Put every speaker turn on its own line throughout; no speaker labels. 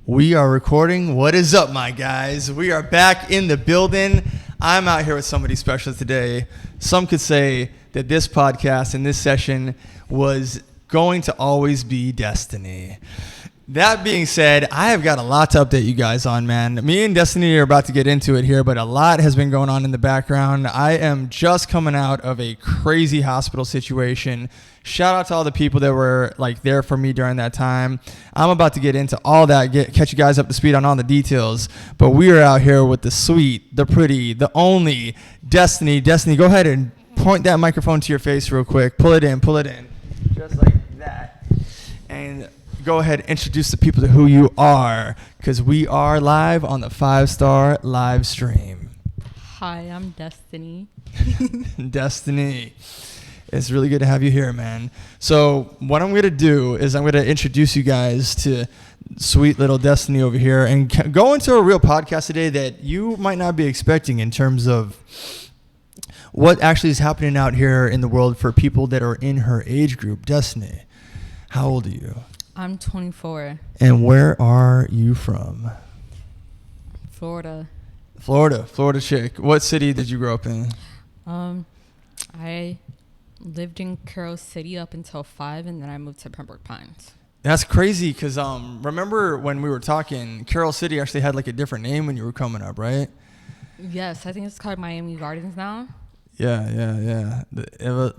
We are recording. What is up, my guys? We are back in the building. I'm out here with somebody special today. Some could say that this podcast and this session was going to always be destiny. That being said, I have got a lot to update you guys on, man. Me and Destiny are about to get into it here, but a lot has been going on in the background. I am just coming out of a crazy hospital situation. Shout out to all the people that were there for me during that time. I'm about to get into all that, catch you guys up to speed on all the details. But we are out here with the sweet, the pretty, the only Destiny. Destiny, go ahead and point that microphone to your face real quick. Pull it in, just like that. And go ahead and introduce the people to who you are, because we are live on the 5-star live stream.
Hi, I'm Destiny.
Destiny. It's really good to have you here, man. So what I'm going to do is I'm going to introduce you guys to sweet little Destiny over here and go into a real podcast today that you might not be expecting in terms of what actually is happening out here in the world for people that are in her age group. Destiny, how old are you?
I'm 24.
And where are you from?
Florida.
Florida chick. What city did you grow up in?
I lived in Carroll City up until 5, and then I moved to Pembroke Pines.
That's crazy, because remember when we were talking, Carroll City actually had a different name when you were coming up, right?
Yes, I think it's called Miami Gardens now.
Yeah. It was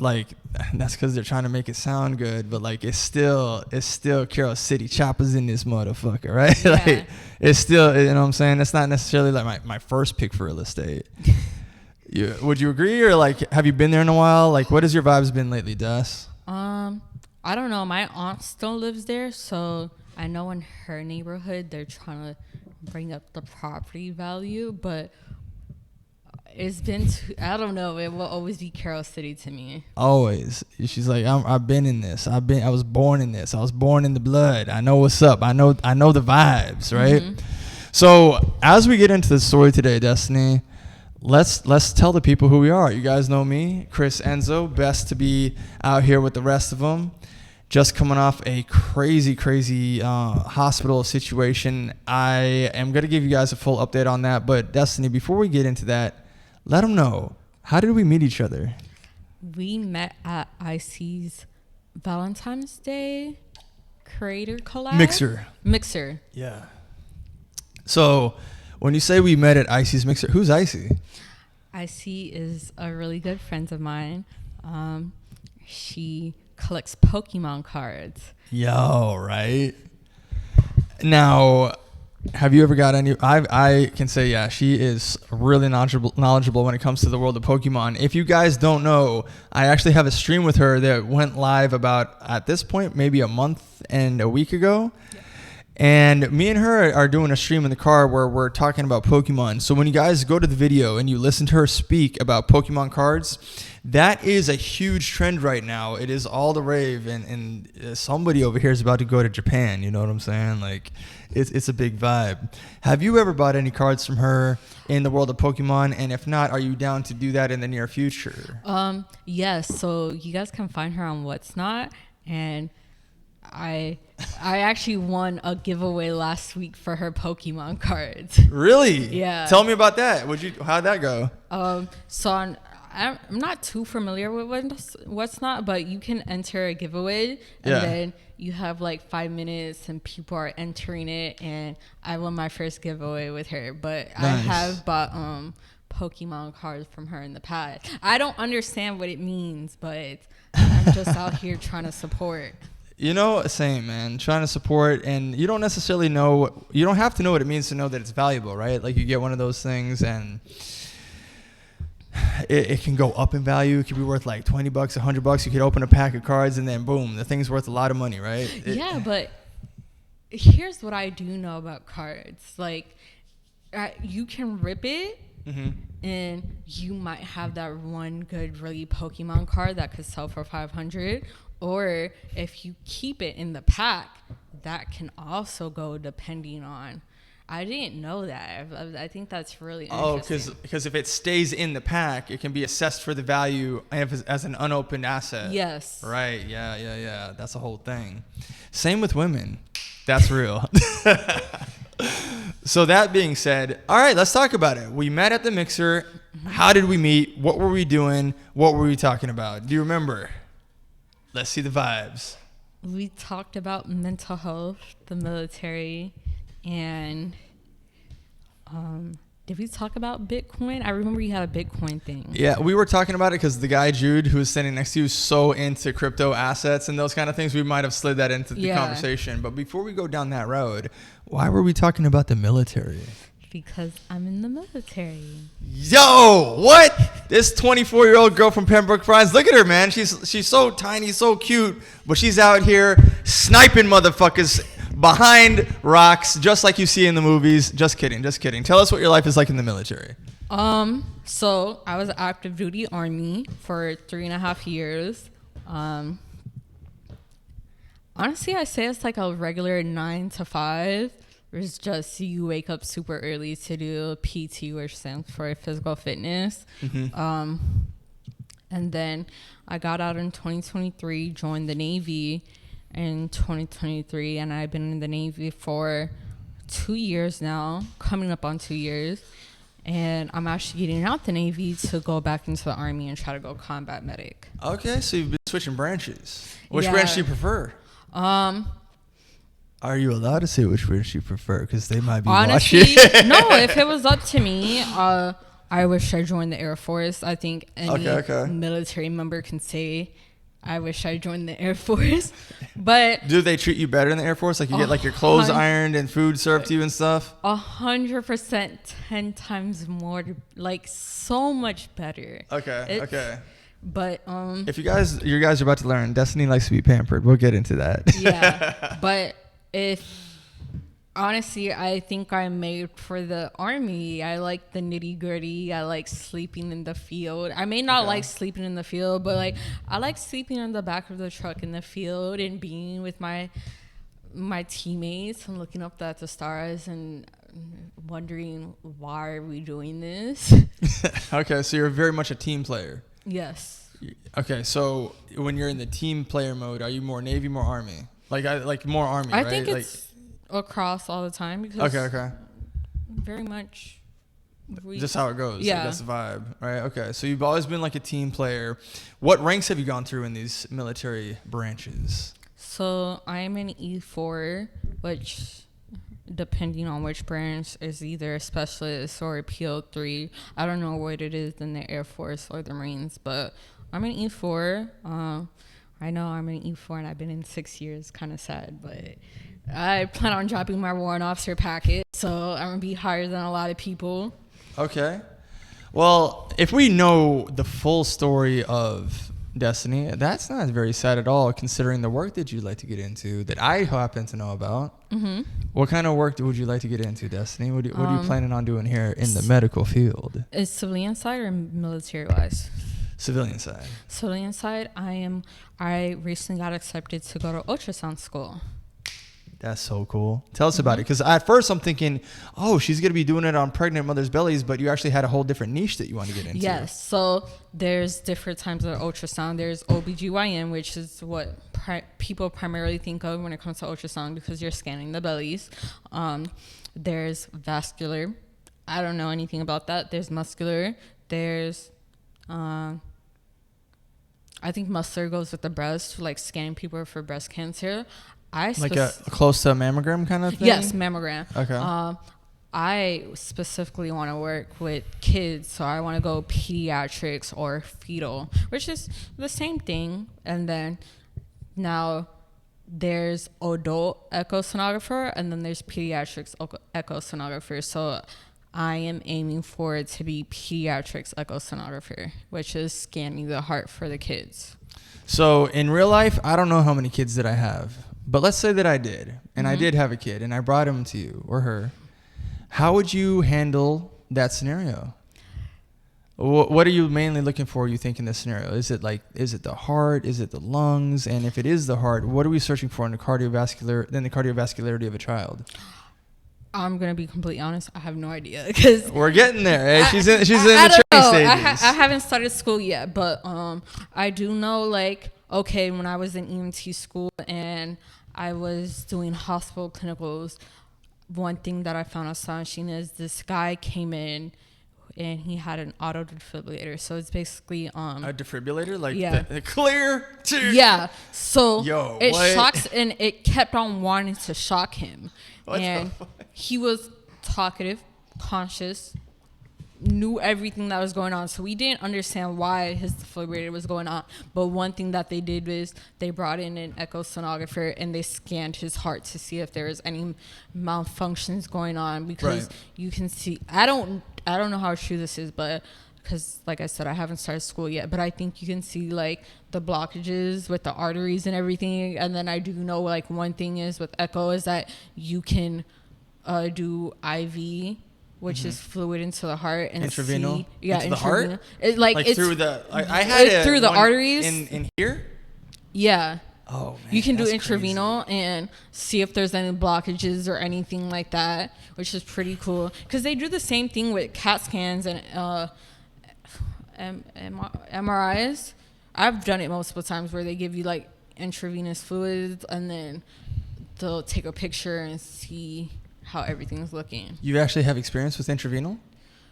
that's because they're trying to make it sound good, but it's still Carroll City. Choppers in this motherfucker, right?
Yeah.
It's still, you know what I'm saying? It's not necessarily my first pick for real estate. Would you agree, or have you been there in a while? What has your vibes been lately, Des?
I don't know. My aunt still lives there, so I know in her neighborhood they're trying to bring up the property value, but it's been I don't know. It will always be Carroll City to me.
Always. She's like, I've been in this. I was born in this. I was born in the blood. I know what's up. I know the vibes, right? Mm-hmm. So as we get into the story today, Destiny, let's tell the people who we are. You guys know me, Chris Enzo. Best to be out here with the rest of them. Just coming off a crazy hospital situation. I am going to give you guys a full update on that. But Destiny, before we get into that, let them know, how did we meet each other?
We met at IC's Valentine's Day creator collab. Mixer.
Yeah. So when you say we met at IC's Mixer, who's IC?
IC is a really good friend of mine. She collects Pokémon cards.
Yo, right? Now, have you ever got any? I can say, yeah, she is really knowledgeable when it comes to the world of Pokemon. If you guys don't know, I actually have a stream with her that went live about, at this point, maybe a month and a week ago. Yeah. And me and her are doing a stream in the car where we're talking about Pokemon. So when you guys go to the video and you listen to her speak about Pokemon cards, that is a huge trend right now. It is all the rave, and somebody over here is about to go to Japan. You know what I'm saying? It's a big vibe. Have you ever bought any cards from her in the world of Pokemon? And if not, are you down to do that in the near future?
Yes. So you guys can find her on What's Not, and I actually won a giveaway last week for her Pokemon cards.
Really?
Yeah.
Tell me about that. How'd that go?
I'm not too familiar with What's Not, but you can enter a giveaway, and then you have 5 minutes and people are entering it, and I won my first giveaway with her. But nice. I have bought Pokemon cards from her in the past. I don't understand what it means, but I'm just out here trying to support.
Same, man. Trying to support, and you don't necessarily know. You don't have to know what it means to know that it's valuable, right? You get one of those things, and it can go up in value. It could be worth $20, $100. You could open a pack of cards, and then boom, the thing's worth a lot of money, right?
Yeah, but here's what I do know about cards. You can rip it. Mm-hmm. And you might have that one good, really Pokemon card that could sell for $500. Or if you keep it in the pack, that can also go depending on. I didn't know that. I think that's really interesting.
Oh, because if it stays in the pack, it can be assessed for the value as an unopened asset.
Yes.
Right. Yeah. That's the whole thing. Same with women. That's real. So that being said, all right, let's talk about it. We met at the mixer. How did we meet? What were we doing? What were we talking about? Do you remember? Let's see the vibes.
We talked about mental health, the military, and did we talk about Bitcoin? I remember you had a Bitcoin thing.
Yeah, we were talking about it because the guy, Jude, who was standing next to you, is so into crypto assets and those kind of things. We might have slid that into the conversation. But before we go down that road, why were we talking about the military?
Because I'm in the military.
Yo, what? This 24-year-old girl from Pembroke Pines, look at her, man. She's so tiny, so cute, but she's out here sniping motherfuckers behind rocks, just like you see in the movies. Just kidding. Tell us what your life is like in the military.
So I was active duty Army for 3.5 years. Honestly, I say it's like a regular 9 to 5. It's just you wake up super early to do PT, which stands for physical fitness. And then I got out in 2023, joined the Navy in 2023, and I've been in the Navy for 2 years now, coming up on 2 years. And I'm actually getting out the Navy to go back into the Army and try to go combat medic.
Okay, so you've been switching branches. Which branch do you prefer? Are you allowed to say which branch you prefer? Because they might be
honestly,
watching.
No, if it was up to me, I wish I joined the Air Force. I think any military member can say, I wish I joined the Air Force. But
do they treat you better in the Air Force? Like you get like your clothes ironed and food served to you and stuff?
100%, 10 times more, like so much better.
Okay.
But
if you guys are about to learn, Destiny likes to be pampered. We'll get into that.
Yeah, but honestly, I think I'm made for the Army. I like the nitty gritty. I like sleeping in the field. I may not like sleeping in the field, but like I like sleeping in the back of the truck in the field and being with my teammates and looking up at the stars and wondering, why are we doing this?
Okay, so you're very much a team player.
Yes.
Okay, so when you're in the team player mode, are you more Navy, more Army? Like more Army, right?
I think it's across all the time because
okay.
Very much.
Just how it goes.
Yeah.
Like that's the vibe, right? Okay, so you've always been like a team player. What ranks have you gone through in these military branches?
So I'm an E4, which, depending on which branch, is either a specialist or a PO3. I don't know what it is in the Air Force or the Marines, but I'm an E4. I know I'm an E4 and I've been in 6 years. Kind of sad, but I plan on dropping my warrant officer packet, so I'm going to be higher than a lot of people. Okay.
Well, if we know the full story of Destiny, that's not very sad at all, considering the work that you'd like to get into that I happen to know about. Mm-hmm. What kind of work would you like to get into, Destiny? What are you planning on doing here in the medical field?
Is civilian side or military-wise?
Civilian side.
Civilian side, I recently got accepted to go to ultrasound school.
That's so cool. Tell us about it. Because at first I'm thinking, oh, she's going to be doing it on pregnant mothers' bellies, but you actually had a whole different niche that you want to get into.
Yes. So there's different types of ultrasound. There's OBGYN, which is what people primarily think of when it comes to ultrasound because you're scanning the bellies. There's vascular. I don't know anything about that. There's muscular. There's... I think muscular goes with the breast, like scanning people for breast cancer.
Like a close to a mammogram kind of thing?
Yes, mammogram.
Okay.
I specifically want to work with kids, so I want to go pediatrics or fetal, which is the same thing. And then now there's adult echosonographer, and then there's pediatrics echosonographer. So I am aiming for it to be pediatrics echosonographer, which is scanning the heart for the kids.
So in real life, I don't know how many kids that I have, but let's say that I did, and I did have a kid, and I brought him to you or her. How would you handle that scenario? What are you mainly looking for, you think, in this scenario? Is it the heart? Is it the lungs? And if it is the heart, what are we searching for in the cardiovascularity of a child?
I'm gonna be completely honest. I have no idea because
we're getting there. She's in the training stages.
I haven't started school yet, but I do know, like, okay, when I was in EMT school and I was doing hospital clinicals, one thing that I found astonishing is this guy came in and he had an auto defibrillator. So it's basically
a defibrillator, like
yeah.
the clear.
Yeah. So it
what?
shocks, and it kept on wanting to shock him.
What
and
the fuck?
he was talkative, conscious, knew everything that was going on. So we didn't understand why his defibrillator was going on. But one thing that they did is they brought in an echosonographer and they scanned his heart to see if there was any malfunctions going on, because you can see, I don't know how true this is, but because like I said, I haven't started school yet, but I think you can see like the blockages with the arteries and everything. And then I do know like one thing is with echo is that you can do IV, which is fluid into the heart, and
intravenous.
Into
the heart.
It's
through the. I had it
through the arteries
in here.
Yeah.
Oh, man,
you can do
that's
intravenous
crazy.
and see if there's any blockages or anything like that, which is pretty cool. Because they do the same thing with CAT scans and MRIs. I've done it multiple times where they give you like intravenous fluids and then they'll take a picture and see how everything's looking.
You actually have experience with intravenous,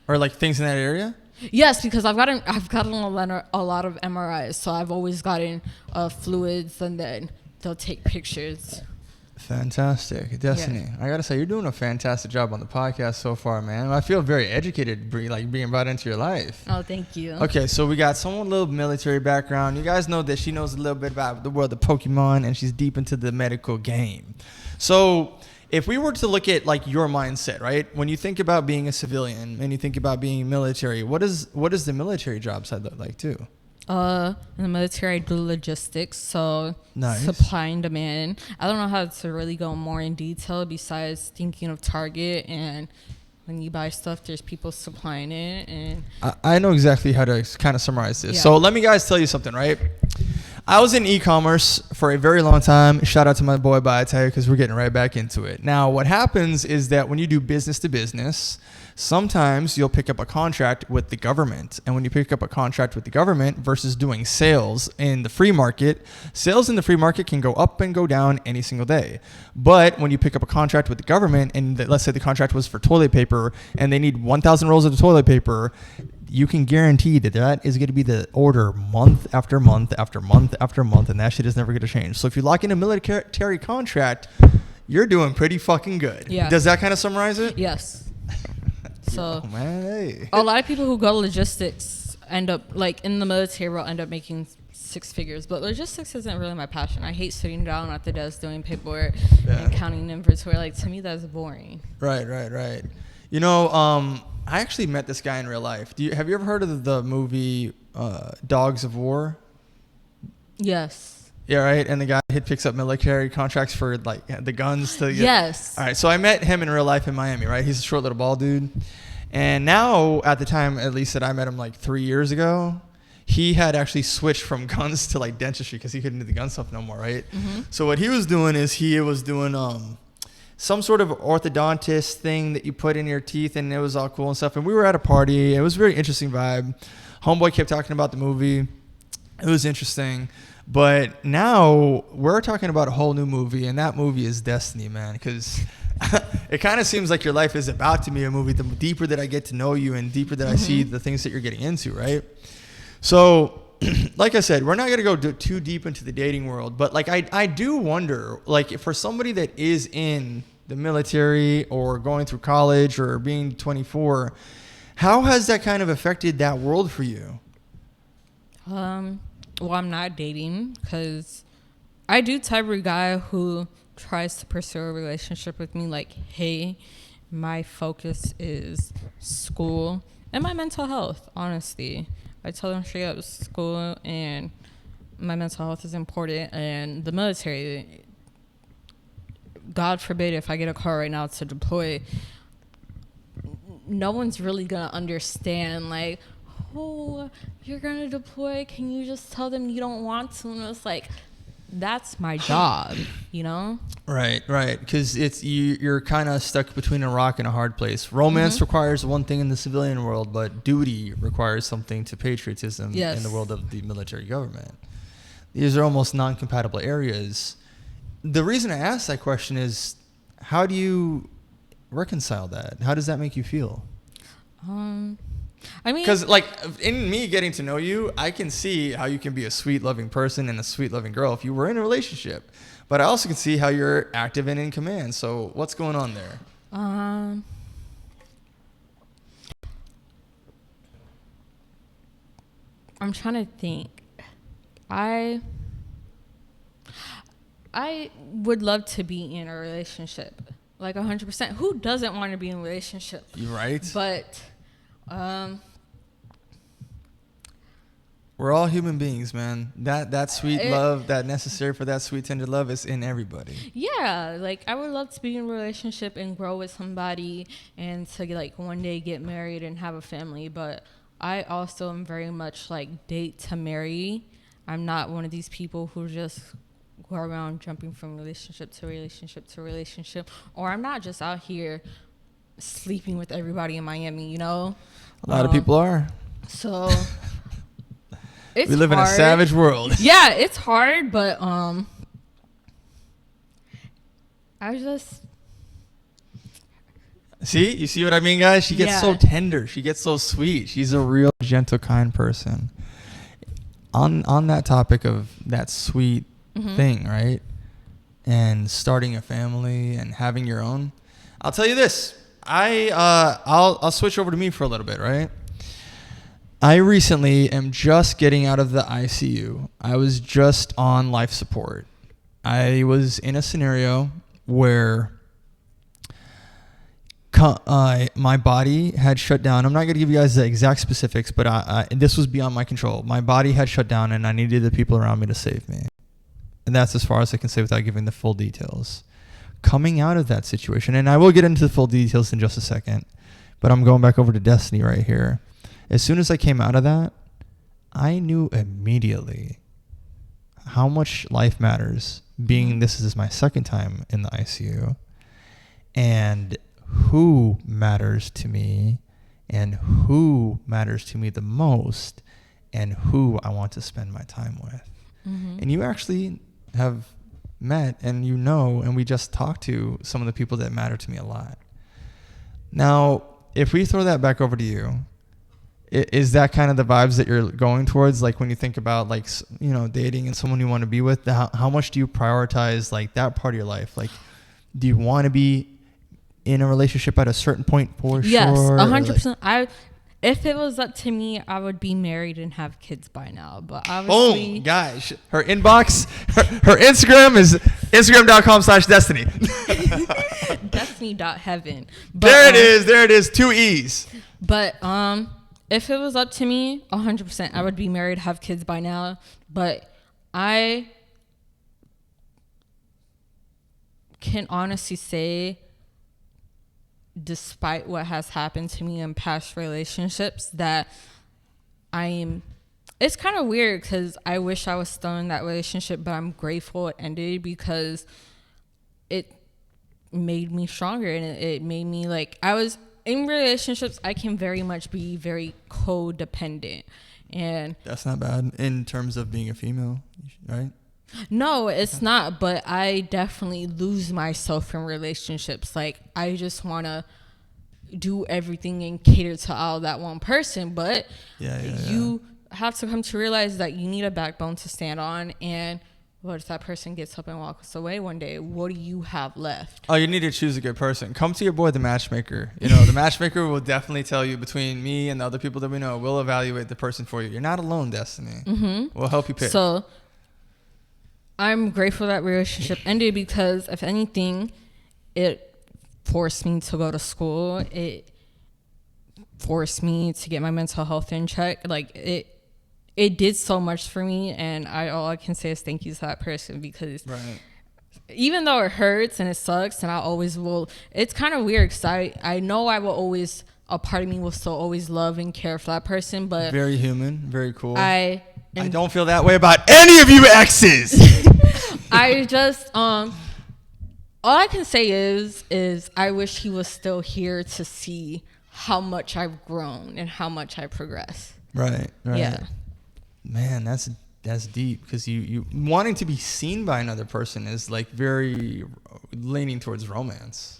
or like things in that area?
Yes, because I've gotten a lot of MRIs, so I've always gotten fluids, and then they'll take pictures.
Fantastic, Destiny. Yeah. I gotta say, you're doing a fantastic job on the podcast so far, man. I feel very educated, like being brought into your life.
Oh, thank you.
Okay, so we got someone with a little military background. You guys know that she knows a little bit about the world of Pokémon, and she's deep into the medical game. So if we were to look at like your mindset, right? When you think about being a civilian and you think about being military, what does the military job side look like too?
In the military, I do logistics, so
nice.
Supply and demand. I don't know how to really go more in detail besides thinking of target, and when you buy stuff, there's people supplying it. And
I know exactly how to kind of summarize this.
Yeah.
So let me guys tell you something, right? I was in e-commerce for a very long time. Shout out to my boy Bayethe, because we're getting right back into it. Now, what happens is that when you do business to business, sometimes you'll pick up a contract with the government. And when you pick up a contract with the government versus doing sales in the free market, sales in the free market can go up and go down any single day. But when you pick up a contract with the government, and let's say the contract was for toilet paper and they need 1,000 rolls of the toilet paper, you can guarantee that is going to be the order month after month after month after month, and that shit is never going to change. So if you lock in a military contract, you're doing pretty fucking good.
Yeah.
Does that kind of summarize it?
Yes. So
oh, man, hey.
A lot of people who go logistics end up, like in the military, will end up making six figures. But logistics isn't really my passion. I hate sitting down at the desk doing paperwork and counting inventory. Like, to me, that's boring.
Right. You know, I actually met this guy in real life. Have you ever heard of the movie Dogs of War?
Yes.
Yeah, right. And the guy picks up military contracts for like the guns to get.
Yes.
All right. So I met him in real life in Miami, right? He's a short little bald dude. And now, at the time, at least that I met him like 3 years ago, he had actually switched from guns to like dentistry because he couldn't do the gun stuff no more, right? Mm-hmm. So what he was doing is he was doing some sort of orthodontist thing that you put in your teeth, and it was all cool and stuff. And we were at a party. It was a very interesting vibe. Homeboy kept talking about the movie. It was interesting. But now we're talking about a whole new movie, and that movie is Destiny, man, because it kind of seems like your life is about to be a movie the deeper that I get to know you and deeper that I see the things that you're getting into, right? So like I said, we're not going to go too deep into the dating world, but like I do wonder, like for somebody that is in the military or going through college or being 24, how has that kind of affected that world for you?
Well, I'm not dating because I do type of guy who tries to pursue a relationship with me like, hey, my focus is school and my mental health, honestly. I tell them straight up, school and my mental health is important, and the military, God forbid if I get a call right now to deploy, no one's really going to understand, like, oh, you're going to deploy, can you just tell them you don't want to? And it's like, that's my job, you know?
Right. Because you're kind of stuck between a rock and a hard place. Romance requires one thing in the civilian world, but duty requires something to patriotism in the world of the military government. These are almost non-compatible areas. The reason I asked that question is, how do you reconcile that? How does that make you feel?
I mean,
because like in me getting to know you, I can see how you can be a sweet, loving person and a sweet, loving girl if you were in a relationship. But I also can see how you're active and in command. So what's going on there?
I'm trying to think. I would love to be in a relationship, like 100%. Who doesn't want to be in a relationship?
You're right.
But
we're all human beings, man. That sweet love, that necessary for that sweet tender love is in everybody.
Yeah, like I would love to be in a relationship and grow with somebody and to like one day get married and have a family. But I also am very much like date to marry. I'm not one of these people who just go around jumping from relationship to relationship to relationship, or I'm not just out here sleeping with everybody in Miami, you know?
A lot of people are.
So it's
we live
hard.
in a savage world.
Yeah, it's hard, but I just
see, you see what I mean, guys? She gets so tender. She gets so sweet. She's a real gentle, kind person. On that topic of that sweet thing, right? And starting a family and having your own. I'll tell you this. I'll switch over to me for a little bit, right? I recently am just getting out of the ICU. I was just on life support. I was in a scenario where my body had shut down. I'm not going to give you guys the exact specifics, but this was beyond my control. My body had shut down, and I needed the people around me to save me. And that's as far as I can say without giving the full details. Coming out of that situation, and I will get into the full details in just a second, but I'm going back over to Destiny right here. As soon as I came out of that, I knew immediately how much life matters, being this is my second time in the ICU, and who matters to me, and who matters to me the most, and who I want to spend my time with. And you actually have met and and we just talked to some of the people that matter to me a lot. Now, if we throw that back over to you, is that kind of the vibes that you're going towards? Like when you think about like, dating and someone you want to be with, how much do you prioritize like that part of your life? Like, do you want to be in a relationship at a certain point for sure?
Yes, 100%. If it was up to me, I would be married and have kids by now. But obviously,
boom, guys, her inbox, her Instagram is instagram.com/destiny.
Destiny.heaven.
There it is, 2 E's.
But if it was up to me, 100%, I would be married, have kids by now. But I can honestly say, despite what has happened to me in past relationships, that it's kind of weird because I wish I was still in that relationship, but I'm grateful it ended because it made me stronger, and it made me like, I was in relationships, I can very much be very codependent, and
that's not bad in terms of being a female, right?
No, it's not, but I definitely lose myself in relationships. Like, I just want to do everything and cater to all that one person, but you have to come to realize that you need a backbone to stand on, and what if that person gets up and walks away one day? What do you have left?
Oh, you need to choose a good person. Come to your boy, the matchmaker. The matchmaker will definitely tell you, between me and the other people that we know, we'll evaluate the person for you. You're not alone, Destiny. We'll help you pick.
So I'm grateful that relationship ended because, if anything, it forced me to go to school. It forced me to get my mental health in check. Like, it did so much for me, and all I can say is thank you to that person, because even though it hurts and it sucks, and I always will, it's kind of weird because I know I will always, a part of me will still always love and care for that person, but
very human, very cool.
I
don't feel that way about any of you exes.
I just all I can say is I wish he was still here to see how much I've grown and how much I progress.
Right.
Yeah.
Man, that's deep, because you wanting to be seen by another person is like very leaning towards romance.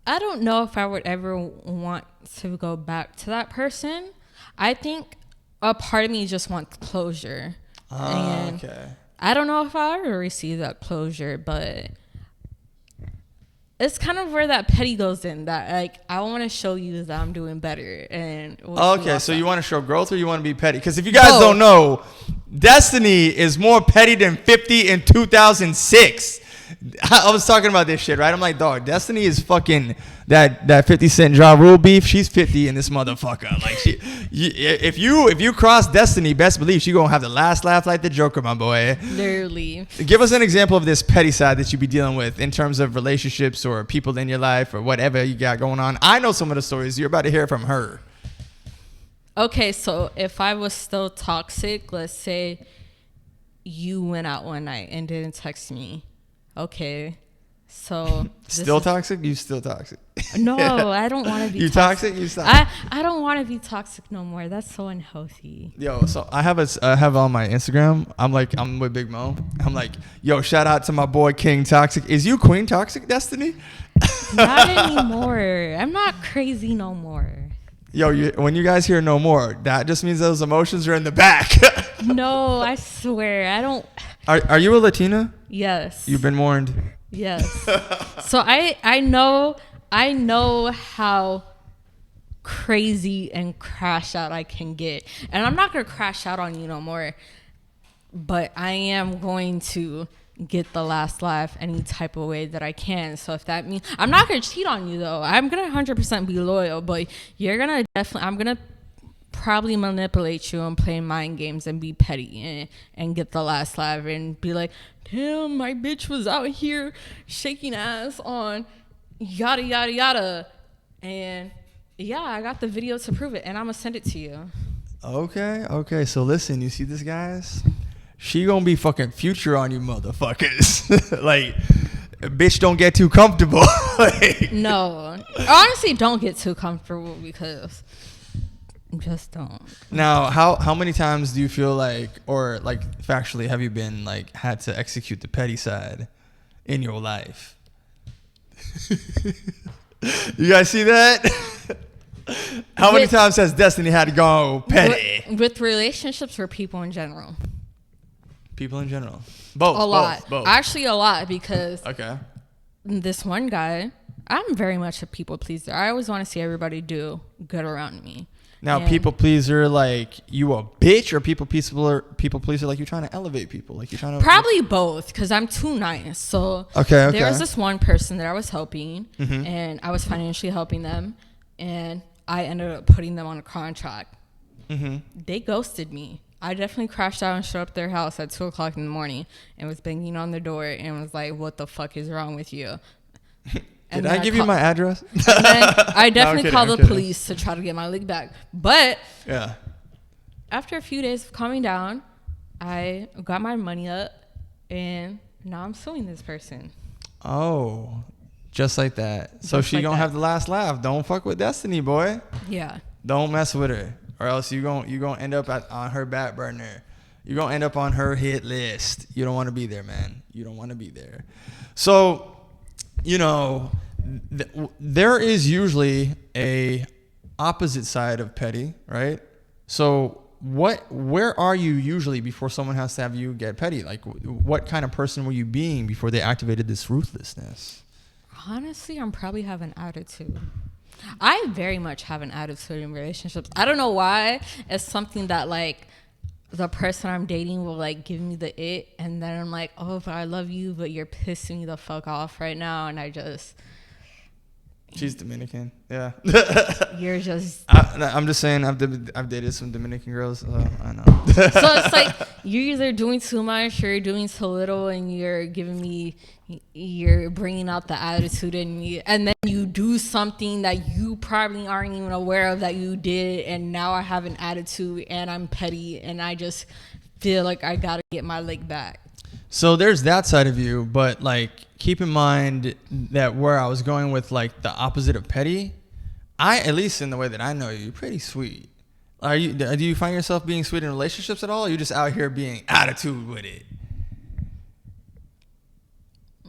I don't know if I would ever want to go back to that person. I think a part of me just wants closure. And
okay.
I don't know if I'll ever receive that closure, but it's kind of where that petty goes in. That like I want to show you that I'm doing better. And
okay, so you want to show growth or you want to be petty? Because if you guys don't know, Destiny is more petty than 50 in 2006. I was talking about this shit, right? I'm like, dog, Destiny is fucking that 50 Cent Ja Rule beef. She's 50 in this motherfucker. Like, if you cross Destiny, best believe she gonna have the last laugh like the Joker, my boy.
Literally.
Give us an example of this petty side that you be dealing with in terms of relationships or people in your life or whatever you got going on. I know some of the stories. You're about to hear from her.
Okay, so if I was still toxic, let's say you went out one night and didn't text me. Okay, so
still toxic? You still toxic?
No, I don't want to be.
You toxic? You stop.
I don't want to be toxic no more. That's so unhealthy.
Yo, so I have on my Instagram. I'm with Big Mo. I'm like, yo, shout out to my boy King Toxic. Is you Queen Toxic, Destiny?
Not anymore. I'm not crazy no more.
Yo, when you guys hear no more, that just means those emotions are in the back.
No, I swear I don't.
Are you a Latina?
Yes.
You've been warned.
Yes. So I know how crazy and crash out I can get. And I'm not going to crash out on you no more. But I am going to get the last laugh any type of way that I can. So if that means I'm not going to cheat on you though. I'm going to 100% be loyal, but I'm going to probably manipulate you and play mind games and be petty and get the last laugh and be like, damn, my bitch was out here shaking ass on yada yada yada, and yeah, I got the video to prove it, and I'm gonna send it to you.
Okay, so listen, you see this, guys? She gonna be fucking Future on you motherfuckers. Like, bitch, don't get too comfortable. Like,
no, honestly, don't get too comfortable because just don't.
Now, how many times do you feel like, or like factually, have you been like had to execute the petty side in your life? You guys see that? How many times has Destiny had to go petty?
With relationships or people in general?
People in general. Both.
A lot.
Both.
Actually, a lot, because
okay,
this one guy, I'm very much a people pleaser. I always want to see everybody do good around me.
Now,
and
people pleaser, like you a bitch, or people pleaser, like you're trying to elevate people, like you're trying to
probably both, because I'm too nice. So
okay.
There was this one person that I was helping, and I was financially helping them, and I ended up putting them on a contract. They ghosted me. I definitely crashed out and showed up at their house at 2:00 in the morning and was banging on the door and was like, "What the fuck is wrong with you?"
Did I give you my address?
And then I definitely called the police to try to get my leg back. But
yeah,
after a few days of calming down, I got my money up, and now I'm suing this person.
Oh, just like that. So
Just
she
like
gonna
that.
have the last laugh. Don't fuck with Destiny, boy.
Yeah.
Don't mess with her, or else you gonna end up on her back burner. You're gonna end up on her hit list. You don't want to be there, man. You don't want to be there. So, you know, there is usually a opposite side of petty, right? So where are you usually before someone has to have you get petty? Like, what kind of person were you being before they activated this ruthlessness?
Honestly, I'm probably have an attitude. I very much have an attitude in relationships. I don't know why. It's something that, like, the person I'm dating will, like, give me the it, and then I'm like, oh, but I love you, but you're pissing me the fuck off right now, and I just...
She's Dominican. Yeah.
You're just...
I'm just saying, I've dated some Dominican girls. I know.
So it's like you're either doing too much or you're doing too little, and you're bringing out the attitude in me, and then you do something that you probably aren't even aware of that you did, and now I have an attitude and I'm petty and I just feel like I gotta get my leg back.
So there's that side of you, but like keep in mind that where I was going with like the opposite of petty, at least in the way that I know you, you're pretty sweet. Do you find yourself being sweet in relationships at all? Or are you just out here being attitude with it?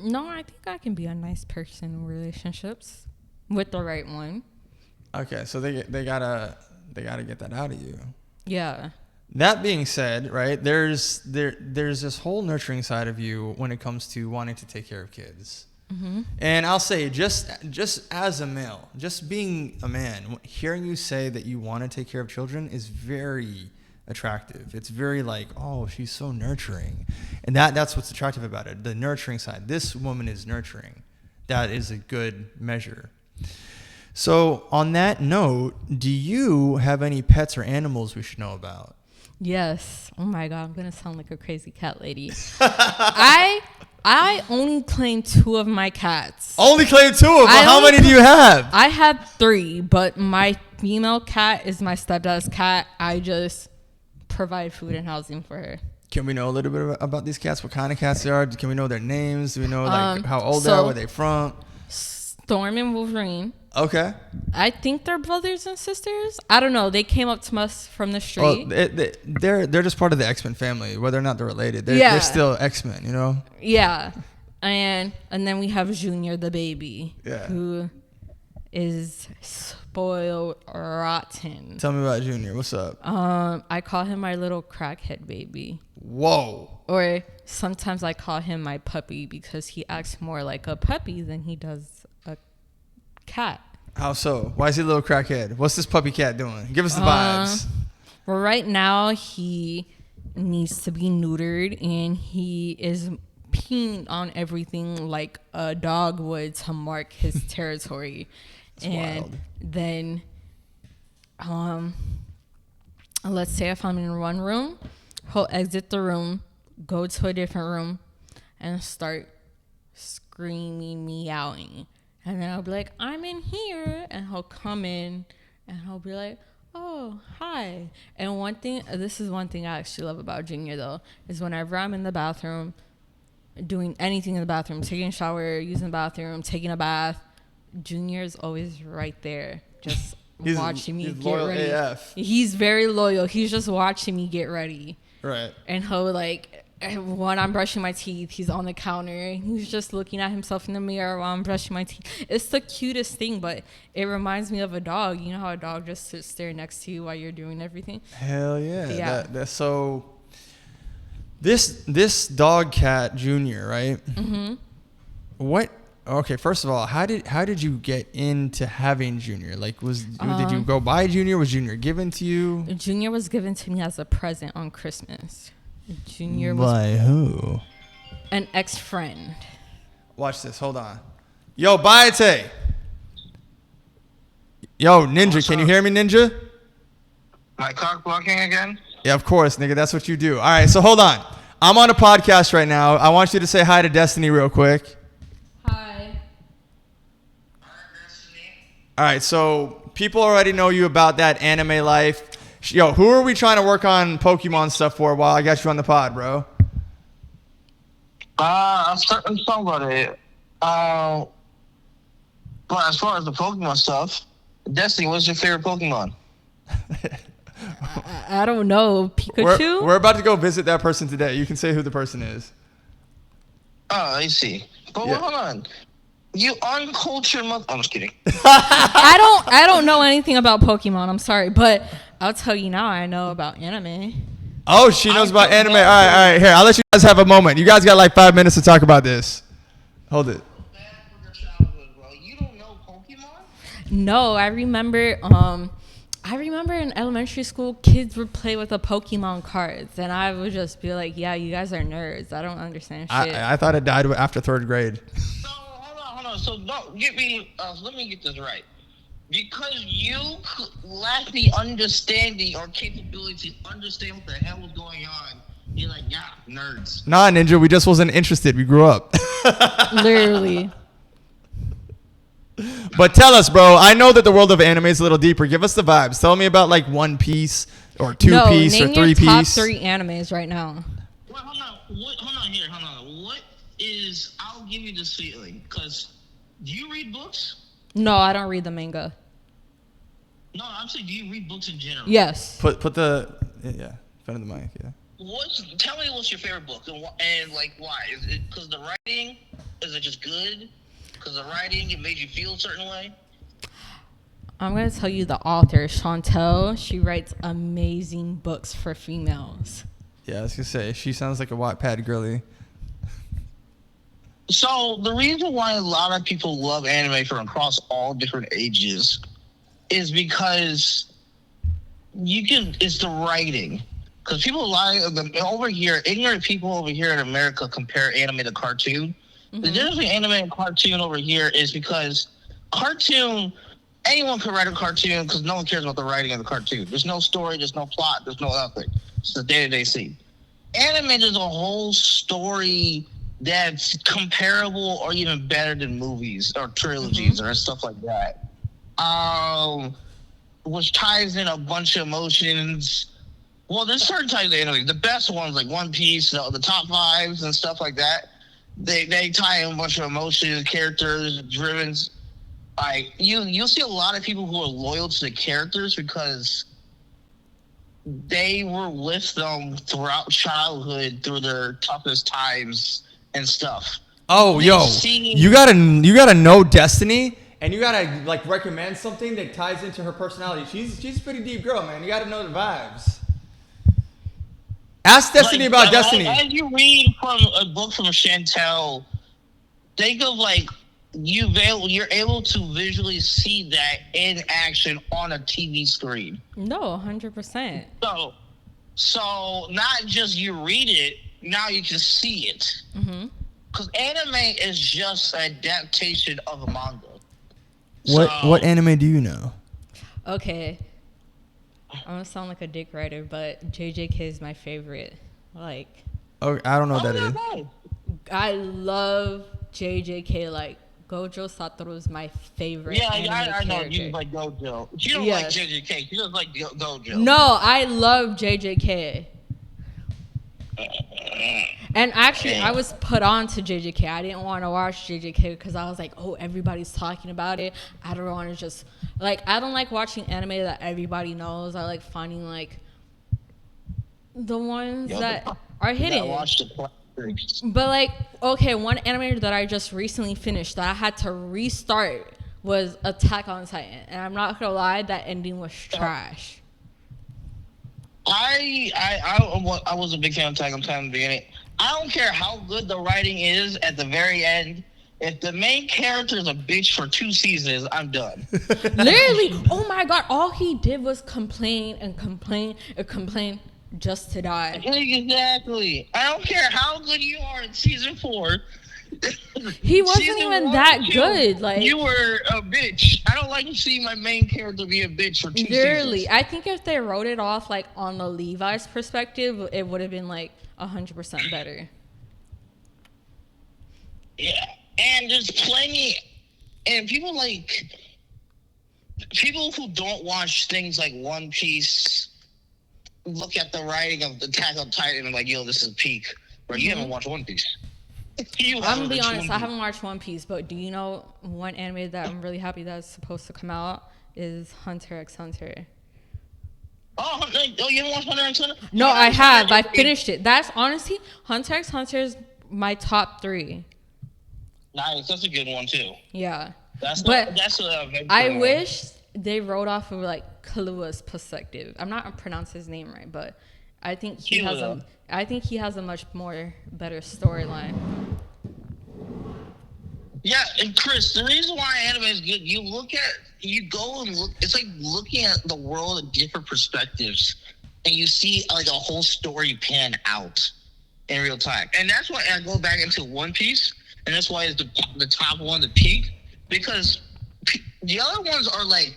No, I think I can be a nice person in relationships. with the right one.
Okay, so they gotta get that out of you.
Yeah.
That being said, right, there's this whole nurturing side of you when it comes to wanting to take care of kids. Mm-hmm. And I'll say, just as a male, just being a man, hearing you say that you want to take care of children is very attractive. It's very like, oh, she's so nurturing. And that's what's attractive about it, the nurturing side. This woman is nurturing. That is a good measure. So on that note, do you have any pets or animals we should know about?
Yes. Oh my God, I'm gonna sound like a crazy cat lady. I only claim 2 of my cats.
Only claim 2 of them? How many do you have?
I have 3, but my female cat is my stepdad's cat. I just provide food and housing for her.
Can we know a little bit about these cats? What kind of cats they are? Can we know their names? Do we know like how old they are? Where they from?
Storm and Wolverine.
Okay.
I think they're brothers and sisters. I don't know. They came up to us from the street.
They're just part of the X-Men family, whether or not they're related. They're still X-Men, you know?
Yeah. And then we have Junior the baby, who is spoiled rotten.
Tell me about Junior. What's up?
I call him my little crackhead baby.
Whoa.
Or sometimes I call him my puppy because he acts more like a puppy than he does a cat.
How so? Why is he a little crackhead? What's this puppy cat doing? Give us the vibes.
Well, right now he needs to be neutered and he is peeing on everything like a dog would to mark his territory. And wild. Then let's say if I'm in one room, he'll exit the room, go to a different room, and start screaming, meowing. And then I'll be like, I'm in here. And he'll come in and he'll be like, oh, hi. And this is one thing I actually love about Junior, though, is whenever I'm in the bathroom, doing anything in the bathroom, taking a shower, using the bathroom, taking a bath, Junior is always right there, just watching me get ready. AF. He's very loyal. He's just watching me get ready.
Right.
And he'll when I'm brushing my teeth, he's on the counter. He's just looking at himself in the mirror while I'm brushing my teeth. It's the cutest thing, but it reminds me of a dog. You know how a dog just sits there next to you while you're doing everything?
Hell yeah. Yeah. That's so. This dog cat Junior, right? Mm-hmm. What? Okay, first of all, how did you get into having Junior? Like, did you go buy Junior? Was Junior given to you?
Junior was given to me as a present on Christmas. Junior was
by who?
An ex-friend.
Watch this. Hold on. Yo, Bayethe. Yo, Ninja. Can you hear me, Ninja?
My cock blocking again?
Yeah, of course, nigga. That's what you do. All right, so hold on. I'm on a podcast right now. I want you to say hi to Destiny real quick.
Hi.
All right, so people already know you about that anime life. Yo, who are we trying to work on Pokemon stuff for while I got you on the pod, bro?
I'm starting to talk about it. But as far as the Pokemon stuff, Destiny, what's your favorite Pokemon?
I don't know. Pikachu?
We're about to go visit that person today. You can say who the person is.
Oh, I see. But hold on. You uncultured I'm just kidding.
I don't know anything about Pokemon. I'm sorry, but I'll tell you now. I know about anime.
Oh, she knows about anime. All right. Here, I'll let you guys have a moment. You guys got like 5 minutes to talk about this. Hold it.
You don't know Pokemon?
No, I remember in elementary school, kids would play with the Pokemon cards, and I would just be like, "Yeah, you guys are nerds. I don't understand shit."
I thought it died after 3rd grade.
So hold on. So don't get me. Let me get this right. Because you lack the understanding or capability to understand what the hell was going on, you're like, yeah, nerds.
Nah, Ninja, we just wasn't interested. We grew up.
Literally.
But tell us, bro. I know that the world of anime is a little deeper. Give us the vibes. Tell me about like One Piece or Two Piece or Three Piece.
Name your top 3 animes right now.
Well, hold on. What is? I'll give you this feeling. Cause do you read books?
No, I don't read the manga.
No, I'm saying, do you read books in general?
Yes.
Put the in front of the mic. Yeah.
Tell me what's your favorite book and like why? Is it because the writing? Is it just good? Because the writing, it made you feel a certain way?
I'm going to tell you the author, Chantel. She writes amazing books for females.
Yeah, I was gonna say she sounds like a Wattpad girly.
So the reason why a lot of people love anime from across all different ages is because it's the writing. Because people over here, ignorant people over here in America compare anime to cartoon. Mm-hmm. The difference between anime and cartoon over here is because cartoon, anyone can write a cartoon because no one cares about the writing of the cartoon. There's no story, there's no plot, there's no nothing. It's the day-to-day scene. Anime is a whole story that's comparable or even better than movies or trilogies or stuff like that. Which ties in a bunch of emotions. Well, there's certain types of anime. The best ones, like One Piece, the top fives and stuff like that, they tie in a bunch of emotions, characters, driven. Like you'll see a lot of people who are loyal to the characters because they were with them throughout childhood, through their toughest times and stuff.
Oh, you gotta know Destiny, and you gotta like recommend something that ties into her personality. She's a pretty deep girl, man. You gotta know the vibes. Ask Destiny about Destiny.
As you read from a book from Chantel, think of like you're able to visually see that in action on a TV screen.
No, 100%.
So not just you read it, now you can see it. Because anime is just an adaptation of a manga.
What anime do you know?
Okay. I'm going to sound like a dick writer, but JJK is my favorite. Like.
Oh, I don't know what that is.
I love JJK. Like, Gojo Satoru is my favorite. Yeah, I know
you like Gojo. She don't like JJK. She doesn't like Gojo.
No, I love JJK. And actually, I was put on to JJK. I didn't want to watch JJK because I was like, oh, everybody's talking about it. I don't want to just... Like, I don't like watching anime that everybody knows. I like finding, like, the ones that are hidden. But, like, okay, one anime that I just recently finished that I had to restart was Attack on Titan. And I'm not going to lie, that ending was trash.
I was a big fan of Attack on Titan in the beginning. I don't care how good the writing is at the very end. If the main character is a bitch for 2 seasons, I'm done.
Literally, oh my god, all he did was complain and complain and complain just to die.
Exactly. I don't care how good you are in season 4.
He wasn't even that good. Like,
you were a bitch. I don't like to see my main character be a bitch for 2
literally,
seasons.
I think if they wrote it off like on the Levi's perspective, it would have been like 100% better.
Yeah, and there's plenty, and people who don't watch things like One Piece look at the writing of Attack on Titan and like, yo, this is peak. But you haven't watched One Piece.
I'm gonna be honest, I haven't watched One Piece, but do you know one anime that I'm really happy that's supposed to come out is Hunter x Hunter.
Oh, you haven't watched Hunter x Hunter?
No, I have. I finished it. That's honestly, Hunter x Hunter is my top 3.
Nice, that's a good one too.
Yeah, I wish they wrote off of like Kaluuya's perspective. I'm not gonna pronounce his name right, but I think he has a much more better storyline.
Yeah, and Chris, the reason why anime is good, you go and look, it's like looking at the world in different perspectives, and you see like a whole story pan out in real time. And that's why I go back into One Piece, and that's why it's the top one, the peak, because the other ones are like,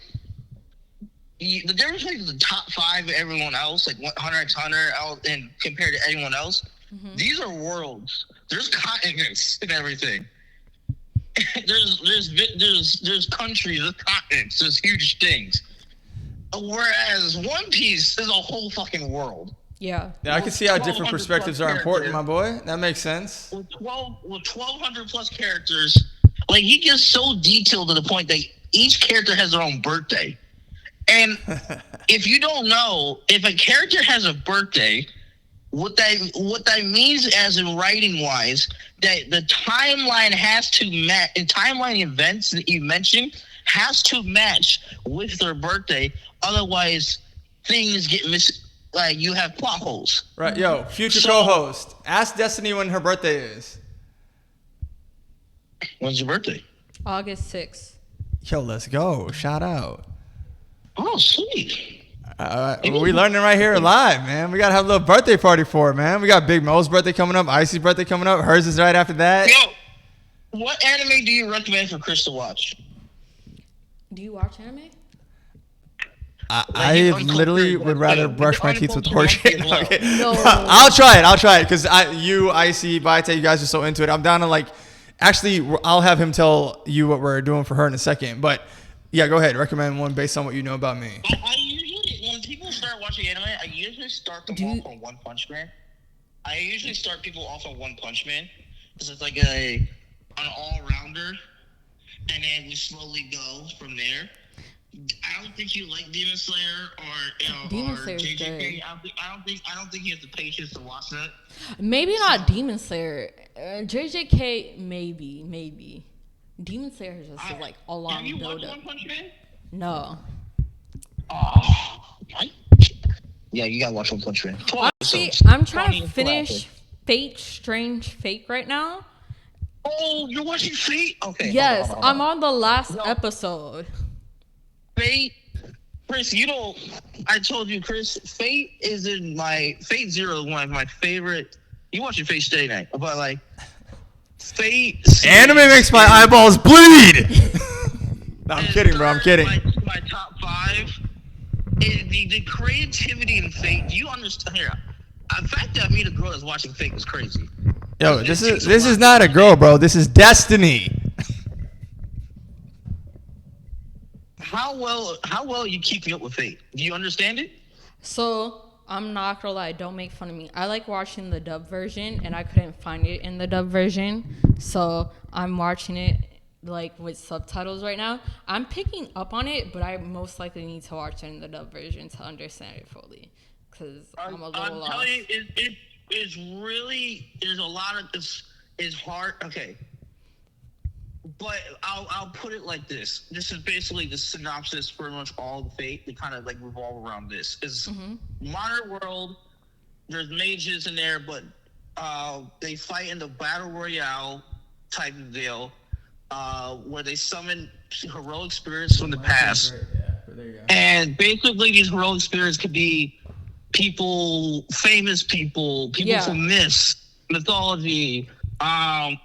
the difference between the top 5 and everyone else, like Hunter x Hunter, and compared to anyone else, these are worlds. There's continents and everything. there's countries, there's continents, there's huge things. Whereas One Piece is a whole fucking world.
Yeah,
I can see how different perspectives are important, my boy. That makes sense.
With 1,200 plus characters, like he gets so detailed to the point that each character has their own birthday. And if you don't know, if a character has a birthday, what that means, as in writing wise, that the timeline has to match, and timeline events that you mentioned has to match with their birthday. Otherwise, things get like you have plot holes.
Right, yo, future co-host. Ask Destiny when her birthday is.
When's your birthday?
August 6th.
Yo, let's go. Shout out.
Oh, sweet.
We learning right here live, man. We gotta have a little birthday party for it, man. We got Big Mo's birthday coming up, Icy's birthday coming up. Hers is right after that.
Yo, what anime do you recommend for Chris to watch?
Do you watch anime?
I literally would rather brush my teeth with horse shit. Okay.
No.
I'll try it because you, Icy, Bayethe, you guys are so into it. I'm down to actually, I'll have him tell you what we're doing for her in a second. But yeah, go ahead. Recommend one based on what you know about me.
I usually, when people start watching anime, I usually start them off on One Punch Man. I usually start people off on One Punch Man because it's like an all-rounder, and then we slowly go from there. I don't think you like Demon Slayer or
Demon Slayer's
JJK.
good.
I don't think you have the patience to watch that.
Maybe not Demon Slayer. JJK, maybe. Demon Slayer is just like a long
Have you watched
build-up.
One Punch Man?
No.
Oh, yeah, you gotta watch One Punch Man.
Honestly, I'm trying to finish Fate Strange Fate right now.
Oh, you're watching Fate? Okay.
Yes,
hold on.
I'm on the last episode.
Fate, Chris, I told you, Chris, Fate is in Fate Zero is one of my favorite. You watching Fate Stay Night, but Fate.
Anime makes my eyeballs bleed. No, I'm kidding, bro. I'm kidding.
My top 5 is the creativity in Fate. Do you understand? Here, the fact that I meet a girl that's watching Fate is crazy.
Yo, this is not a girl, bro. This is Destiny.
How well are you keeping up with Fate? Do you understand it?
So I'm not gonna lie, don't make fun of me. I like watching the dub version, and I couldn't find it in the dub version, so I'm watching it with subtitles right now. I'm picking up on it, but I most likely need to watch it in the dub version to understand it fully, because I'm a little lost.
I'm telling you, it's really, there's a lot of this is hard. Okay. But I'll put it like this. This is basically the synopsis for pretty much all the Fate. They kind of revolve around this. It's modern world. There's mages in there, but they fight in the battle royale type of deal, where they summon heroic spirits from the past. And basically, these heroic spirits could be famous people from myths, mythology,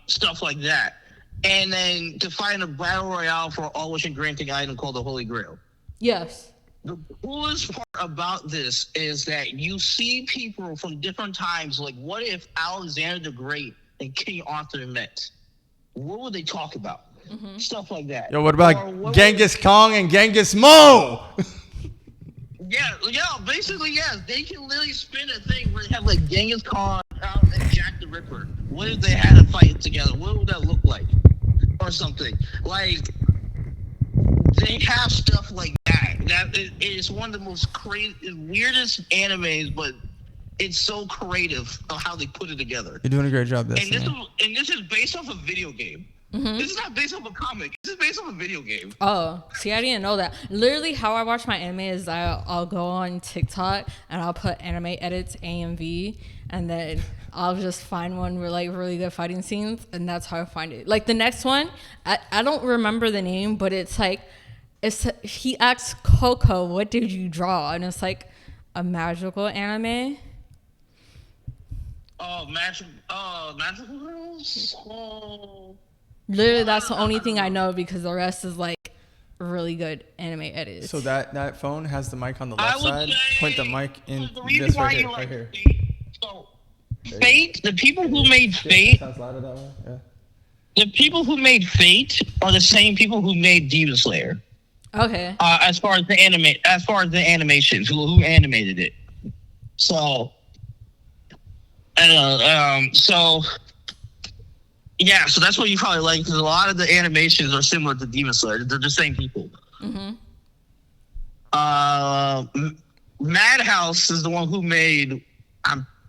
stuff like that. And then to find a battle royale for all wish and granting item called the Holy Grail.
Yes.
The coolest part about this is that you see people from different times. What if Alexander the Great and King Arthur met? What would they talk about? Stuff like that.
Yo, what about Genghis Khan and Genghis Mo?
Yeah, basically, yes. They can literally spin a thing where they have Genghis Khan and Jack the Ripper. What if they had a fight together? What would that look like? Or something. They have stuff like that. That is one of the most weirdest animes, but it's so creative of how they put it together.
You're doing a great job, Destiny.
And this is based off a video game. This is not based off a comic. This is based off a video game.
Oh, see, I didn't know that. Literally, how I watch my anime is I'll go on TikTok and I'll put anime edits AMV, and then I'll just find one with really good fighting scenes, and that's how I find it. The next one, I don't remember the name, but he asks Coco, "What did you draw?" And it's a magical anime.
Oh, magical girls. Oh.
Literally, that's the only thing I know, because the rest is really good anime edits.
So that phone has the mic on the left side. Point the mic in
this right here. So Fate, the people who made Fate,
sounds louder that way. Yeah.
The people who made Fate are the same people who made Demon Slayer.
Okay.
As far as the animations, who animated it. So, yeah, so that's what you probably like, because a lot of the animations are similar to Demon Slayer. They're the same people. Madhouse is the one who made.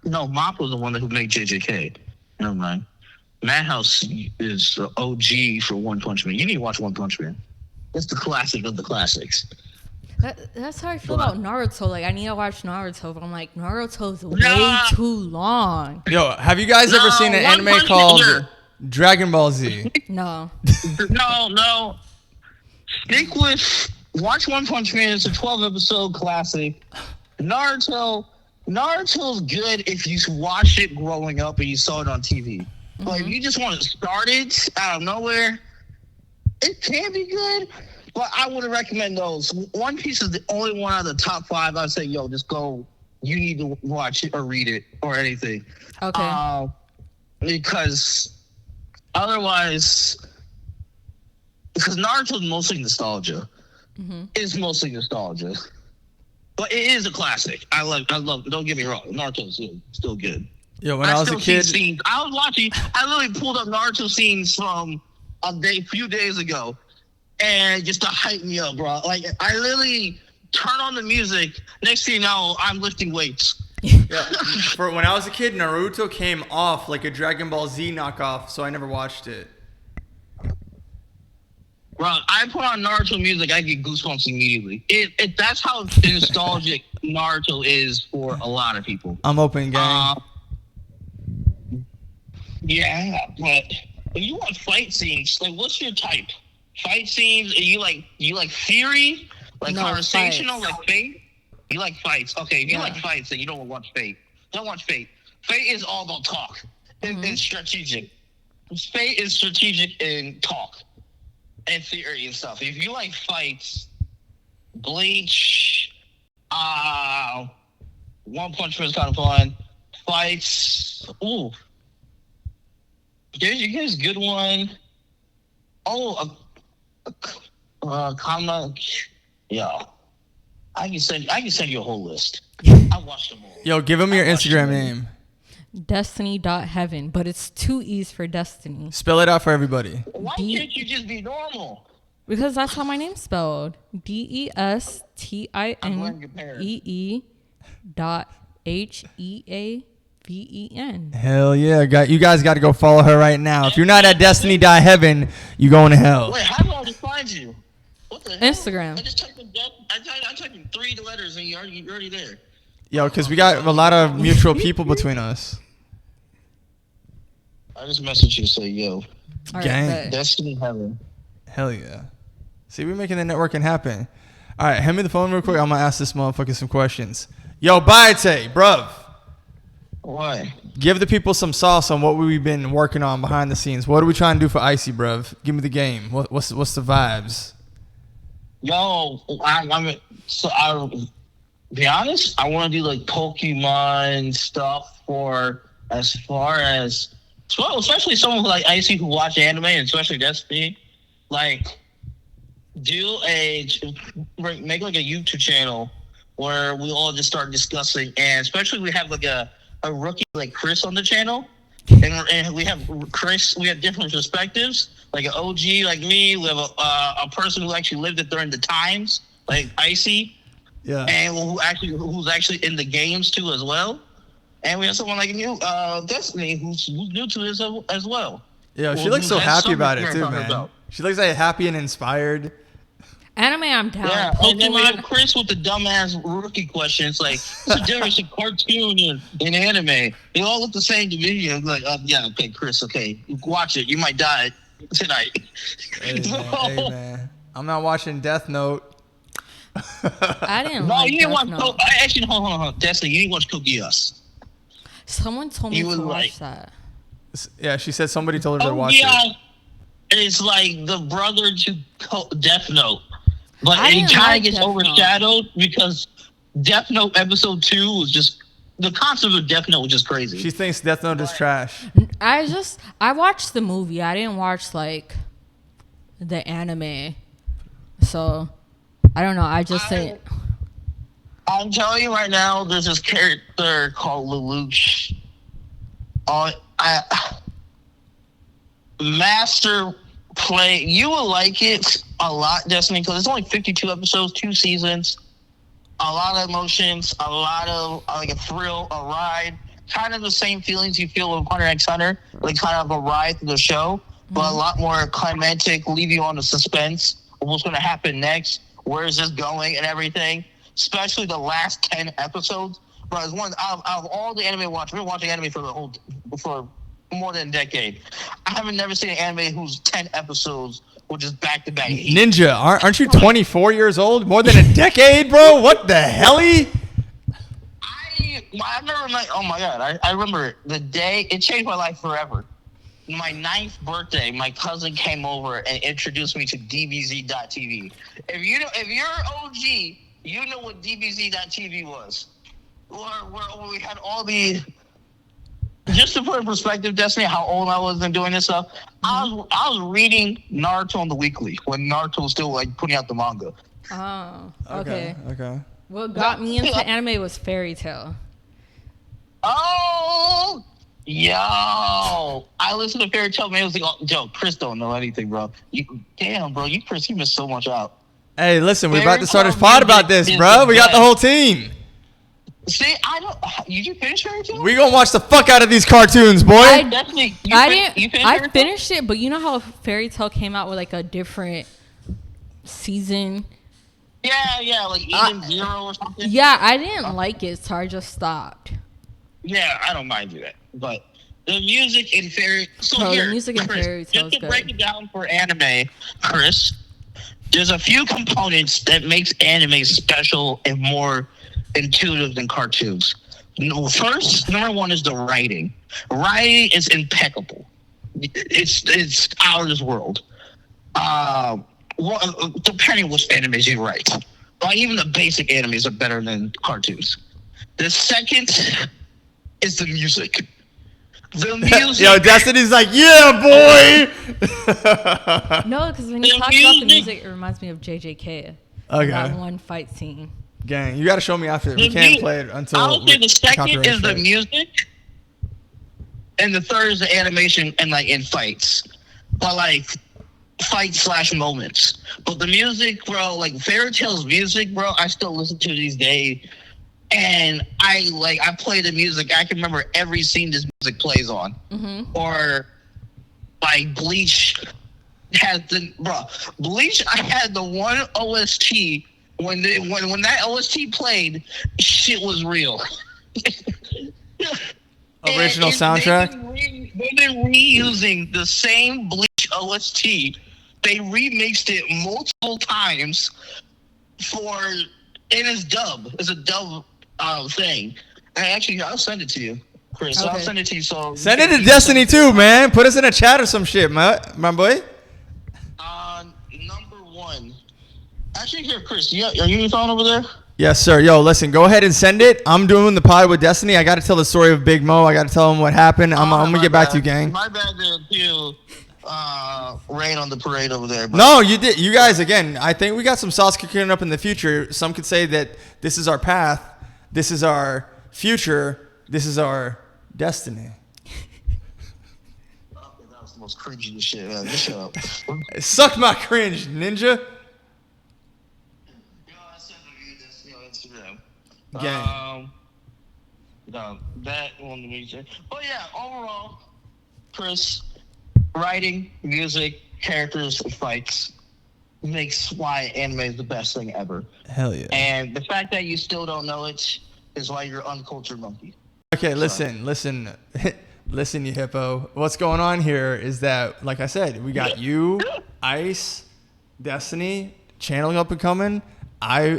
Mappa's the one who made JJK. Never mind. Madhouse is the OG for One Punch Man. You need to watch One Punch Man. It's the classic of the classics.
That's how I feel about Naruto. Like, I need to watch Naruto, but I'm like, Naruto's way too long.
Yo, have you guys ever seen an anime called Dragon Ball Z?
No.
No. Stick with watch One Punch Man. It's a 12-episode classic. Naruto's good if you watched it growing up and you saw it on TV. But if you just want to start it out of nowhere, it can be good. But I wouldn't recommend those. One Piece is the only one out of the top 5. I'd say, yo, just go. You need to watch it or read it or anything.
Okay.
Because otherwise, because Naruto's mostly nostalgia. It's mostly nostalgia. But it is a classic. I love it. Don't get me wrong. Naruto's still good.
Yo, when I was a kid,
I was watching. I literally pulled up Naruto scenes from a few days ago, and just to hype me up, bro. Like I literally turn on the music. Next thing you know, I'm lifting weights.
Yeah, for when I was a kid, Naruto came off like a Dragon Ball Z knockoff, so I never watched it.
Bro, I put on Naruto music, I get goosebumps immediately. That's how nostalgic Naruto is for a lot of people.
I'm open, gang.
Yeah, but if you want fight scenes, like, what's your type? Fight scenes? Are you like theory, like conversational,
fights.
like Fate? You like fights? Okay, if you like fights, then you don't watch Fate. Don't watch Fate. Fate is all about talk. It's strategic. Fate is strategic and talk. And theory and stuff. If you like fights, Bleach, One Punch Man is kind of fun. Fights, ooh, here's a good one. Oh, Kama, yeah. I can send you a whole list. I watched them all.
Yo, give him your Instagram name.
Destiny.heaven, but it's 2 E's for Destiny.
Spell it out for everybody.
Why can't you just be normal?
Because that's how my name's spelled. DESTINE.HEAVEN.
Hell yeah, you guys got to go follow her right now. If you're not at Destiny.heaven, you going to hell.
Wait, how do I just find you? What the hell?
Instagram.
I just typed in I typed in 3 letters and you're already there.
Yo, because we got a lot of mutual people between us.
I just messaged you to say, yo.
All
Gang.
right,
Destiny Heaven.
Hell yeah. See, we're making the networking happen. All right, hand me the phone real quick. I'm going to ask this motherfucker some questions. Yo, Bayethe, bruv.
What?
Give the people some sauce on what we've been working on behind the scenes. What are we trying to do for Icy, bruv? Give me the game. What's the vibes?
Yo, I'll be honest, I want to do like Pokemon stuff for as far as, well, especially someone like Icy who watch anime and especially Destiny, like make like a YouTube channel where we all just start discussing, and especially we have like a rookie like Chris on the channel, and we have Chris, we have different perspectives, like an OG like me, we have a person who actually lived it during the times, like Icy.
Yeah.
And who's actually in the games too as well. And we have someone like you, Destiny, who's new to this as well.
Yeah, she looks so happy about it too, man. She looks like happy and inspired.
Anime, I'm down.
Yeah,
Pokemon.
and then we have Chris with the dumbass rookie questions like, what's the difference between cartoon and anime? They all look the same to me. I'm like, yeah, okay, Chris, okay, watch it. You might die tonight.
Hey, man. I'm not watching Death Note.
I didn't
No,
like
you didn't watch. Actually, hold on. Destiny, you didn't watch Code Geass.
Someone told me to watch that.
Yeah, she said somebody told her to watch it.
It's like the brother to Death Note, but
I
it kind of
like
gets
Death
overshadowed because Death Note episode 2 was just, the concept of Death Note was just crazy.
She thinks Death Note is trash.
I watched the movie. I didn't watch like the anime, so I don't know. I just say.
I'm telling you right now, there's this character called Lelouch. Master play. You will like it a lot, Destiny, because it's only 52 episodes, 2 seasons, a lot of emotions, a lot of like a thrill, a ride. Kind of the same feelings you feel with Hunter x Hunter, like kind of a ride through the show, but a lot more climactic, leave you on the suspense what's going to happen next, where is this going, and everything. Especially the last 10 episodes. Bro, it's one out of all the anime I've been watching anime for more than a decade. I haven't never seen an anime whose 10 episodes were just back to back.
Ninja, aren't you 24 years old? More than a decade, bro? What the helly?
I remember oh my god, I remember the day it changed my life forever. My 9th birthday, my cousin came over and introduced me to DBZ.TV. If you're OG, you know what DBZ.TV was. Where we had all the. Just to put in perspective, Destiny, how old I was in doing this stuff, I was reading Naruto on the weekly when Naruto was still like putting out the manga.
Oh, okay.
Okay.
What got me into anime was Fairy Tail.
Oh, yo! I listened to Fairy Tail, man. It was like, oh, yo, Chris don't know anything, bro. Damn, bro, Chris, you missed so much out.
Hey, listen, we're about to start this pod about this, bro. We got the whole team.
See, you did finish Fairy Tail?
We gonna watch the fuck out of these cartoons, boy.
I finished it, but you know how Fairy Tail came out with like a different season?
Yeah, like Eden Zero or something.
Yeah, I didn't like it, so I just stopped.
Yeah, I don't mind you that, but the music in Fairy.
The music in Fairy Tail is
just to
good.
break it down for anime, Chris, there's a few components that makes anime special and more intuitive than cartoons. First, number one is the writing. Writing is impeccable. It's out of this world. Depending on which animes you write, but even the basic animes are better than cartoons. The second is the music. The music.
Yo, Destiny's like, yeah, boy.
No, because when you talk about the music, it reminds me of JJK.
Okay.
That one fight scene.
Gang, you got to show me after. We can't play it until.
I would say the second is the music, and the third is the animation and like in fights, but like fight/moments. But the music, bro, like Fairy Tail's music, bro, I still listen to these days. And I play the music. I can remember every scene this music plays on. Mm-hmm. Or like Bleach has Bleach. I had the one OST when that OST played, shit was real.
Original soundtrack.
They've been reusing the same Bleach OST. They remixed it multiple times and it's dub. It's a dub thing. And actually, I'll send it to you, Chris. Okay. I'll send it to you. So
send it to Destiny too, man. Put us in a chat or some shit, my boy.
Number one. Actually, here, Chris. Are you on your phone over there?
Yes, sir. Yo, listen. Go ahead and send it. I'm doing the pod with Destiny. I got to tell the story of Big Mo. I got to tell him what happened. I'm gonna get back to you, gang.
My bad to you. Rain on the parade over there. But.
No, you did. You guys, again, I think we got some sauce cooking up in the future. Some could say that this is our path. This is our future. This is our destiny.
That was the most cringy shit. Just shut up.
Suck my cringe, ninja.
Yo, I sent you Destiny on Instagram.
Gang.
No, that one to me. But yeah, overall, Chris. Writing, music, characters, fights makes why anime is the best thing ever.
Hell yeah.
And the fact that you still don't know it is why you're an uncultured monkey.
Okay, listen, you hippo. What's going on here is that, like I said, we got you, Ice, Destiny, channel up and coming. I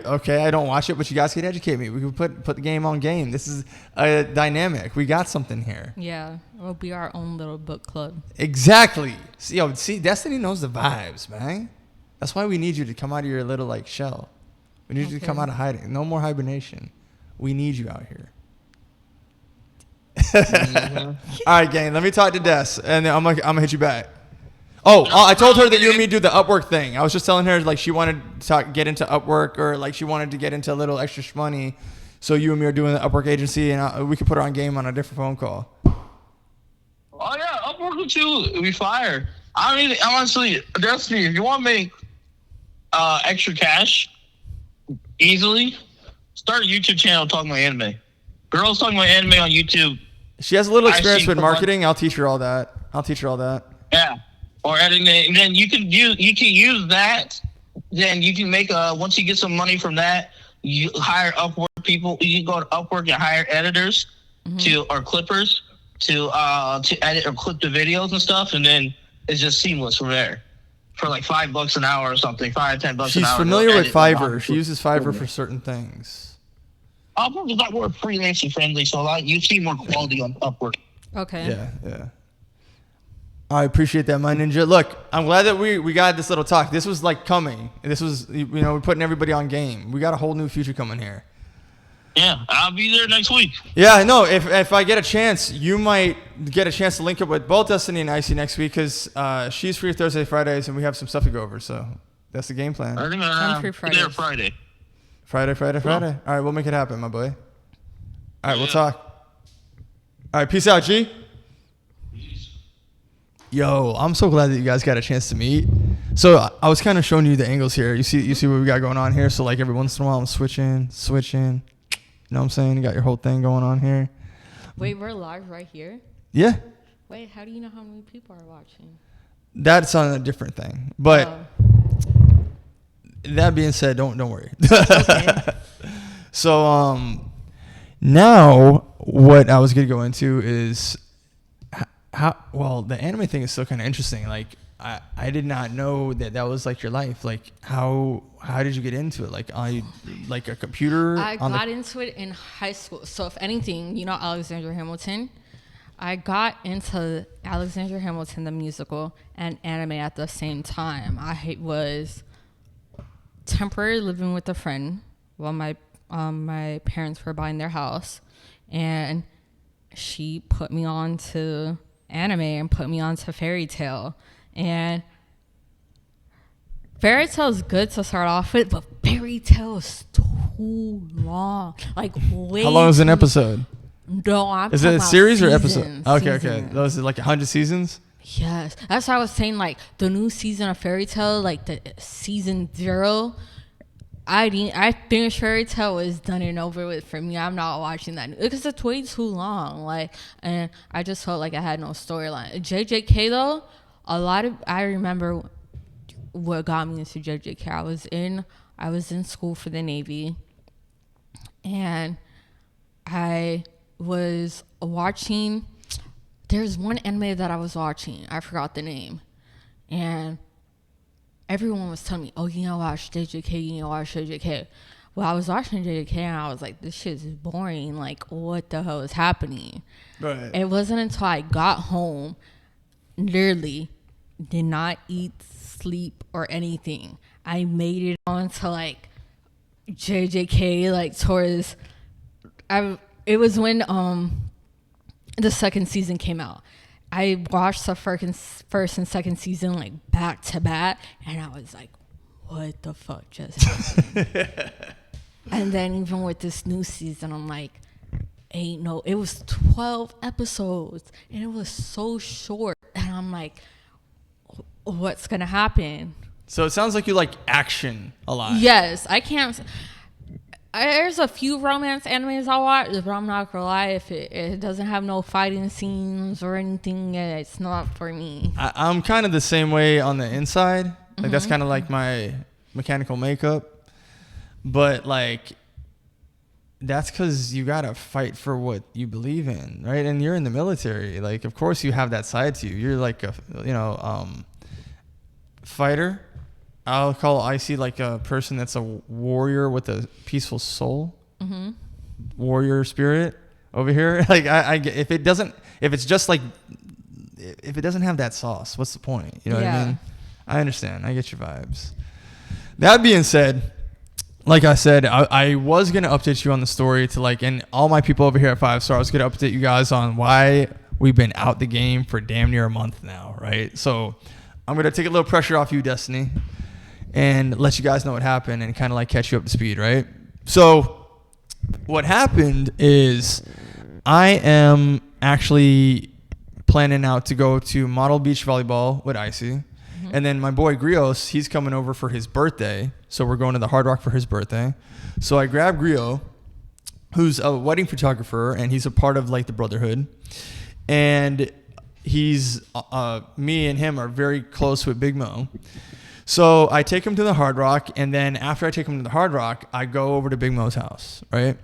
don't watch it, but you guys can educate me. We can put the game on game. This is a dynamic. We got something here.
Yeah, it'll be our own little book club.
Exactly. See, Destiny knows the vibes, man. That's why we need you to come out of your little shell. We need you to come out of hiding. No more hibernation. We need you out here. Mm-hmm. All right, gang. Let me talk to Des, and then I'm gonna hit you back. Oh, I told her that you and me do the Upwork thing. I was just telling her she wanted to get into Upwork, or she wanted to get into a little extra money. So you and me are doing the Upwork agency, and we could put her on game on a different phone call.
Oh yeah, Upwork with you, we fire. Honestly, Destiny, if you want to make extra cash easily, start a YouTube channel talking about anime. Girls talking about anime on YouTube.
She has a little experience with marketing. I'll teach her all that.
Yeah. Or editing, and then you can use that then you can make once you get some money from that, you hire Upwork people. You can go to Upwork and hire editors or clippers to edit or clip the videos and stuff, and then it's just seamless from there. For like $5 an hour or something, $5-10 an hour.
She's familiar with Fiverr. She uses Fiverr for certain things.
Upwork is not more freelancing friendly, so you see more quality on Upwork.
Okay.
Yeah. I appreciate that, my ninja. Look, I'm glad that we got this little talk. This was like coming. This was, we're putting everybody on game. We got a whole new future coming here.
Yeah, I'll be there next week.
Yeah, no, if I get a chance, you might get a chance to link up with both Destiny and Icy next week because she's free Thursday, Fridays, and we have some stuff to go over. So that's the game plan.
I think
I'm free
Friday. There Friday.
Friday. All right, we'll make it happen, my boy. All right, we'll talk. All right, peace out, G. Yo, I'm so glad that you guys got a chance to meet. So I was kind of showing you the angles here. You see what we got going on here. So like every once in a while, I'm switching. You know what I'm saying? You got your whole thing going on here.
Wait, we're live right here?
Yeah.
Wait, how do you know how many people are watching?
That's on a different thing. But that being said, don't worry.
Okay.
So now what I was gonna go into is how the anime thing is still kind of interesting. Like I did not know that was like your life. Like how did you get into it? Like like a computer?
I got into it in high school. So if anything, you know Alexander Hamilton? I got into Alexander Hamilton, the musical, and anime at the same time. I was temporarily living with a friend while my parents were buying their house. And she put me on to anime and put me on to Fairy Tail. And Fairy Tail is good to start off with, but Fairy Tail is too long. Like, way
How long is an episode?
No, I'm
Is
talking
it a
about
series or
seasons,
episode? Okay.
seasons.
Those are like 100 seasons?
Yes. That's why I was saying, like, the new season of Fairy Tail, like, the season 0, I finished Fairy Tail, was done and over with for me. I'm not watching that because it's way too long. Like, and I just felt like I had no storyline. JJK though, I remember what got me into JJK. I was in school for the Navy, and I was watching. There's one anime that I was watching. I forgot the name, and everyone was telling me, oh, you know, watch JJK. Well, I was watching JJK and I was like, this shit is boring. Like, what the hell is happening?
Right.
It wasn't until I got home, literally did not eat, sleep, or anything. I made it on to like JJK, like towards, it was when the second season came out. I watched the first and second season like back to back, and I was like, what the fuck just happened? And then even with this new season, I'm like, it was 12 episodes, and it was so short, and I'm like, what's gonna happen?
So it sounds like you like action a lot.
Yes, I can't. There's a few romance animes I watch, but I'm not gonna lie, if it doesn't have no fighting scenes or anything, it's not for me.
I'm kind of the same way on the inside. Like that's kind of like my mechanical makeup. But like that's because you gotta fight for what you believe in, right? And you're in the military. Like of course you have that side to you. You're like a fighter. I'll call Icy like a person that's a warrior with a peaceful soul, warrior spirit over here. Like if it doesn't have that sauce, what's the point? You know what I mean? I understand. I get your vibes. That being said, like I said, I was gonna update you on the story to like, and all my people over here at 5 Star, I was gonna update you guys on why we've been out the game for damn near a month now, right? So I'm gonna take a little pressure off you, Destiny, and let you guys know what happened and kind of like catch you up to speed, right? So what happened is I am actually planning out to go to Model Beach Volleyball with Icy. And then my boy Grios, he's coming over for his birthday. So we're going to the Hard Rock for his birthday. So I grabbed Grio, who's a wedding photographer, and he's a part of like the Brotherhood. And he's, me and him are very close with Big Mo. So I take him to the Hard Rock, and then after I take him to the Hard Rock, I go over to Big Mo's house, right?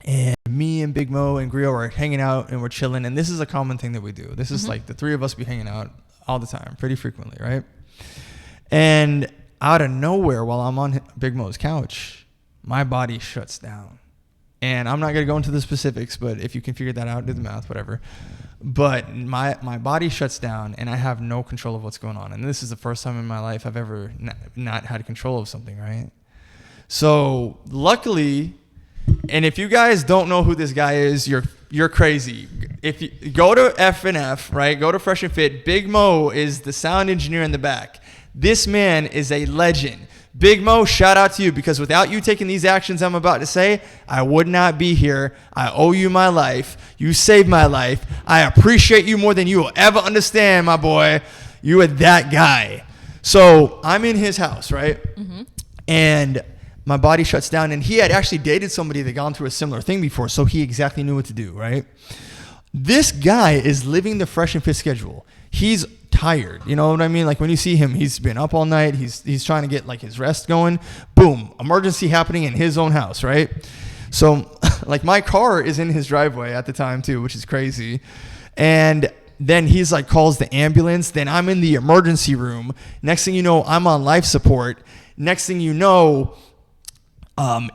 And me and Big Mo and Griot are hanging out, and we're chilling, and this is a common thing that we do. This is like the three of us be hanging out all the time, pretty frequently, right? And out of nowhere, while I'm on Big Mo's couch, my body shuts down. And I'm not going to go into the specifics, but if you can figure that out, do the math, whatever. But my body shuts down, and I have no control of what's going on. And this is the first time in my life I've ever not had control of something, right? So luckily, and if you guys don't know who this guy is, you're crazy. If you go to F&F, right, go to Fresh and Fit, Big Mo is the sound engineer in the back. This man is a legend. Big Mo, shout out to you, because without you taking these actions I'm about to say, I would not be here. I owe you my life. You saved my life. I appreciate you more than you will ever understand, my boy. You are that guy. So I'm in his house, right? Mm-hmm. And my body shuts down, and he had actually dated somebody that gone through a similar thing before, so he exactly knew what to do, right? This guy is living the Fresh and Fit schedule. He's tired, you know what I mean? Like when you see him, he's been up all night. He's trying to get like his rest going. Boom, emergency happening in his own house, right? So like my car is in his driveway at the time too, which is crazy. And then he's like calls the ambulance. Then I'm in the emergency room. Next thing you know, I'm on life support. Next thing you know,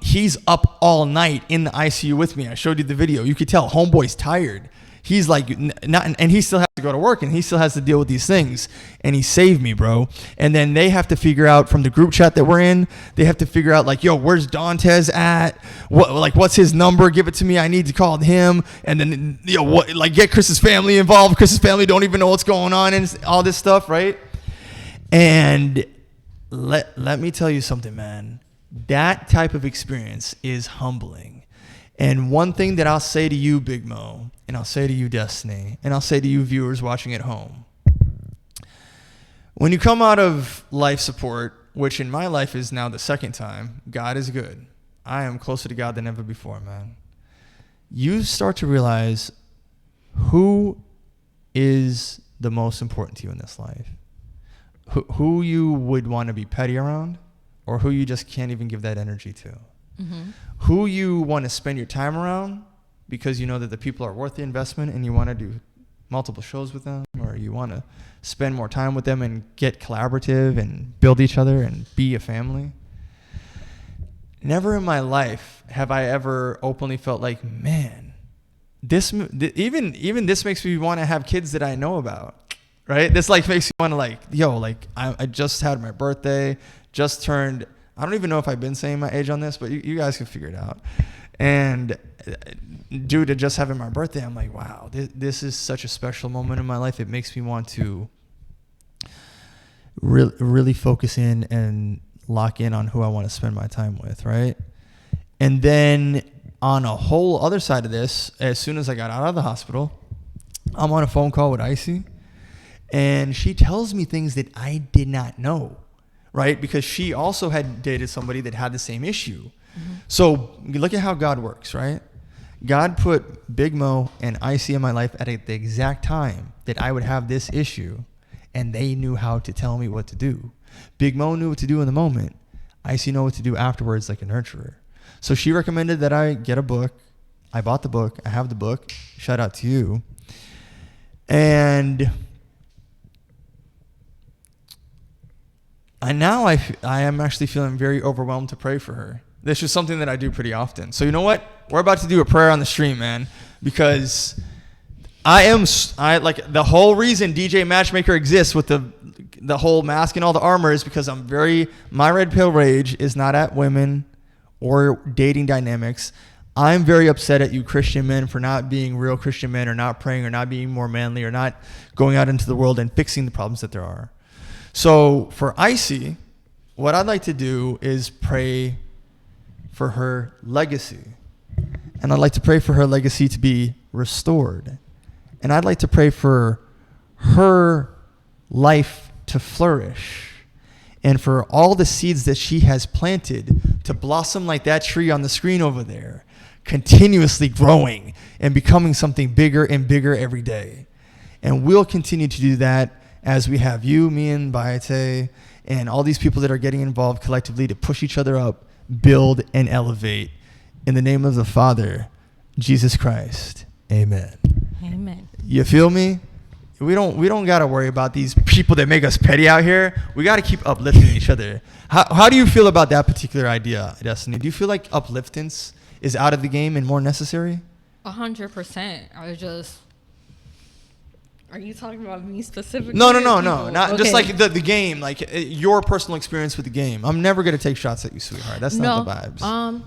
he's up all night in the ICU with me. I showed you the video. You could tell homeboy's tired. He's like, and he still has to go to work, and he still has to deal with these things. And he saved me, bro. And then they have to figure out from the group chat that we're in, they have to figure out like, yo, where's Dantes at? What's his number? Give it to me. I need to call him. And then, get Chris's family involved. Chris's family don't even know what's going on and all this stuff, right? And let me tell you something, man. That type of experience is humbling. And one thing that I'll say to you, Big Mo, and I'll say to you, Destiny, and I'll say to you, viewers watching at home, when you come out of life support, which in my life is now the second time, God is good. I am closer to God than ever before, man. You start to realize who is the most important to you in this life, who you would want to be petty around, or who you just can't even give that energy to. Mm-hmm. Who you want to spend your time around because you know that the people are worth the investment and you want to do multiple shows with them, or you want to spend more time with them and get collaborative and build each other and be a family. Never in my life have I ever openly felt like, man, even this makes me want to have kids that I know about, right? This like makes me want to like, I just had my birthday, just turned, I don't even know if I've been saying my age on this, but you guys can figure it out. And due to just having my birthday, I'm like, wow, this is such a special moment in my life. It makes me want to really focus in and lock in on who I want to spend my time with, right? And then on a whole other side of this, as soon as I got out of the hospital, I'm on a phone call with Icy, and she tells me things that I did not know, right? Because she also had dated somebody that had the same issue. Mm-hmm. So look at how God works, right? God put Big Mo and Icy in my life at the exact time that I would have this issue, and they knew how to tell me what to do. Big Mo knew what to do in the moment. Icy knew what to do afterwards, like a nurturer. So she recommended that I get a book. I bought the book. I have the book. Shout out to you. And now I am actually feeling very overwhelmed to pray for her. This is something that I do pretty often. So you know what? We're about to do a prayer on the stream, man, because I like the whole reason DJ Matchmaker exists with the whole mask and all the armor is because my red pill rage is not at women or dating dynamics. I'm very upset at you Christian men for not being real Christian men, or not praying, or not being more manly, or not going out into the world and fixing the problems that there are. So for Icy, what I'd like to do is pray for her legacy. And I'd like to pray for her legacy to be restored. And I'd like to pray for her life to flourish, and for all the seeds that she has planted to blossom like that tree on the screen over there, continuously growing and becoming something bigger and bigger every day. And we'll continue to do that as we have you, me, and Bayethe, and all these people that are getting involved collectively to push each other up, build, and elevate. In the name of the Father, Jesus Christ. Amen.
Amen.
You feel me? We don't got to worry about these people that make us petty out here. We got to keep uplifting each other. How do you feel about that particular idea, Destiny? Do you feel like upliftance is out of the game and more necessary?
100%. Are you talking about me specifically?
No. Not
okay.
Just like the game, like your personal experience with the game. I'm never going to take shots at you, sweetheart. That's not the vibes.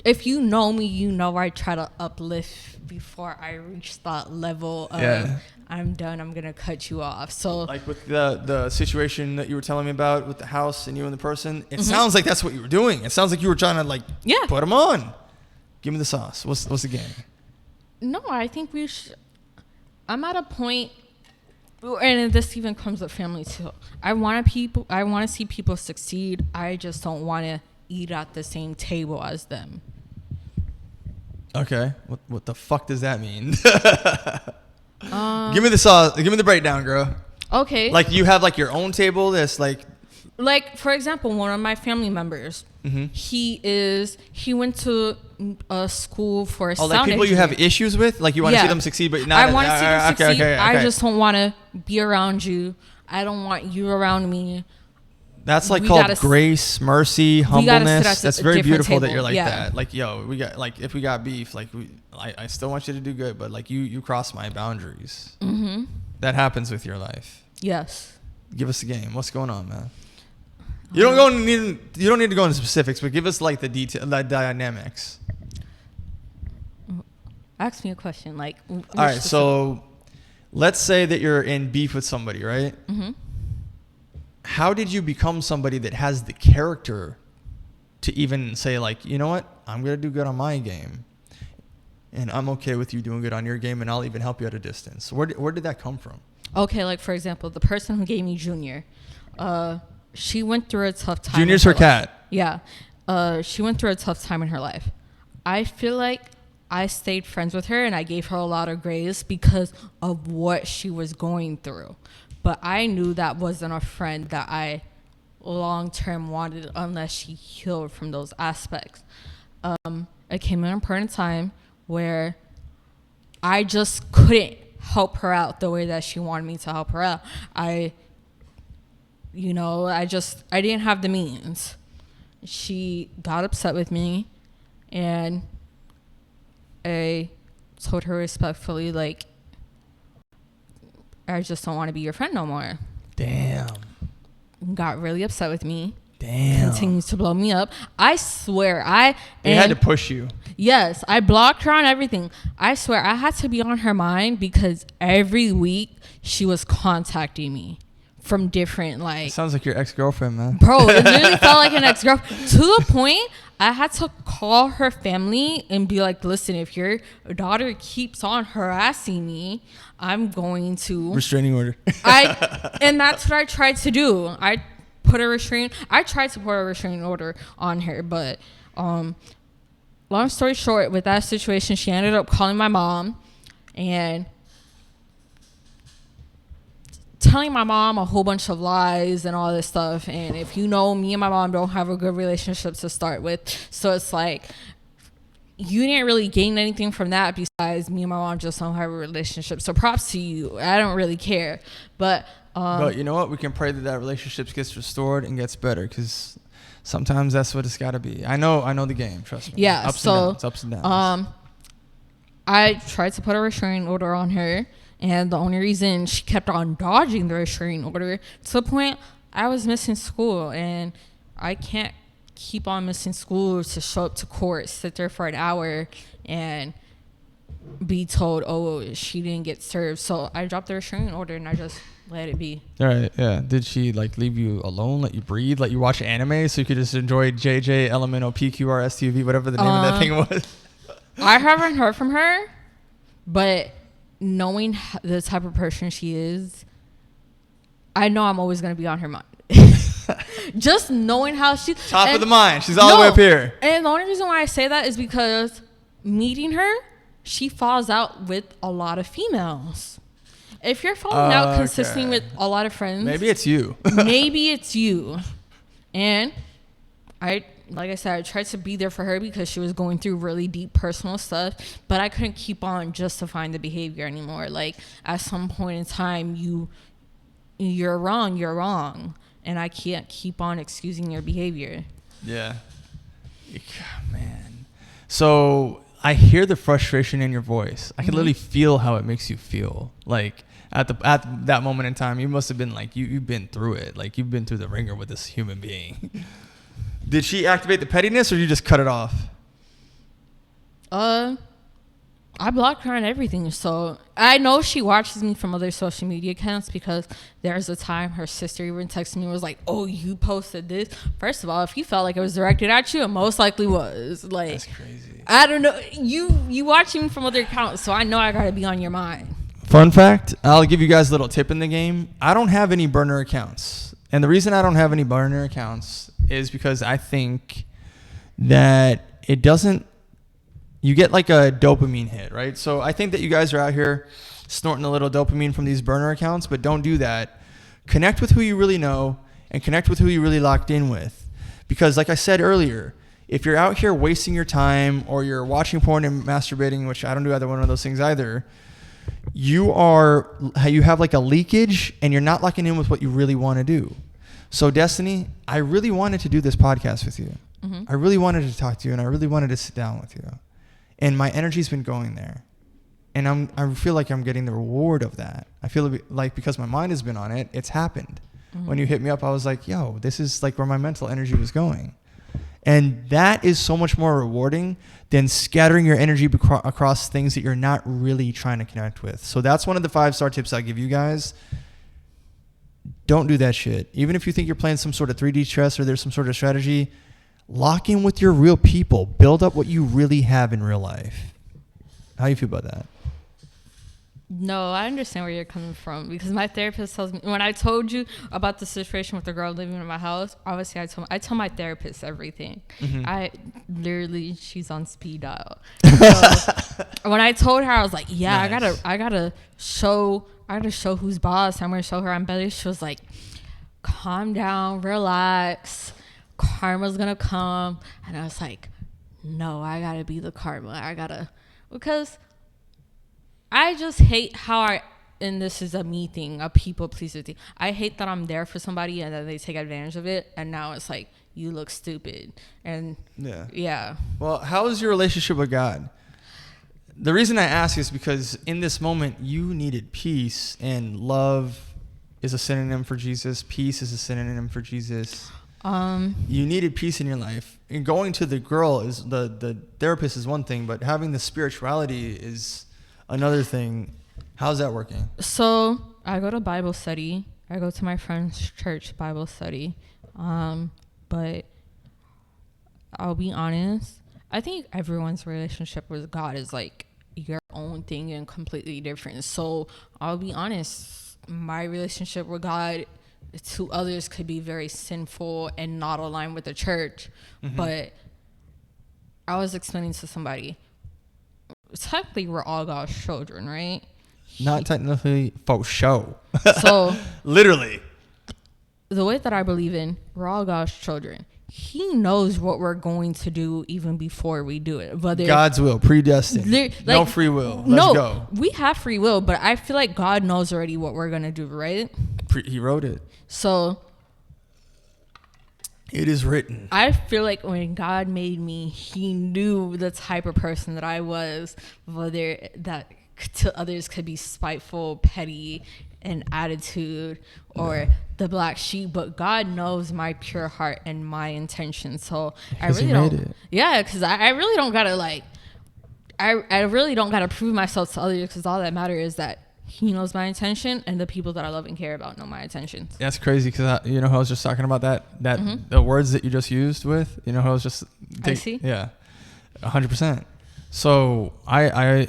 If you know me, you know I try to uplift before I reach that level of I'm done, I'm going to cut you off. So
like with the situation that you were telling me about with the house and you and the person, it sounds like that's what you were doing. It sounds like you were trying to put them on. Give me the sauce. What's the game?
No, I think we should. I'm at a point, and this even comes with family too. I want to see people succeed. I just don't want to eat at the same table as them.
Okay, what the fuck does that mean? Give me the sauce. Give me the breakdown, girl.
Okay.
Like you have like your own table that's like
for example, one of my family members. He went to a school for a sound
like people you have issues with, like you want to see them succeed, but not.
I want to see them succeed.
Okay.
I just don't want to be around you. I don't want you around me.
That's like called grace, mercy, humbleness. That's very beautiful that you're like that. Like, yo, we got like if we got beef, like I still want you to do good, but like you cross my boundaries. That happens with your life.
Yes.
Give us the game. What's going on, man? You don't need to go into specifics, but give us like the detail, the dynamics.
Ask me a question. Like,
all right. So, let's say that you're in beef with somebody, right? How did you become somebody that has the character to even say like, you know what, I'm gonna do good on my game, and I'm okay with you doing good on your game, and I'll even help you at a distance. Where did that come from?
Okay, like for example, the person who gave me Junior, she went through a tough time.
Junior's her cat.
Yeah. She went through a tough time in her life. I feel like I stayed friends with her and I gave her a lot of grace because of what she was going through. But I knew that wasn't a friend that I long-term wanted unless she healed from those aspects. It came in a point in time where I just couldn't help her out the way that she wanted me to help her out. I didn't have the means. She got upset with me, and I told her respectfully, like, I just don't want to be your friend no more.
Damn.
Got really upset with me.
Damn.
Continues to blow me up. I swear,
They had to push you.
Yes, I blocked her on everything. I swear, I had to be on her mind because every week she was contacting me from different, like...
Sounds like your ex-girlfriend, man.
Bro, it literally felt like an ex-girlfriend. To the point, I had to call her family and be like, listen, if your daughter keeps on harassing me, I'm going to...
Restraining order.
And that's what I tried to do. I tried to put a restraining order on her, but long story short, with that situation, she ended up calling my mom and telling my mom a whole bunch of lies and all this stuff. And if you know, me and my mom don't have a good relationship to start with, so it's like you didn't really gain anything from that besides me and my mom just don't have a relationship. So props to you. I don't really care, but
you know what? We can pray that relationship gets restored and gets better, because sometimes that's what it's got to be. I know the game. Trust me.
Yeah.
Ups and downs.
I tried to put a restraining order on her, and the only reason she kept on dodging the restraining order to the point I was missing school, and I can't keep on missing school to show up to court, sit there for an hour, and be told, oh, she didn't get served. So I dropped the restraining order and I just let it be.
All right, yeah. Did she like leave you alone, let you breathe, let you watch anime so you could just enjoy JJ, Elemental, PQR, STV, whatever the name of that thing was?
I haven't heard from her, but knowing the type of person she is, I know I'm always going to be on her mind. Just knowing how she's...
Top of the mind. She's all the way up here.
And the only reason why I say that is because meeting her, she falls out with a lot of females. If you're falling out consistently with a lot of friends,
maybe it's you.
Maybe it's you. And like I said, I tried to be there for her because she was going through really deep personal stuff, but I couldn't keep on justifying the behavior anymore. Like, at some point in time, you're wrong, and I can't keep on excusing your behavior.
Yeah. Man. So I hear the frustration in your voice. I can literally feel how it makes you feel. Like, at that moment in time, you must have been like, you've been through it. Like, you've been through the ringer with this human being. Did she activate the pettiness, or you just cut it off?
I blocked her on everything. So I know she watches me from other social media accounts, because there's a time her sister even texted me and was like, oh, you posted this. First of all, if you felt like it was directed at you, it most likely was. Like,
that's crazy.
I don't know. You watching me from other accounts, so I know I gotta be on your mind.
Fun fact, I'll give you guys a little tip in the game. I don't have any burner accounts. And the reason I don't have any burner accounts is because I think that it doesn't, you get like a dopamine hit, right? So I think that you guys are out here snorting a little dopamine from these burner accounts, but don't do that. Connect with who you really know and connect with who you really locked in with. Because like I said earlier, if you're out here wasting your time, or you're watching porn and masturbating, which I don't do either one of those things either, you have like a leakage and you're not locking in with what you really want to do. So Destiny, I really wanted to do this podcast with you. Mm-hmm. I really wanted to talk to you, and I really wanted to sit down with you. And my energy's been going there. And I feel like I'm getting the reward of that. I feel like because my mind has been on it, it's happened. Mm-hmm. When you hit me up, I was like, yo, this is like where my mental energy was going. And that is so much more rewarding than scattering your energy across things that you're not really trying to connect with. So that's one of the 5-star tips I give you guys. Don't do that shit. Even if you think you're playing some sort of 3D chess or there's some sort of strategy, lock in with your real people. Build up what you really have in real life. How do you feel about that?
No, I understand where you're coming from, because my therapist tells me, when I told you about the situation with the girl living in my house, obviously I tell my therapist everything. Mm-hmm. She's on speed dial. So when I told her, I was like, yeah, nice. I gotta show who's boss. I'm gonna show her I'm better. She was like, calm down, relax. Karma's gonna come. And I was like, no, I gotta be the karma. Because I just hate how and this is a me thing, a people pleaser thing. I hate that I'm there for somebody and then they take advantage of it, and now it's like, you look stupid. And yeah. Well,
how is your relationship with God? The reason I ask is because in this moment you needed peace, and love is a synonym for Jesus. Peace is a synonym for Jesus. You needed peace in your life, and going to the girl is the therapist is one thing, but having the spirituality is another thing. How's that working?
So I go to Bible study. I go to my friend's church Bible study. But I'll be honest, I think everyone's relationship with God is like your own thing and completely different. So I'll be honest, my relationship with God to others could be very sinful and not aligned with the church. Mm-hmm. But I was explaining to somebody, technically we're all God's children, right?
Not technically, for show.
So
literally,
the way that I believe in, we're all God's children. He knows what we're going to do even before we do it. Whether
God's will, predestined. No free will. Let's go.
We have free will, but I feel like God knows already what we're gonna do, right?
He wrote it.
So
it is written.
I feel like when God made me, he knew the type of person that I was, whether that to others could be spiteful, petty, and attitude, or the black sheep, but God knows my pure heart and my intention. So I really don't. Yeah, because I really don't gotta I really don't gotta prove myself to others, because all that matters is that he knows my intention, and the people that I love and care about know my intentions.
That's crazy, because you know how I was just talking about that
Mm-hmm.
the words that you just used with, you know how I was just
I see.
Yeah, 100%. So I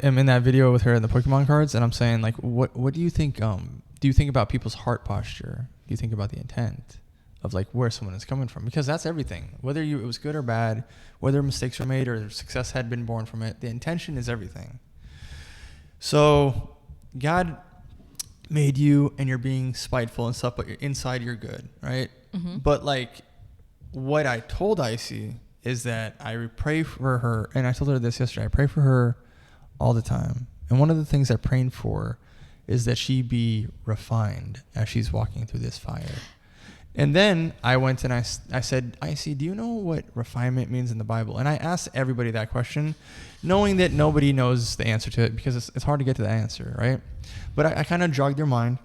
am in that video with her in the Pokemon cards, and I'm saying, like, what do you think? Do you think about people's heart posture? Do you think about the intent of like where someone is coming from? Because that's everything. Whether it was good or bad, whether mistakes were made or success had been born from it, the intention is everything. So God made you and you're being spiteful and stuff, but inside you're good, right? Mm-hmm. But like what I told Icy is that I pray for her, and I told her this yesterday, I pray for her all the time. And one of the things I'm praying for is that she be refined as she's walking through this fire. And then I went and I said, Icy, do you know what refinement means in the Bible? And I asked everybody that question, knowing that nobody knows the answer to it because it's hard to get to the answer, right? But I kind of jogged their mind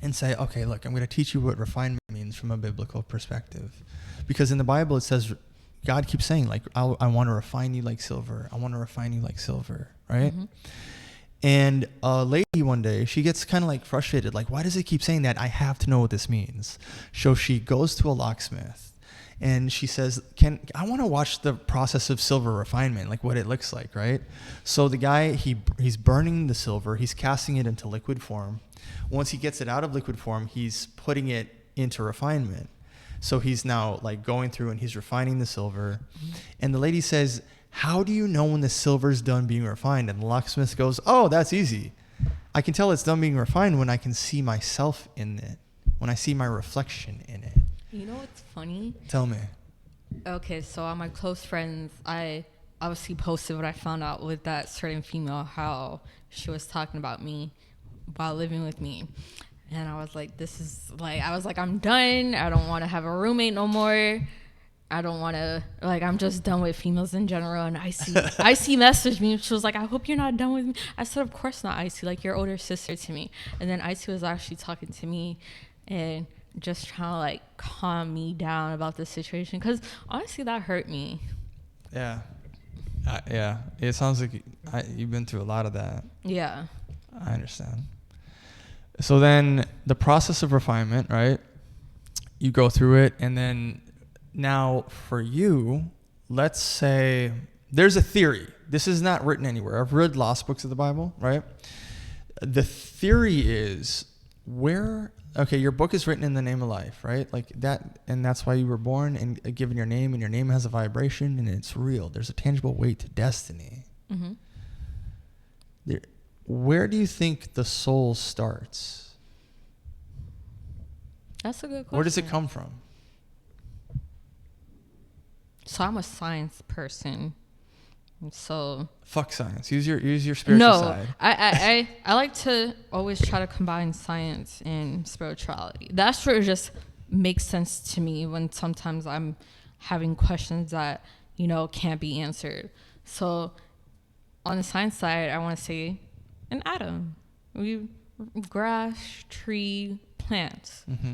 and say, okay, look, I'm going to teach you what refinement means from a biblical perspective. Because in the Bible it says, God keeps saying, like, I want to refine you like silver. I want to refine you like silver, right? Mm-hmm. And a lady one day, she gets kind of like frustrated, like, why does it keep saying that? I have to know what this means. So she goes to a locksmith and she says, I want to watch the process of silver refinement, like what it looks like, right? So the guy, he's burning the silver, he's casting it into liquid form. Once he gets it out of liquid form, he's putting it into refinement. So he's now like going through and he's refining the silver. Mm-hmm. And the lady says, how do you know when the silver's done being refined? And the locksmith goes, oh, that's easy. I can tell it's done being refined when I can see myself in it, when I see my reflection in it.
You know what's funny?
Tell me.
Okay, so on my close friends, I obviously posted what I found out with that certain female, how she was talking about me while living with me. And I was like, I'm done. I don't want to have a roommate no more. I don't want to, I'm just done with females in general. And Icy messaged me. She was like, I hope you're not done with me. I said, of course not, Icy. Like, your older sister to me. And then Icy was actually talking to me and just trying to, calm me down about the situation. Because, honestly, that hurt me.
Yeah. Yeah. It sounds like you've been through a lot of that.
Yeah.
I understand. So then the process of refinement, right? You go through it, and then now for you, let's say there's a theory. This is not written anywhere. I've read lost books of the Bible, right? The theory is your book is written in the name of life, right? Like that, and that's why you were born and given your name, and your name has a vibration and it's real. There's a tangible weight to destiny. Mm-hmm. Where do you think the soul starts?
That's a good question.
Where does it come from?
So I'm a science person. So
fuck science. Use your spiritual side.
I like to always try to combine science and spirituality. That sort of just makes sense to me when sometimes I'm having questions that, can't be answered. So on the science side, I want to say an atom. Grass, tree, plants. Mm-hmm.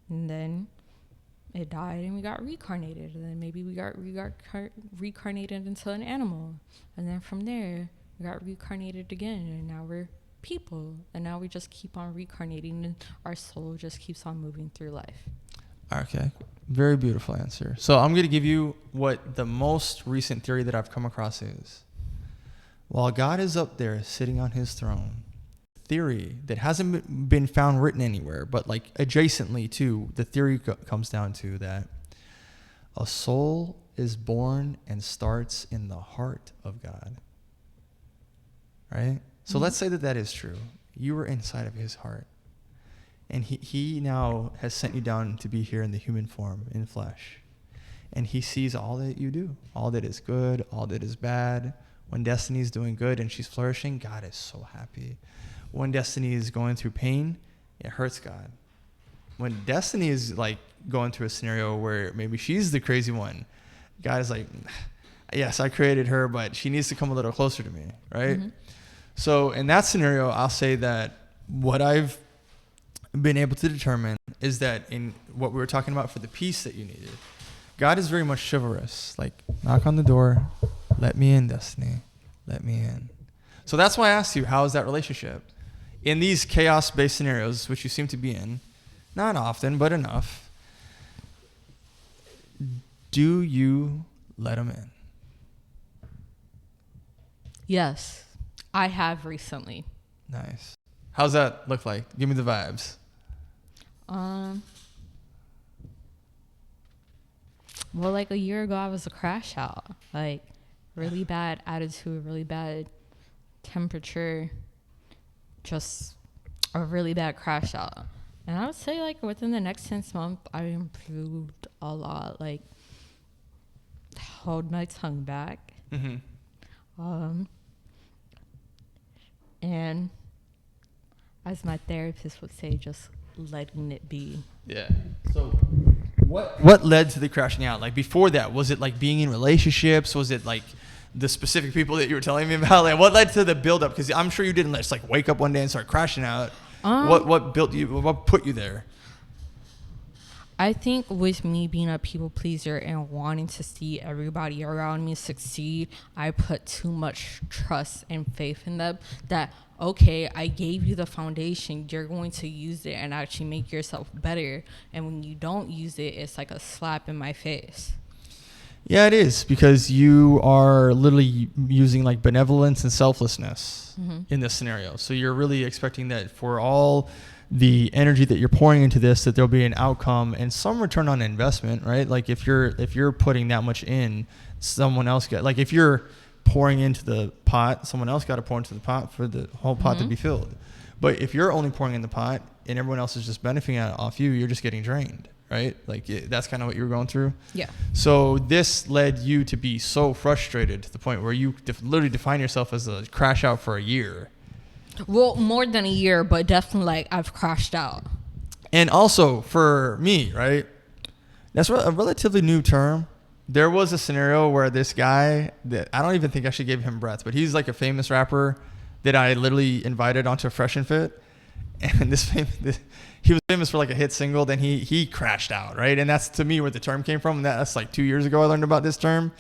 And then it died and we got reincarnated. And then maybe we got reincarnated into an animal. And then from there, we got reincarnated again. And now we're people. And now we just keep on reincarnating and our soul just keeps on moving through life.
Okay. Very beautiful answer. So I'm going to give you what the most recent theory that I've come across is. While God is up there sitting on his throne, theory that hasn't been found written anywhere, but adjacently to the theory comes down to that a soul is born and starts in the heart of God. Right? So let's say that is true. You were inside of his heart. And he now has sent you down to be here in the human form, in flesh. And he sees all that you do, all that is good, all that is bad. When Destiny is doing good and she's flourishing, God is so happy. When Destiny is going through pain, it hurts God. When Destiny is going through a scenario where maybe she's the crazy one, God is like, yes, I created her, but she needs to come a little closer to me, right? Mm-hmm. So in that scenario, I'll say that what I've been able to determine is that in what we were talking about for the peace that you needed, God is very much chivalrous. Knock on the door, let me in, Destiny, let me in. So that's why I asked you, how is that relationship? In these chaos-based scenarios, which you seem to be in, not often, but enough, do you let him in?
Yes, I have recently.
Nice. How's that look like? Give me the vibes.
Well, a year ago, I was a crash out. Really bad attitude, really bad temperature. Just a really bad crash out. And I would say, like, within the next 6 months, I improved a lot. Like, hold my tongue back. And as my therapist would say, just letting it be.
Yeah. So what led to the crashing out? Like, before that, was it like being in relationships? Was it like the specific people that you were telling me about? Like, what led to the buildup? Because I'm sure you didn't just like wake up one day and start crashing out. What built you? What put you there?
I think with me being a people pleaser and wanting to see everybody around me succeed, I put too much trust and faith in them that, okay, I gave you the foundation, you're going to use it and actually make yourself better. And when you don't use it, it's like a slap in my face.
Yeah, it is, because you are literally using like benevolence and selflessness in this scenario. So you're really expecting that for all the energy that you're pouring into this, that there'll be an outcome and some return on investment, right? Like if you're putting that much in, someone else like if you're pouring into the pot, someone else got to pour into the pot for the whole pot to be filled. But if you're only pouring in the pot and everyone else is just benefiting off you, you're just getting drained, right? Like that's kind of what you were going through.
Yeah.
So this led you to be so frustrated to the point where you literally define yourself as a crash out for a year.
Well, more than a year, but definitely like I've crashed out.
And also for me, right? That's a relatively new term. There was a scenario where this guy that I don't even think I should give him breath, but he's like a famous rapper that I literally invited onto a Fresh and Fit. And he was famous for like a hit single. Then he crashed out, right? And that's to me where the term came from. And that's like 2 years ago I learned about this term.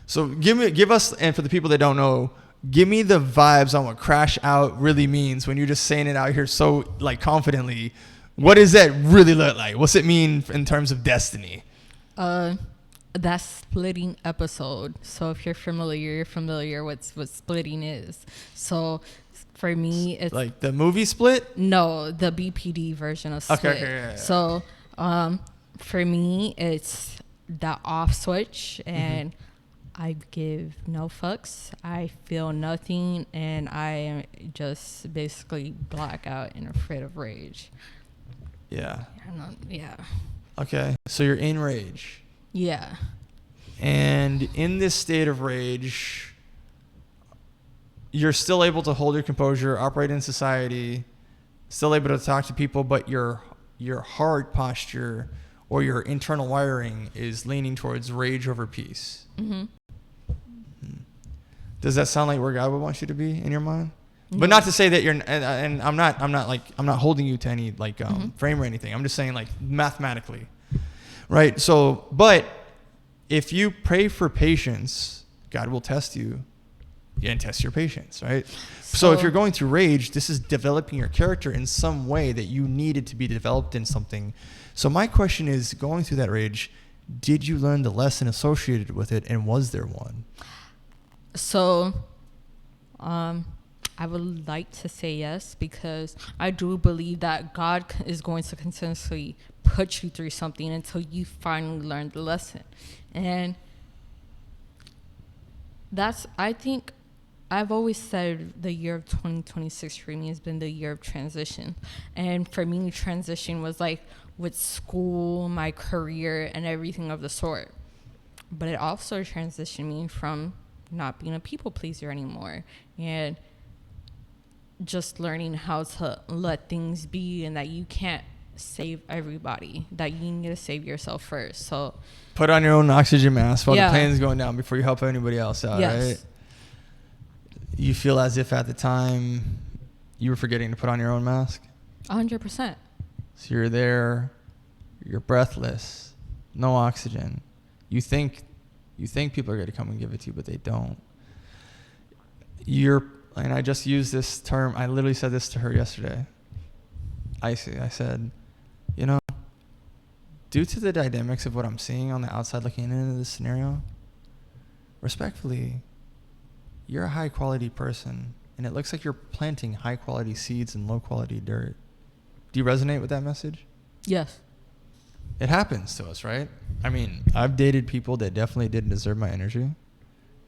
So give us, and for the people that don't know, give me the vibes on what crash out really means when you're just saying it out here so like confidently. What does that really look like? What's it mean in terms of destiny?
That splitting episode. So if you're familiar what splitting is. So for me, it's
like the movie Split?
No, the BPD version of Split.
Okay, yeah.
So for me, it's the off switch, and I give no fucks. I feel nothing, and I am just basically blackout in a fit of rage.
Yeah.
Yeah.
Okay, so you're in rage.
Yeah.
And in this state of rage, you're still able to hold your composure, operate in society, still able to talk to people, but your heart posture or your internal wiring is leaning towards rage over peace. Does that sound like where God would want you to be in your mind? No. But not to say that you're, and I'm not holding you to any like frame or anything. I'm just saying like mathematically, right? So, but if you pray for patience, God will test you and test your patience, right? So if you're going through rage, this is developing your character in some way that you needed to be developed in something. So my question is, going through that rage, did you learn the lesson associated with it, and was there one?
So, I would like to say yes, because I do believe that God is going to continuously put you through something until you finally learn the lesson. And I think I've always said the year of 2026 for me has been the year of transition. And for me, transition was like with school, my career, and everything of the sort. But it also transitioned me from not being a people pleaser anymore, and just learning how to let things be, and that you can't save everybody, that you need to save yourself first. So
put on your own oxygen mask while the plane's going down before you help anybody else out. Yes. Right? You feel as if at the time you were forgetting to put on your own mask?
100%. So
you're there, you're breathless, no oxygen. You think people are going to come and give it to you, but they don't. And I just used this term. I literally said this to her yesterday. I said, due to the dynamics of what I'm seeing on the outside looking into this scenario, respectfully, you're a high quality person, and it looks like you're planting high quality seeds in low quality dirt. Do you resonate with that message?
Yes.
It happens to us, right? I mean, I've dated people that definitely didn't deserve my energy.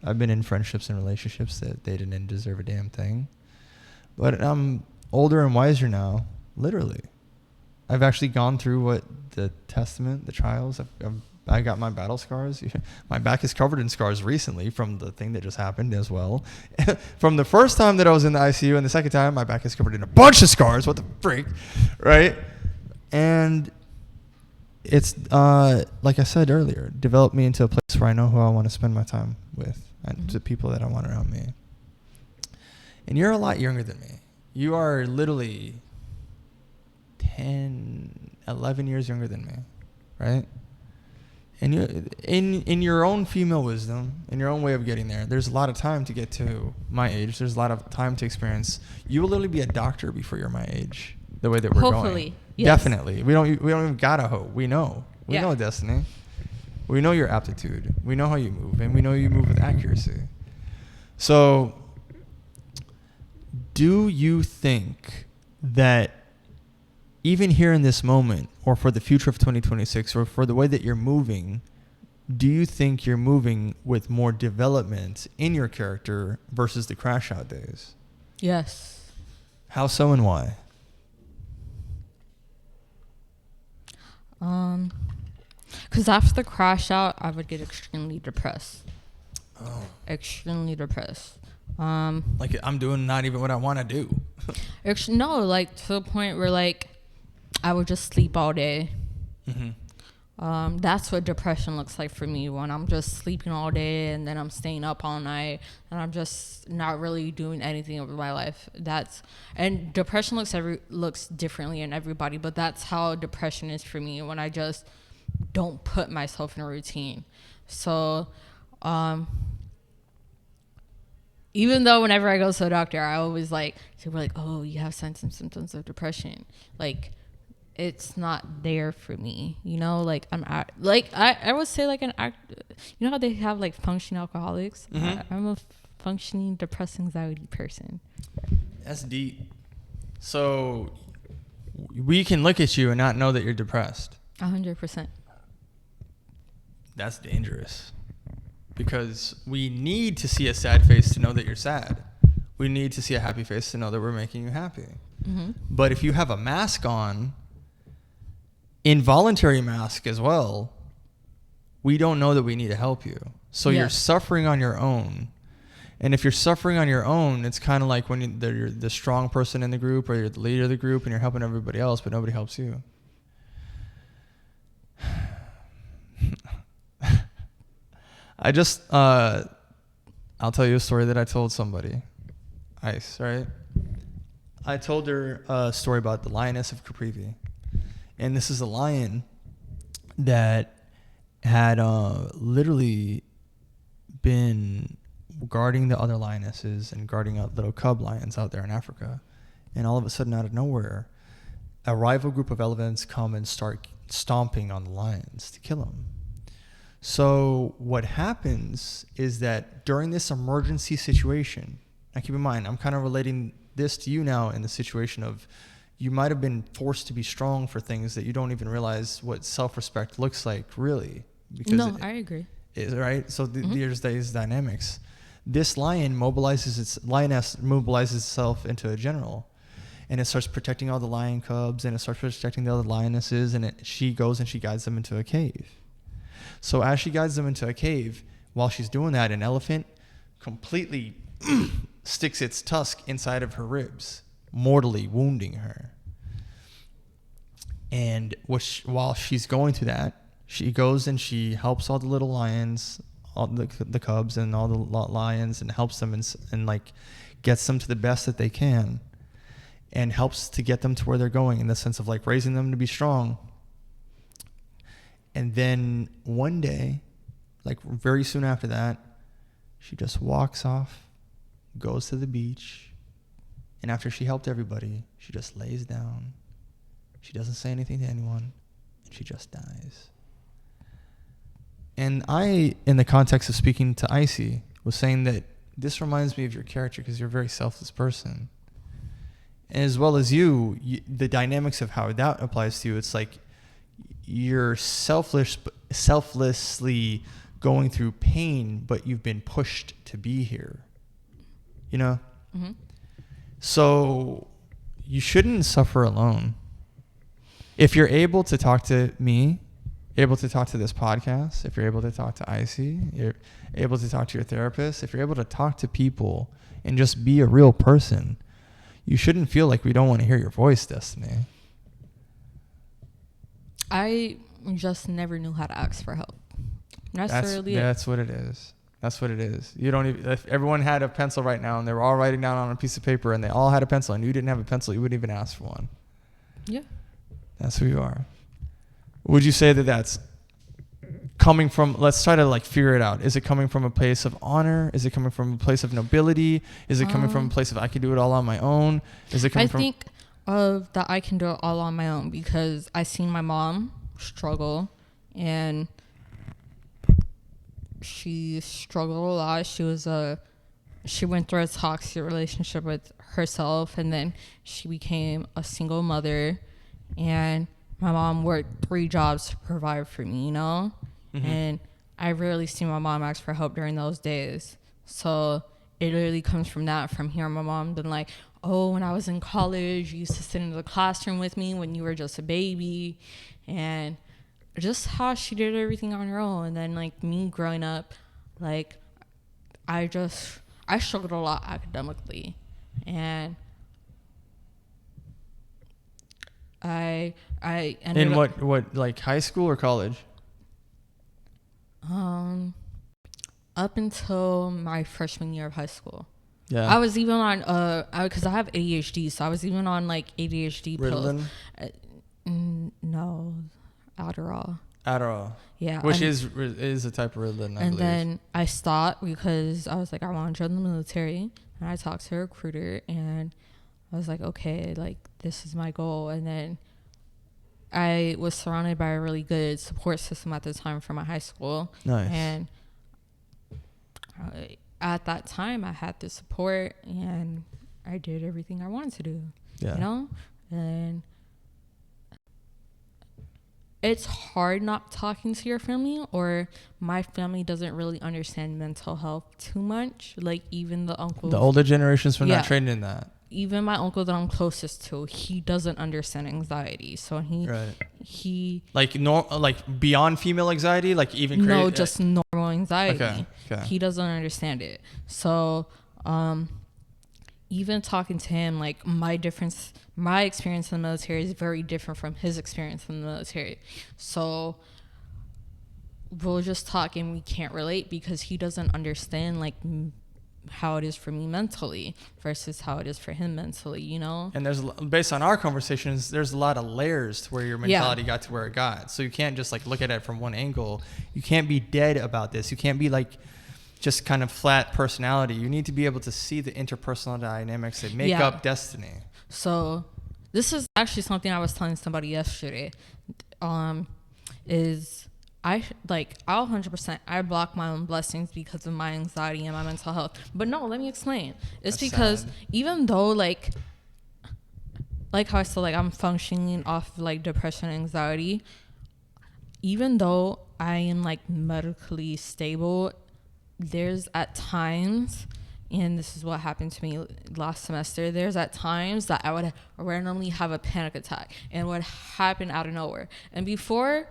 I've been in friendships and relationships that they didn't deserve a damn thing. But older and wiser now, literally. I've actually gone through what the testament, the trials. I got my battle scars. My back is covered in scars recently from the thing that just happened as well. From the first time that I was in the ICU and the second time, my back is covered in a bunch of scars. What the freak, right? And it's, like I said earlier, developed me into a place where I know who I want to spend my time with and the people that I want around me. And you're a lot younger than me. You are literally 10, 11 years younger than me, right? And you, in your own female wisdom, in your own way of getting there, there's a lot of time to get to my age. There's a lot of time to experience. You will literally be a doctor before you're my age, the way that we're going.
Hopefully, yes.
Definitely. We don't even gotta hope. We know. We know destiny. We know your aptitude. We know how you move, and we know you move with accuracy. So, do you think that even here in this moment, or for the future of 2026, or for the way that you're moving, do you think you're moving with more development in your character versus the crash out days?
Yes.
How so and why?
Because after the crash out, I would get extremely depressed.
Oh.
Extremely depressed.
Like I'm doing not even what I want to do.
No, like to the point where like I would just sleep all day.
Mm-hmm.
That's what depression looks like for me, when I'm just sleeping all day and then I'm staying up all night and I'm just not really doing anything with my life. And depression looks differently in everybody, but that's how depression is for me, when I just don't put myself in a routine. So even though whenever I go to the doctor, I always like, so we're like, oh, you have signs and symptoms of depression. Like, it's not there for me, you know. Like I would say like you know how they have like functioning alcoholics.
Mm-hmm.
I'm a functioning depressed anxiety person.
That's deep. So we can look at you and not know that you're depressed.
100%.
That's dangerous, because we need to see a sad face to know that you're sad. We need to see a happy face to know that we're making you happy.
Mm-hmm.
But if you have a mask on, involuntary mask as well, we don't know that we need to help you. So you're suffering on your own. And if you're suffering on your own, it's kind of like when you're the strong person in the group, or you're the leader of the group and you're helping everybody else, but nobody helps you. I'll tell you a story that I told somebody. Ice, right? I told her a story about the lioness of Caprivi. And this is a lion that had literally been guarding the other lionesses and guarding little cub lions out there in Africa. And all of a sudden, out of nowhere, a rival group of elephants come and start stomping on the lions to kill them. So what happens is that during this emergency situation, now keep in mind, I'm kind of relating this to you now in the situation of, you might have been forced to be strong for things that you don't even realize what self-respect looks like, really. Because
I agree.
Right? So there's these dynamics. This lioness mobilizes itself into a general, and it starts protecting all the lion cubs, and it starts protecting the other lionesses, and she goes and she guides them into a cave. So as she guides them into a cave, while she's doing that, an elephant completely sticks its tusk inside of her ribs, mortally wounding her. And while she's going through that, she goes and she helps all the little lions, all the cubs and all the lions, and helps them and like gets them to the best that they can, and helps to get them to where they're going, in the sense of like raising them to be strong. And then one day, like very soon after that, she just walks off, goes to the beach, and after she helped everybody, she just lays down. She doesn't say anything to anyone, and she just dies. And I, in the context of speaking to Icy, was saying that this reminds me of your character, because you're a very selfless person. And as well as you, the dynamics of how that applies to you, it's like you're selflessly going through pain, but you've been pushed to be here. You know?
Mm-hmm.
So you shouldn't suffer alone. If you're able to talk to me, able to talk to this podcast, if you're able to talk to Icy, you're able to talk to your therapist, if you're able to talk to people and just be a real person, you shouldn't feel like we don't want to hear your voice, Destiny.
I just never knew how to ask for help.
That's what it is. That's what it is. You don't even, if everyone had a pencil right now and they were all writing down on a piece of paper and they all had a pencil and you didn't have a pencil, you wouldn't even ask for one.
Yeah.
That's who you are. Would you say that that's coming from, let's try to like figure it out. Is it coming from a place of honor? Is it coming from a place of nobility? Is it coming from a place of I can do it all on my own? Is it coming from... I think
of that I can do it all on my own because I seen my mom struggle and she struggled a lot. She went through a toxic relationship with herself and then she became a single mother and my mom worked 3 jobs to provide for me, you know? Mm-hmm. And I rarely see my mom ask for help during those days. So it really comes from that, from hearing my mom been like, oh, when I was in college, you used to sit in the classroom with me when you were just a baby. And just how she did everything on her own. And then like me growing up, like I struggled a lot academically. And I ended
in what like high school or college?
Up until my freshman year of high school.
Yeah.
I was even on because I have ADHD, so I was even on like ADHD
Ritalin?
pills. No, Adderall. Yeah.
Which is a type of Ritalin, I believe.
Then I stopped because I was like, I want to join the military. And I talked to a recruiter and I was like, okay, like this is my goal. And then I was surrounded by a really good support system at the time for my high school.
Nice.
And at that time I had the support and I did everything I wanted to do. Yeah. You know? And it's hard not talking to your family, or my family doesn't really understand mental health too much. Like even the uncles.
The older generations were not trained in that.
Even my uncle that I'm closest to, he doesn't understand anxiety. So he
like beyond female anxiety, like even
just normal anxiety. Okay. He doesn't understand it. So even talking to him, like my experience in the military is very different from his experience in the military. So we'll just talk and we can't relate because he doesn't understand like how it is for me mentally versus how it is for him mentally, you know? And
there's, based on our conversations, there's a lot of layers to where your mentality got to where it got. So you can't just like look at it from one angle. You can't be dead about this. You can't be like just kind of flat personality. You need to be able to see the interpersonal dynamics that make up Destiny.
So this is actually something I was telling somebody yesterday. I'll 100%, I block my own blessings because of my anxiety and my mental health. But no, let me explain. It's because sad. Even though like how I said, like I'm functioning off like depression and anxiety, even though I am like medically stable, there's at times, and this is what happened to me last semester, there's at times that I would randomly have a panic attack and it would happen out of nowhere. And before,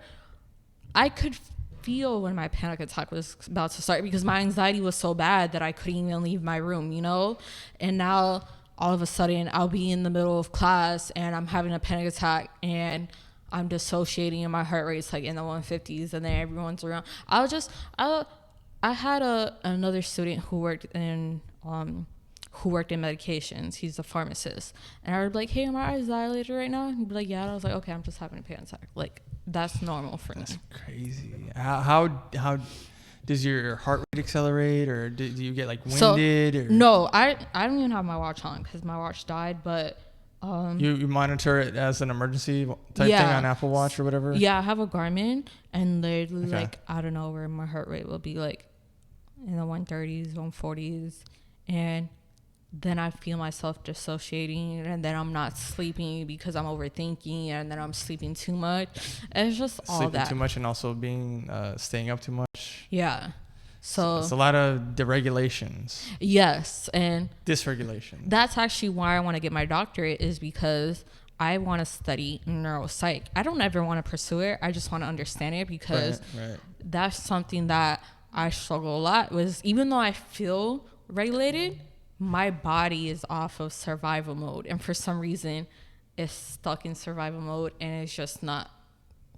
I could feel when my panic attack was about to start because my anxiety was so bad that I couldn't even leave my room, you know? And now all of a sudden I'll be in the middle of class and I'm having a panic attack and I'm dissociating and my heart rate's like in the 150s and then everyone's around. I had another student who worked in medications. He's a pharmacist. And I would be like, hey, am my eyes dilated right now? And he'd be like, yeah. And I was like, okay, I'm just having a panic attack. Like, that's normal for me.
That's crazy. How does your heart rate accelerate, or do you get like winded?
No, I don't even have my watch on because my watch died. But
you monitor it as an emergency type thing on Apple Watch or whatever.
Yeah, I have a Garmin, and literally like I don't know where my heart rate will be like in the 130s, 140s, and then I feel myself dissociating, and then I'm not sleeping because I'm overthinking, and then I'm sleeping too much. And it's just all that.
Sleeping too much and also being staying up too much.
Yeah. So
it's a lot of deregulations.
Yes, and
Dysregulation.
That's actually why I want to get my doctorate, is because I want to study neuropsych. I don't ever want to pursue it. I just want to understand it, because that's something that I struggle a lot with. Even though I feel regulated, my body is off of survival mode, and for some reason it's stuck in survival mode, and it's just not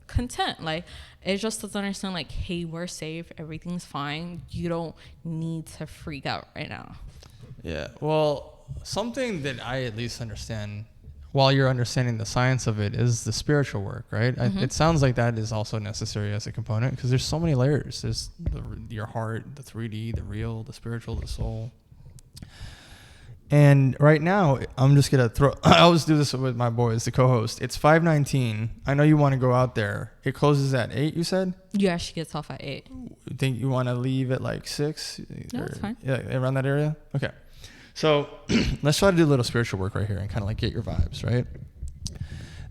content. Like, it just doesn't understand, like, hey, we're safe, everything's fine, you don't need to freak out right now.
Yeah, well, something that I at least understand while you're understanding the science of it is the spiritual work, right? It sounds like that is also necessary as a component, because there's so many layers. There's your heart, the 3D, the real, the spiritual, the soul. And right now, I'm just going to I always do this with my boys, the co-host. It's 5:19. I know you want to go out there. It closes at 8, you said?
Yeah, she gets off at 8.
You think you want to leave at like 6?
No, that's fine.
Yeah, around that area? Okay. So let's try to do a little spiritual work right here and kind of like get your vibes, right?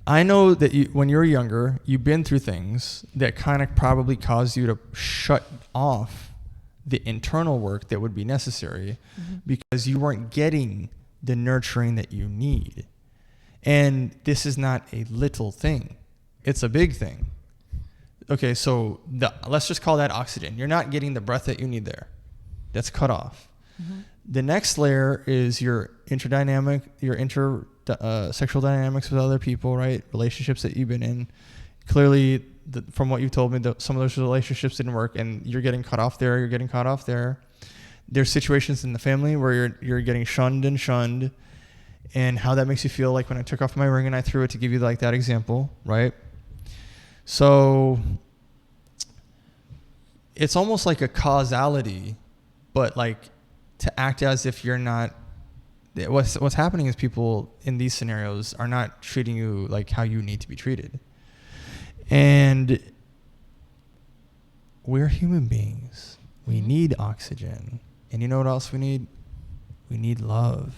I know that when you were younger, you've been through things that kind of probably caused you to shut off the internal work that would be necessary, because you weren't getting the nurturing that you need. And this is not a little thing. It's a big thing. Okay, so let's just call that oxygen. You're not getting the breath that you need there. That's cut off. The next layer is your interdynamic, your sexual dynamics with other people, right? Relationships that you've been in. Clearly, from what you've told me, some of those relationships didn't work, and you're getting cut off there. You're getting caught off there. There's situations in the family where you're getting shunned, and how that makes you feel. Like when I took off my ring and I threw it, to give you like that example, right? So it's almost like a causality, but like to act as if you're not. What's happening is people in these scenarios are not treating you like how you need to be treated. And we're human beings. We need oxygen. And you know what else we need? We need love.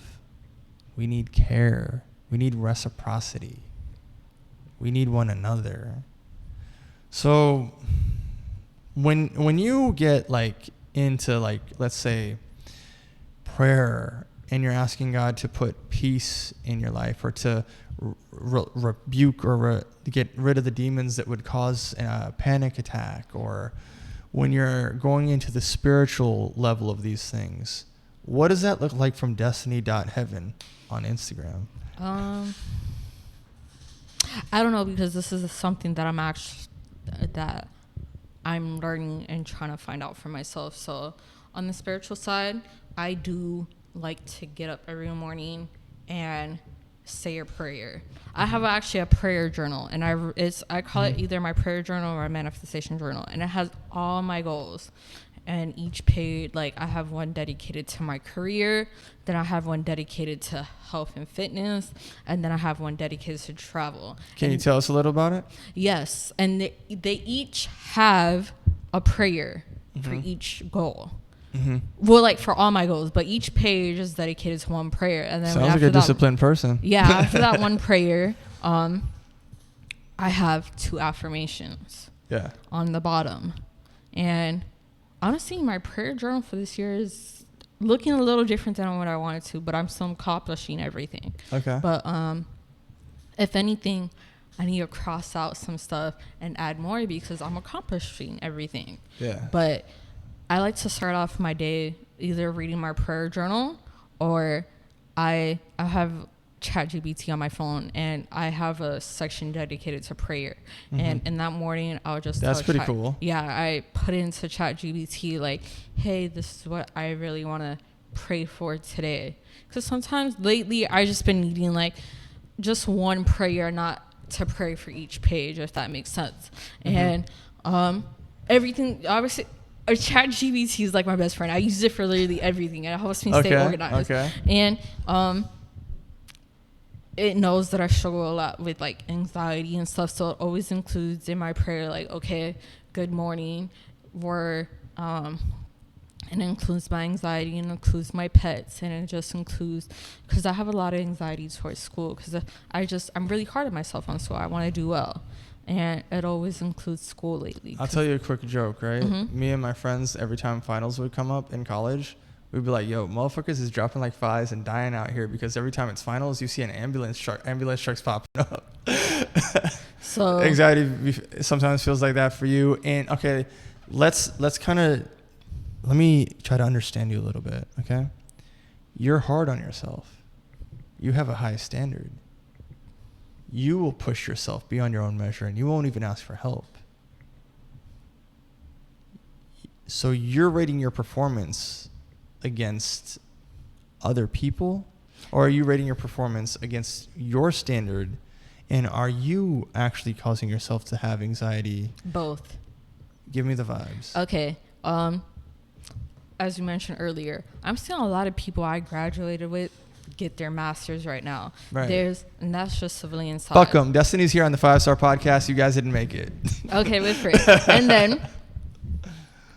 We need care. We need reciprocity. We need one another. So when you get like into like, let's say, prayer, and you're asking God to put peace in your life, or to rebuke or get rid of the demons that would cause a panic attack, or when you're going into the spiritual level of these things, what does that look like from destiny.heaven on Instagram?
I don't know, because this is something that I'm learning and trying to find out for myself. So on the spiritual side, I do like to get up every morning and say a prayer. I have actually a prayer journal, and I call it either my prayer journal or my manifestation journal, and it has all my goals. And each page, like, I have one dedicated to my career, then I have one dedicated to health and fitness, and then I have one dedicated to travel.
Can you tell us a little about it?
Yes, and they each have a prayer for each goal. Well, like for all my goals, but each page is dedicated to one prayer. And then
sounds like a disciplined person.
Yeah, after that one prayer, I have 2 affirmations.
Yeah.
On the bottom, and honestly, my prayer journal for this year is looking a little different than what I wanted to, but I'm still accomplishing everything.
Okay.
But if anything, I need to cross out some stuff and add more, because I'm accomplishing everything.
Yeah.
But I like to start off my day either reading my prayer journal, or I have ChatGPT on my phone, and I have a section dedicated to prayer. And in that morning, I'll just
That's pretty cool.
Yeah, I put it into ChatGPT like, hey, this is what I really want to pray for today. Because sometimes lately, I just been needing like just one prayer, not to pray for each page, if that makes sense. And everything, obviously, ChatGPT is like my best friend. I use it for literally everything, and it helps me stay organized. Okay. And it knows that I struggle a lot with like anxiety and stuff, so it always includes in my prayer like, okay, good morning, or it includes my anxiety, and includes my pets, and it just includes, because I have a lot of anxiety towards school, because I'm really hard on myself on school. I want to do well, and it always includes school lately.
I'll tell you a quick joke, right?
Mm-hmm.
Me and my friends, every time finals would come up in college, we'd be like, yo, motherfuckers is dropping like flies and dying out here because every time it's finals, you see an ambulance trucks popping up.
So
anxiety sometimes feels like that for you. And okay, let me try to understand you a little bit, okay? You're hard on yourself. You have a high standard. You will push yourself beyond your own measure and you won't even ask for help. So you're rating your performance against other people, or are you rating your performance against your standard? And are you actually causing yourself to have anxiety?
both.
Give me the vibes.
Okay. As you mentioned earlier, I'm seeing a lot of people I graduated with get their masters right now.
Right.
And that's just civilian side.
Fuck them. Destiny's here on the 5-Star Podcast. You guys didn't make it.
Okay, wait for it. And then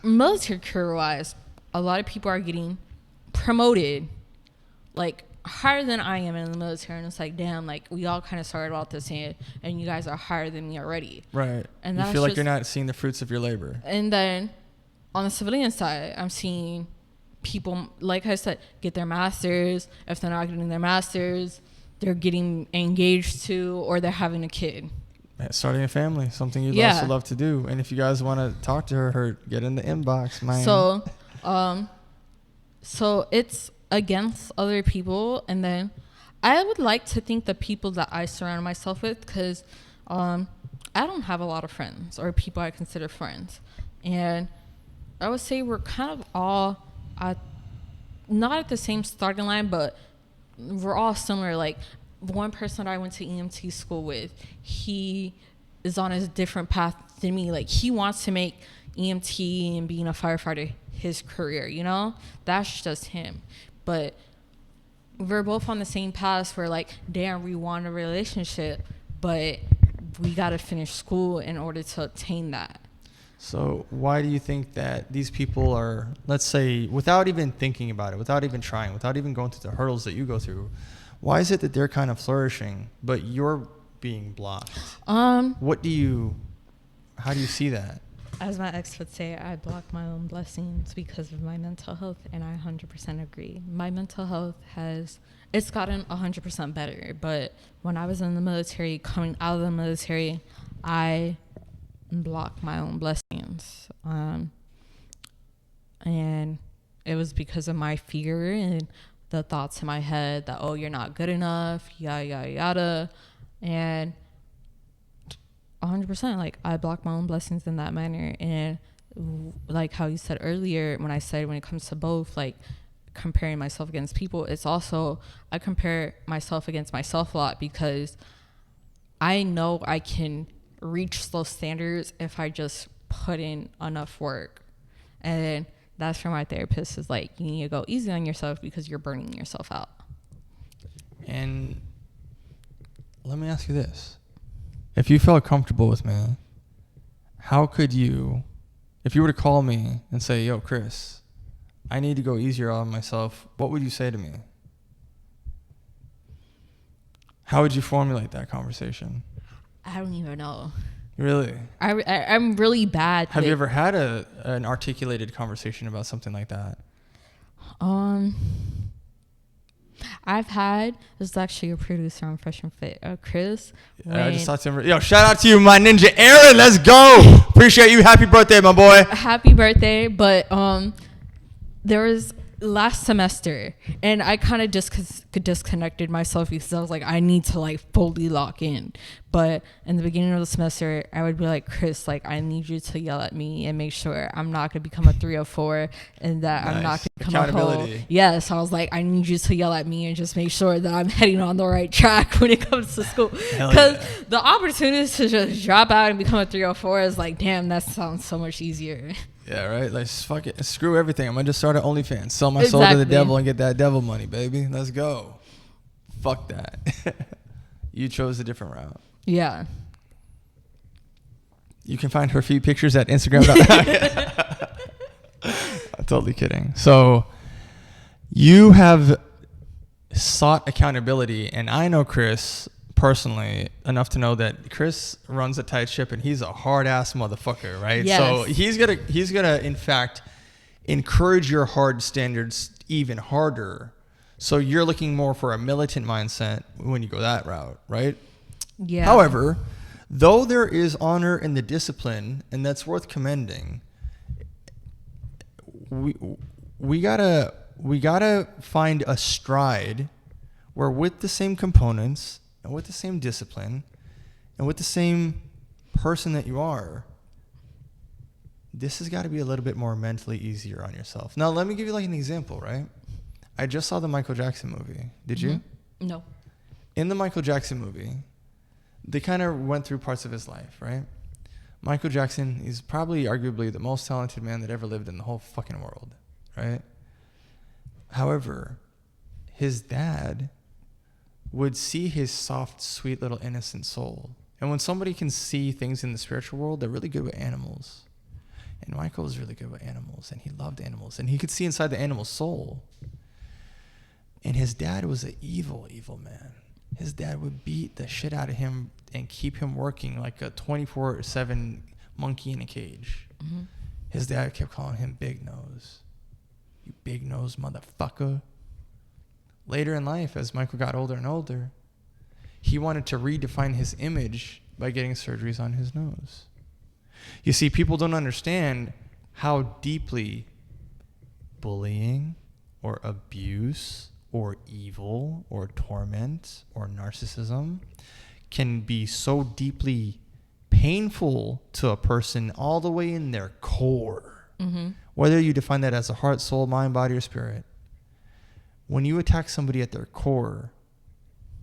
military career wise, a lot of people are getting promoted like higher than I am in the military, and it's like, damn, like we all kind of started out the same, and you guys are higher than me already.
Right.
And
you
that's
feel like
just,
you're not seeing the fruits of your labor.
And then on the civilian side, I'm seeing people, like I said, get their masters. If they're not getting their masters, they're getting engaged to, or they're having a kid.
Starting a family, something you'd
Yeah.
also love to do. And if you guys want to talk to her, get in the inbox, man.
So it's against other people, and then I would like to think the people that I surround myself with, because I don't have a lot of friends or people I consider friends, and I would say we're kind of all not at the same starting line, but we're all similar. Like one person I went to EMT school with, he is on a different path than me. Like he wants to make EMT and being a firefighter his career, you know? That's just him. But we're both on the same path where like, damn, we want a relationship, but we got to finish school in order to obtain that.
So why do you think that these people are, let's say, without even thinking about it, without even trying, without even going through the hurdles that you go through, why is it that they're kind of flourishing, but you're being blocked? How do you see that?
As my ex would say, I block my own blessings because of my mental health, and I 100% agree. My mental health it's gotten 100% better, but when I was in the military, coming out of the military, I blocked my own blessings. And it was because of my fear and the thoughts in my head that, oh, you're not good enough, yada, yada, yada. And 100%, like, I block my own blessings in that manner. And like how you said earlier, when I said when it comes to both, like, comparing myself against people, it's also, I compare myself against myself a lot because I know I can reach those standards if I just put in enough work. And that's where my therapist is like, you need to go easy on yourself because you're burning yourself out.
And let me ask you this. If you felt comfortable with me, how could you, if you were to call me and say, yo, Chris, I need to go easier on myself, what would you say to me? How would you formulate that conversation?
I don't even know.
Really?
I'm really bad.
Have you ever had an articulated conversation about something like that?
I've had, this is actually a producer on Fresh and Fit, Chris.
I just talked to him. Yo, shout out to you, my ninja Eren. Let's go. Appreciate you. Happy birthday, my boy.
Happy birthday. But there was last semester, and I kind of disconnected myself because I was like, I need to like fully lock in. But in the beginning of the semester, I would be like, Chris, like, I need you to yell at me and make sure I'm not going to become a 304 and that I'm not going to become a hoe. Yes, I was like, I need you to yell at me and just make sure that I'm heading on the right track when it comes to school. Because the opportunity to just drop out and become a 304 is like, damn, that sounds so much easier.
Yeah, right? Like, fuck it. Screw everything. I'm going to just start an OnlyFans. Sell my soul to the devil and get that devil money, baby. Let's go. Fuck that. You chose a different route.
Yeah.
You can find her feed pictures at Instagram. I'm totally kidding. So you have sought accountability, and I know Chris personally enough to know that Chris runs a tight ship and he's a hard ass motherfucker, right?
Yes.
So he's gonna in fact encourage your hard standards even harder. So you're looking more for a militant mindset when you go that route, right?
Yeah.
However, though there is honor in the discipline, and that's worth commending, we gotta find a stride where with the same components and with the same discipline and with the same person that you are, this has got to be a little bit more mentally easier on yourself. Now, let me give you like an example, right? I just saw the Michael Jackson movie. Did you?
No.
In the Michael Jackson movie, they kind of went through parts of his life, right? Michael Jackson is probably arguably the most talented man that ever lived in the whole fucking world, right? However, his dad would see his soft, sweet little innocent soul. And when somebody can see things in the spiritual world, they're really good with animals. And Michael was really good with animals, and he loved animals, and he could see inside the animal's soul. And his dad was an evil, evil man. His dad would beat the shit out of him and keep him working like a 24/7 monkey in a cage. Mm-hmm. His dad kept calling him Big Nose. You big nose motherfucker. Later in life, as Michael got older and older, he wanted to redefine his image by getting surgeries on his nose. You see, people don't understand how deeply bullying or abuse or evil or torment or narcissism can be so deeply painful to a person all the way in their core. Mm-hmm. Whether you define that as a heart, soul, mind, body, or spirit. When you attack somebody at their core,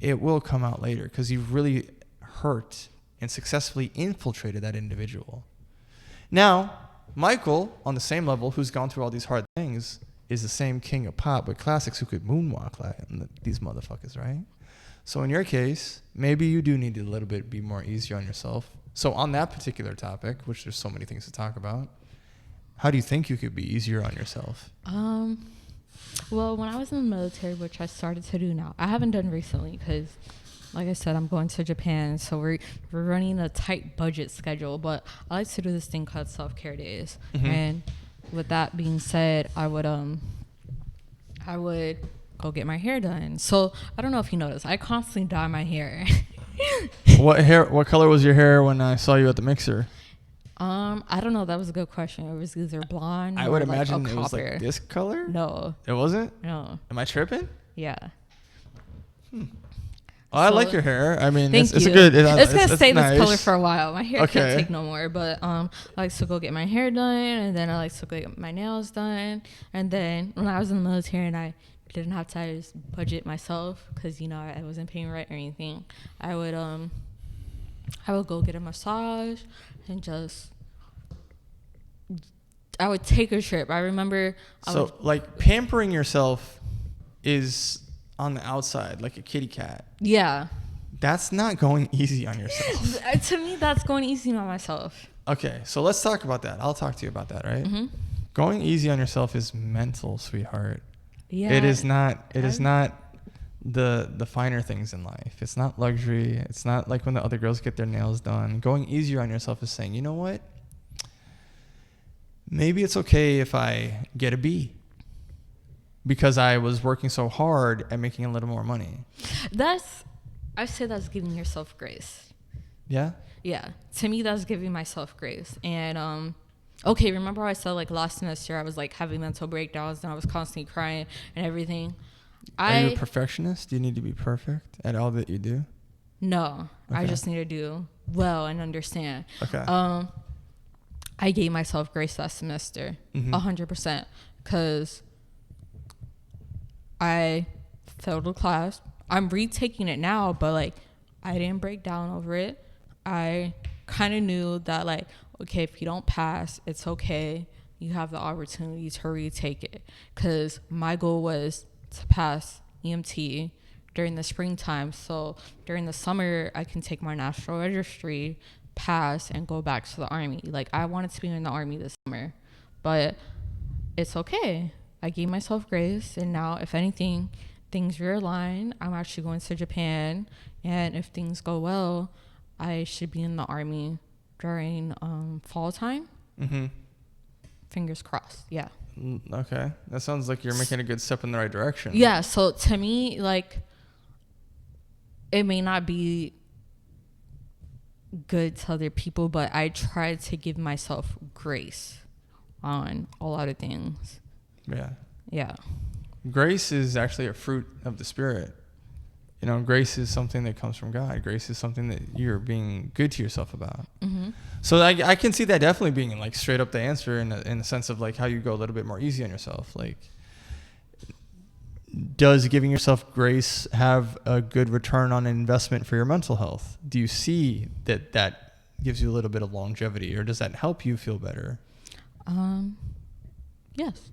it will come out later because you've really hurt and successfully infiltrated that individual. Now, Michael, on the same level, who's gone through all these hard things, is the same king of pop with classics who could moonwalk like these motherfuckers, right? So in your case, maybe you do need to a little bit be more easier on yourself. So on that particular topic, which there's so many things to talk about, how do you think you could be easier on yourself?
Well, when I was in the military, which I started to do now, I haven't done recently because, like I said, I'm going to Japan, so we're running a tight budget schedule. But I like to do this thing called self-care days. Mm-hmm. And with that being said, I would go get my hair done. So I don't know if you noticed, I constantly dye my hair.
What color was your hair when I saw you at the mixer?
I don't know. That was a good question. It was either blonde.
I would imagine it was like this color.
No,
it wasn't.
No.
Am I tripping?
Yeah.
Well, I like your hair. I mean,
it's
a good.
It's gonna stay
nice.
this color for a while. My hair can't take no more. But I like to go get my hair done, and then I like to go get my nails done. And then when I was in the military and I didn't have to budget myself because I wasn't paying rent or anything, I would go get a massage and I would take a trip. I remember. Like
pampering yourself is on the outside, like a kitty cat.
Yeah.
That's not going easy on yourself.
To me, that's going easy on myself.
Okay, so let's talk about that. I'll talk to you about that, right? Mm-hmm. Going easy on yourself is mental, sweetheart. Yeah. It is not the finer things in life. It's not luxury. It's not like when the other girls get their nails done. Going easier on yourself is saying, you know what? Maybe it's okay if I get a B because I was working so hard at making a little more money.
I say that's giving yourself grace.
Yeah?
Yeah. To me, that's giving myself grace. And, okay, remember how I said like last semester I was like having mental breakdowns and I was constantly crying and everything?
Are you a perfectionist? Do you need to be perfect at all that you do?
No. Okay. I just need to do well and understand.
Okay.
I gave myself grace that semester, 100%, because I failed a class. I'm retaking it now, but like I didn't break down over it. I kind of knew that like, okay, if you don't pass, it's okay. You have the opportunity to retake it, because my goal was to pass EMT during the springtime. So during the summer, I can take my national registry, pass, and go back to the Army. Like I wanted to be in the Army this summer, but it's okay. I gave myself grace, and now if anything, things realign, I'm actually going to Japan, and if things go well, I should be in the army during fall time. Mm-hmm. Fingers crossed. Yeah.
Okay, that sounds like you're making a good step in the right direction.
Yeah. So to me, like, it may not be good to other people, but I try to give myself grace on a lot of things.
Yeah.
Yeah.
Grace is actually a fruit of the Spirit. You know, grace is something that comes from God. Grace is something that you're being good to yourself about. Mm-hmm. So I can see that definitely being like straight up the answer in the sense of like how you go a little bit more easy on yourself. Like, does giving yourself grace have a good return on investment for your mental health? Do you see that gives you a little bit of longevity, or does that help you feel better?
Yes.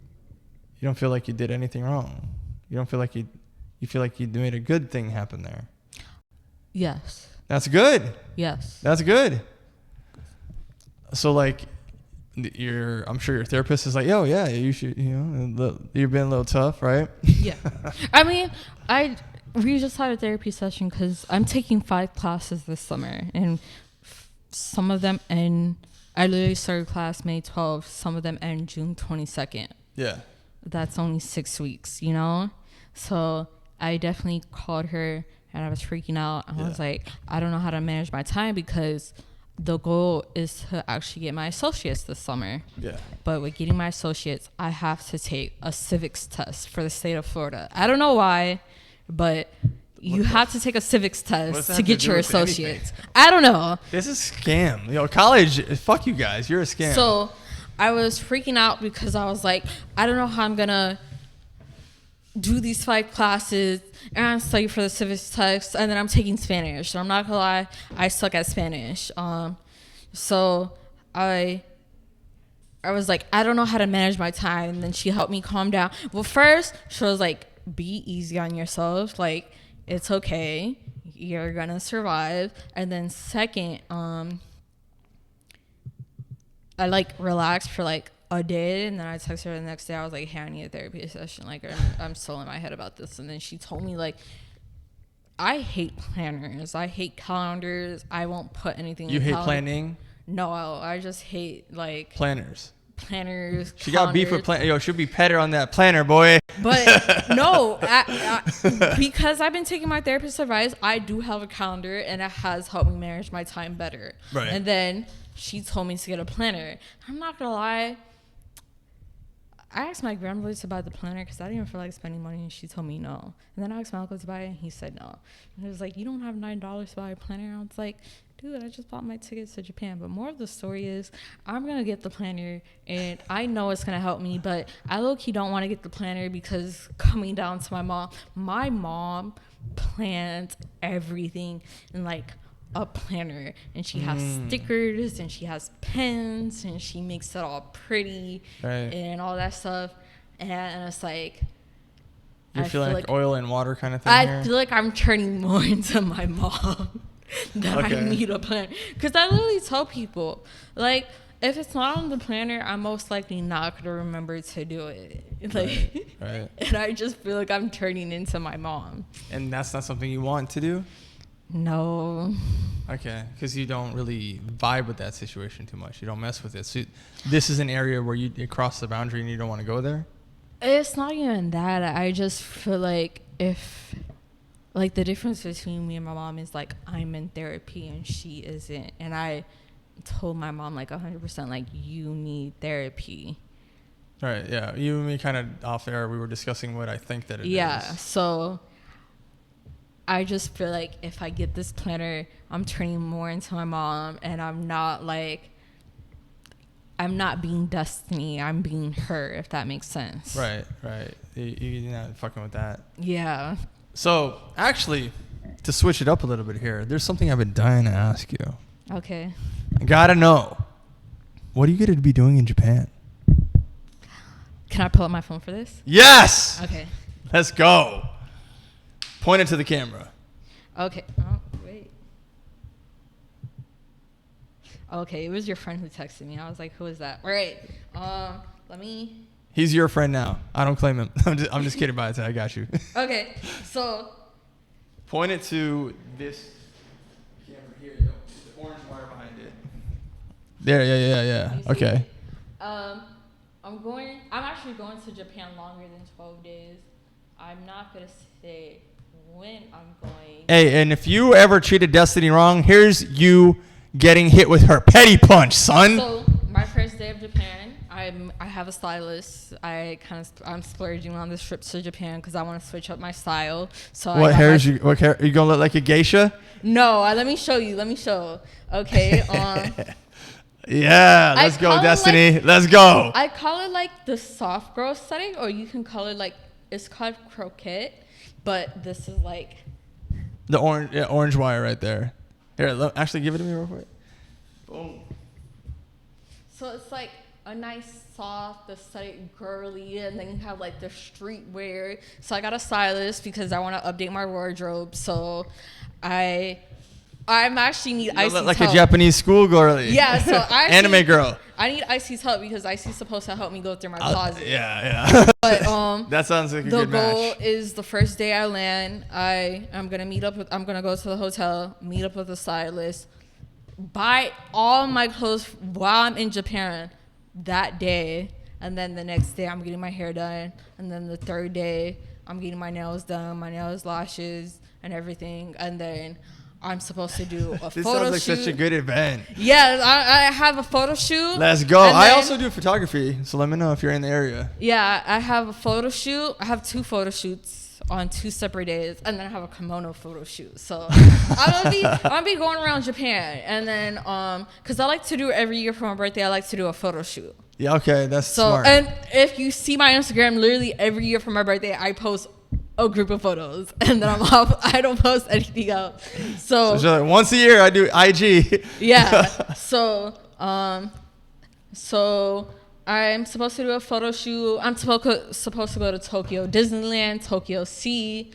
You don't feel like you did anything wrong. You don't feel like you feel like you made a good thing happen there.
That's
That's good.
Yes.
That's good. So like, I'm sure your therapist is like, yo, yeah, you should, you've been a little tough, right?
Yeah. I mean, we just had a therapy session because I'm taking 5 classes this summer, and some of them end. I literally started class May 12th. Some of them end June 22nd.
Yeah.
That's only 6 weeks, So I definitely called her and I was freaking out. I was like, I don't know how to manage my time because the goal is to actually get my associates this summer. Yeah. But with getting my associates, I have to take a civics test for the state of Florida. I don't know why, but you have to take a civics test to get your associates. I don't know.
This is a scam. College, fuck you guys. You're a scam.
So I was freaking out because I was like, I don't know how I'm going to do these 5 classes and I'm studying for the civics test, and then I'm taking Spanish. So I'm not gonna lie, I suck at Spanish. So I was like, I don't know how to manage my time. And then she helped me calm down. Well, first she was like, be easy on yourself. Like, it's okay. You're gonna survive. And then second, I like relaxed for like a day, and then I texted her the next day. I was like, hey, I need a therapy session. Like, I'm still in my head about this. And then she told me, like, I hate planners. I hate calendars. I won't put anything in
You hate
calendar.
planning?
No, I just hate, like...
Planners.
She
calendars. Got beef with planner. Yo, she'll be petted on that planner, boy.
But no, because I've been taking my therapist's advice, I do have a calendar, and it has helped me manage my time better. Right. And then she told me to get a planner. I'm not going to lie. I asked my grandmother to buy the planner because I didn't even feel like spending money, and she told me no. And then I asked my uncle to buy it, and he said no. And he was like, you don't have $9 to buy a planner? I was like, dude, I just bought my tickets to Japan. But more of the story is, I'm going to get the planner, and I know it's going to help me, but I low-key don't want to get the planner because coming down to my mom plans everything in, like, a planner, and she has stickers, and she has pens, and she makes it all pretty, and all that stuff. And it's like,
you feel like oil and water kind of thing.
Feel like I'm turning more into my mom that I need a planner, because I literally tell people, like, if it's not on the planner, I'm most likely not going to remember to do it. Like, right. And I just feel like I'm turning into my mom. And
that's not something you want to do?
No.
Okay, because you don't really vibe with that situation too much. You don't mess with it. So this is an area where you cross the boundary and you don't want to go there?
It's not even that. I just feel like like, the difference between me and my mom is, like, I'm in therapy and she isn't. And I told my mom, like, 100%, like, you need therapy.
Right, yeah. You and me kind of off air, we were discussing what I think that it is.
Yeah, so I just feel like if I get this planner, I'm turning more into my mom, and I'm not being Destiny, I'm being her, if that makes sense.
Right. You're not fucking with that.
Yeah.
So, actually, to switch it up a little bit here, there's something I've been dying to ask you.
Okay.
I gotta know, what are you going to be doing in Japan?
Can I pull up my phone for this?
Yes!
Okay.
Let's go. Point it to the camera.
Okay. Oh, wait. Okay, it was your friend who texted me. I was like, who is that? All right. Let me
He's your friend now. I don't claim him. I'm just kidding, Bayethe. I got you.
Okay, so
Point it to this camera here. Yo. The orange wire behind it. There. Yeah. Okay.
I'm actually going to Japan longer than 12 days. I'm not gonna say when I'm going.
Hey, and if you ever treated Destiny wrong, here's you getting hit with her petty punch, son.
So my first day of Japan, I have a stylist. I'm splurging on this trip to Japan because I want to switch up my style. So
What hair are you gonna look like a geisha?
No, let me show you. Okay.
Yeah, let's go, Destiny. Let's go.
I call it like the soft girl setting, or you can call it like, it's called croquette, but this is like
The orange wire right there. Here, actually give it to me real quick. Boom.
So it's like a nice soft aesthetic girly, and then you have like the streetwear. So I got a stylist because I want to update my wardrobe. So I'm actually need Icy's
like
help.
a Japanese schoolgirl.
Yeah, so
anime girl.
I need Icy's help because Icy's supposed to help me go through my closet.
Yeah.
But
that sounds like a
the
good match.
goal is the first day I land, I'm gonna go to the hotel, meet up with the stylist, buy all my clothes while I'm in Japan that day, and then the next day I'm getting my hair done, and then the third day I'm getting my nails done, lashes, and everything, and then I'm supposed to do a photo shoot.
This sounds like such a good event.
Yeah, I have a photo shoot.
Let's go. I also do photography, so let me know if you're in the area.
Yeah, I have a photo shoot. I have 2 photo shoots on 2 separate days, and then I have a kimono photo shoot. So I'll be going around Japan, and then because I like to do every year for my birthday, I like to do a photo shoot.
Yeah, okay, that's smart.
And if you see my Instagram, literally every year for my birthday, I post a group of photos, and then I'm off. I don't post anything else. So
like once a year I do IG.
Yeah. So I'm supposed to do a photo shoot. I'm supposed to go to Tokyo Disneyland, Tokyo Sea.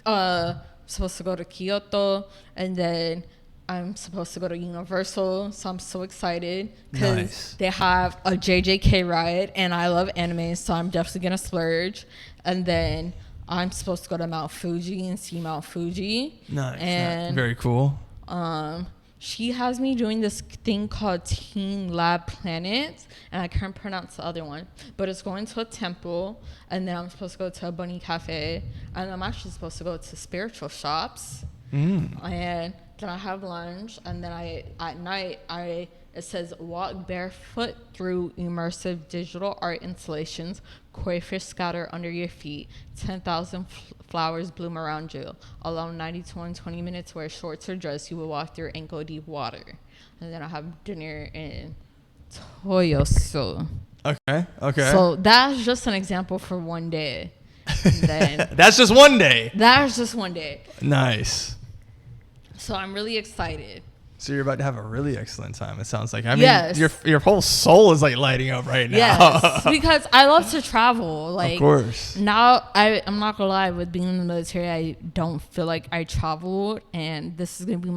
Supposed to go to Kyoto, and then I'm supposed to go to Universal. So I'm so excited because they have a JJK ride, and I love anime, so I'm definitely gonna splurge. And then I'm supposed to go to Mount Fuji and see Mount Fuji.
Nice.
And
very cool.
She has me doing this thing called Team Lab Planet, and I can't pronounce the other one, but it's going to a temple, and then I'm supposed to go to a bunny cafe, and I'm actually supposed to go to spiritual shops, and then I have lunch, and then at night it says walk barefoot through immersive digital art installations, koi fish scatter under your feet, 10,000 flowers bloom around you. Along 90 to 120 minutes, wear shorts or dress, you will walk through ankle-deep water. And then I have dinner in Toyosu.
Okay.
So that's just an example for one day. Then
That's just one day.
That's just one day.
Nice.
So I'm really excited.
So you're about to have a really excellent time, it sounds like. I mean,
Yes.
your whole soul is like lighting up right now.
Yes, because I love to travel. Like,
of course.
Now, I'm not gonna lie, with being in the military, I don't feel like I traveled, and this is gonna be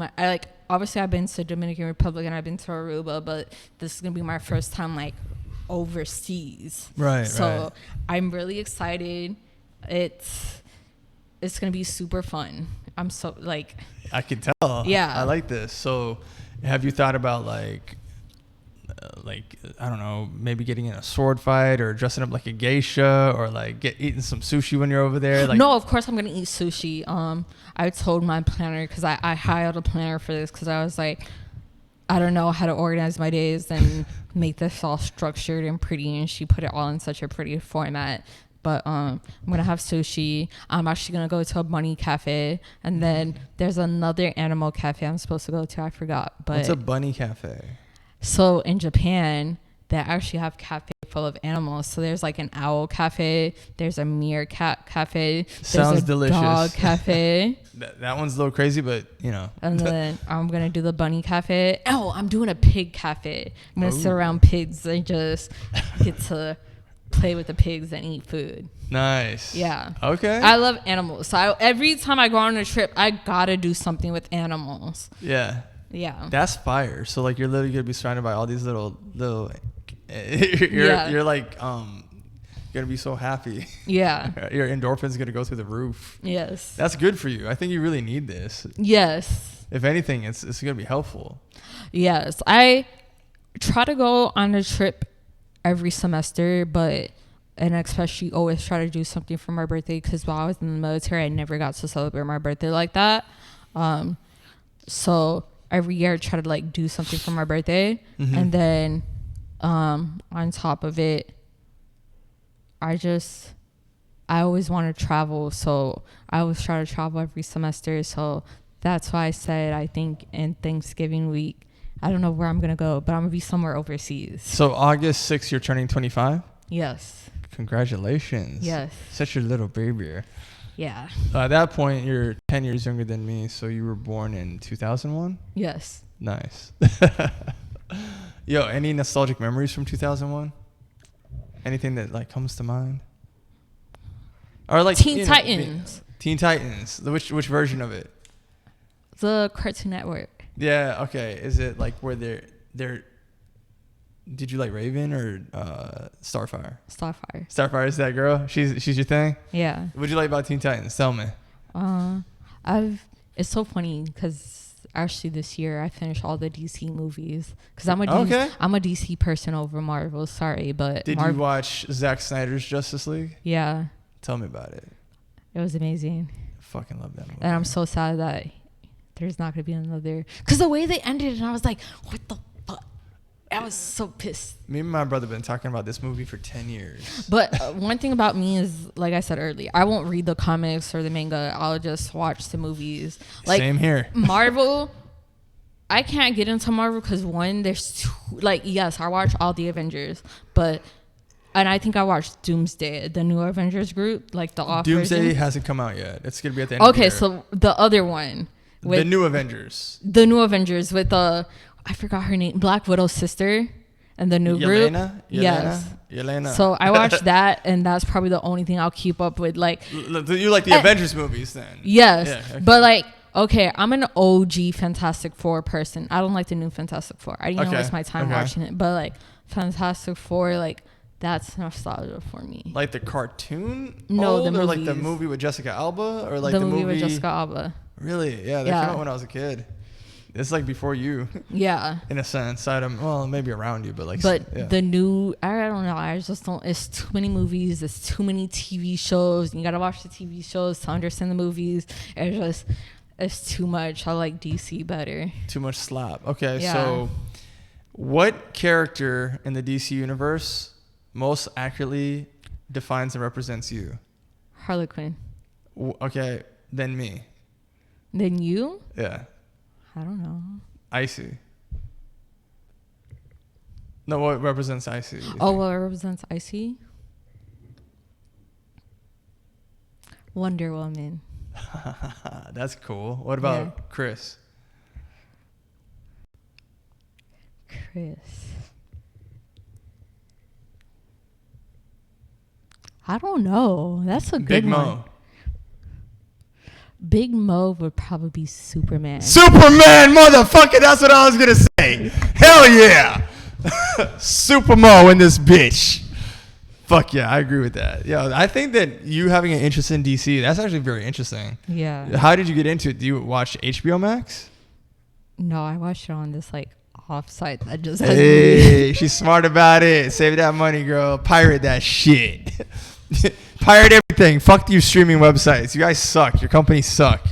obviously I've been to Dominican Republic and I've been to Aruba, but this is gonna be my first time like overseas.
Right.
So I'm really excited. It's gonna be super fun. I'm so like.
I can tell.
Yeah.
I like this. So, have you thought about like I don't know, maybe getting in a sword fight or dressing up like a geisha or like eating some sushi when you're over there? Like,
no, of course I'm gonna eat sushi. I told my planner because I hired a planner for this because I was like, I don't know how to organize my days and make this all structured and pretty, and she put it all in such a pretty format. But I'm going to have sushi. I'm actually going to go to a bunny cafe. And then there's another animal cafe I'm supposed to go to. I forgot. But
what's a bunny cafe?
So in Japan, they actually have cafe full of animals. So there's like an owl cafe. There's a meerkat cafe.
Sounds
there's a
delicious.
dog cafe.
That one's a little crazy, but you know.
And then I'm going to do the bunny cafe. Oh, I'm doing a pig cafe. I'm going to sit around pigs and just get to play with the pigs and eat food.
Nice.
Yeah.
Okay.
I love animals. So every time I go on a trip, I gotta do something with animals.
Yeah.
Yeah.
That's fire. So like you're literally gonna be surrounded by all these little you're like You're gonna be so happy.
Yeah.
Your endorphins gonna go through the roof.
Yes.
That's good for you. I think you really need this.
Yes.
If anything, it's gonna be helpful.
Yes. I try to go on a trip every semester, and especially always try to do something for my birthday, because while I was in the military, I never got to celebrate my birthday like that. So every year I try to like do something for my birthday. And then on top of it, I always want to travel, so I always try to travel every semester. So that's why I said I think in Thanksgiving week, I don't know where I'm gonna go, but I'm gonna be somewhere overseas.
So August 6th, you're turning 25?
Yes.
Congratulations.
Yes.
Such a little baby.
Yeah.
At that point, you're 10 years younger than me, so you were born in 2001?
Yes.
Nice. Yo, any nostalgic memories from 2001? Anything that like comes to mind? Or like
Teen Titans.
Teen Titans. Which version of it?
The Cartoon Network.
Yeah, okay. Is it like where they're did you like Raven or Starfire?
Starfire.
Starfire is that girl? She's your thing?
Yeah.
What'd you like about Teen Titans? Tell me.
It's so funny because actually this year I finished all the DC movies, because I'm a DC person over Marvel. Sorry, but
did you watch Zack Snyder's Justice League?
Yeah. Tell
me about it.
It was amazing.
I fucking love that movie.
And I'm so sad that there's not gonna be another, because the way they ended it, I was like, what the fuck? I was so pissed.
Me and my brother been talking about this movie for 10 years.
But one thing about me is, like I said earlier, I won't read the comics or the manga. I'll just watch the movies. Like,
same here.
Marvel, I can't get into Marvel because one, there's too, like, yes, I watch all the Avengers, and I think I watched Doomsday, the new Avengers group, like the off
Doomsday
version.
hasn't come out yet. It's gonna be at the end of the year.
Okay, so the other one.
The new Avengers.
The new Avengers with I forgot her name, Black Widow's sister, and the new group. Yes.
Yelena.
So I watched that, and that's probably the only thing I'll keep up with. Like,
you like the Avengers movies then?
Yes,
yeah, okay.
But like, okay, I'm an OG Fantastic Four person. I don't like the new Fantastic Four. I didn't waste my time watching it, but like Fantastic Four, like that's nostalgia for me.
Like the cartoon?
No, the
or
movies.
like the movie with Jessica Alba, or like
the movie with Jessica Alba.
Really? Yeah, that came out when I was a kid. It's like before you.
Yeah.
In a sense, maybe around you, but like.
But the new, I don't know. I just don't. It's too many movies. It's too many TV shows. You gotta watch the TV shows to understand the movies. It's too much. I like DC better.
Too much slap. Okay,
yeah.
So what character in the DC universe most accurately defines and represents you?
Harley Quinn.
Okay, then me.
Then you?
Yeah.
I don't know.
Icy. No, what represents Icy?
What represents Icy? Wonder Woman.
That's cool. What about Chris?
I don't know. That's a good
Big
one.
Mo.
Big Mo would probably be Superman.
Superman, motherfucker. That's what I was going to say. Hell yeah. Super Mo in this bitch. Fuck yeah, I agree with that. Yeah, I think that you having an interest in DC, that's actually very interesting.
Yeah.
How did you get into it? Do you watch HBO Max?
No, I watched it on this like offsite that just.
Hey, she's smart about it. Save that money, girl. Pirate that shit. Pirate everything. Fuck you streaming websites. You guys suck. Your companies suck.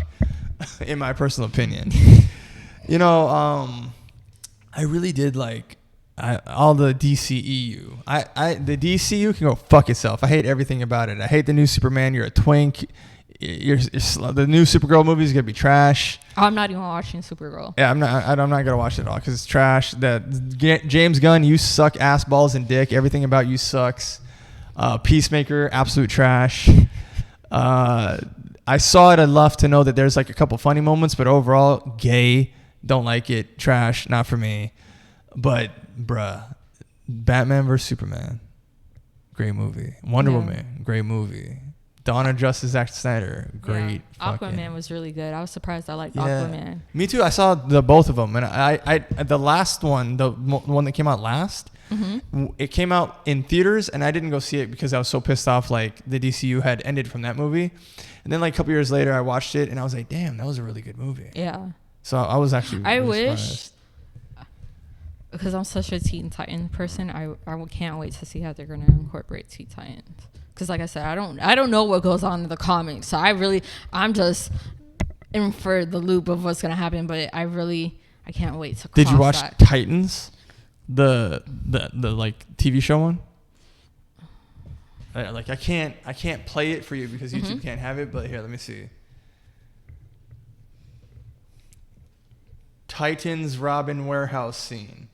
In my personal opinion. You know, I really did like all the DCEU. The DCU can go fuck itself. I hate everything about it. I hate the new Superman. You're a twink. The new Supergirl movie is gonna be trash.
I'm not even watching Supergirl.
Yeah, I'm not gonna watch it at all because it's trash. That James Gunn, you suck ass balls and dick. Everything about you sucks. Peacemaker, absolute trash. I saw it enough to know that there's like a couple funny moments, but overall, gay. Don't like it. Trash. Not for me. But bruh, Batman vs Superman, great movie. Wonder Woman, great movie. Dawn of Justice, Zack Snyder, great.
Yeah. Aquaman was really good. I was surprised I liked Aquaman.
Me too. I saw both of them, and I the last one, the one that came out last, It came out in theaters, and I didn't go see it because I was so pissed off. Like the DCU had ended from that movie, and then like a couple years later, I watched it, and I was like, "Damn, that was a really good movie."
Yeah.
So I was actually.
I
really
wish,
surprised.
because I'm such a Teen Titan person, I can't wait to see how they're gonna incorporate Teen Titans. Because like I said, I don't know what goes on in the comics, so I'm just in for the loop of what's gonna happen. But I can't wait to.
Did you watch
that.
Titans, the like TV show one? Like I can't play it for you because YouTube can't have it. But here, let me see. Titans Robin warehouse scene.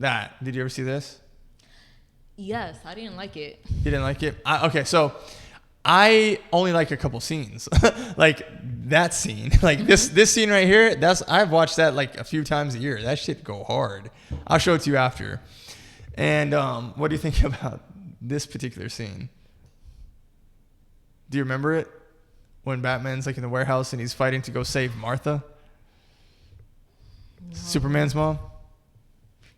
Did you ever see this?
Yes, I didn't like it.
You didn't like it? Okay, so I only like a couple scenes. Like that scene, like this scene right here. I've watched that like a few times a year. That shit go hard. I'll show it to you after. And what do you think about this particular scene? Do you remember it? When Batman's like in the warehouse and he's fighting to go save Martha? No. Superman's mom?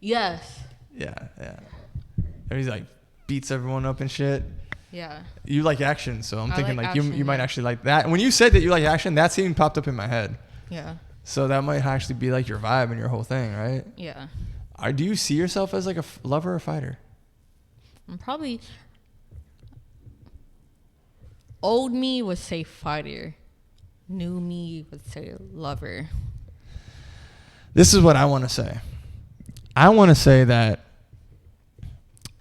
Yes.
Yeah. And he's like beats everyone up and shit.
Yeah.
You like action, so I'm thinking like
action,
you might actually like that. And when you said that you like action, that scene popped up in my head.
Yeah.
So that might actually be like your vibe and your whole thing, right?
Yeah.
Do you see yourself as like a lover or fighter?
I'm probably... Old me would say fighter. New me would say lover.
This is what I want to say. I want to say that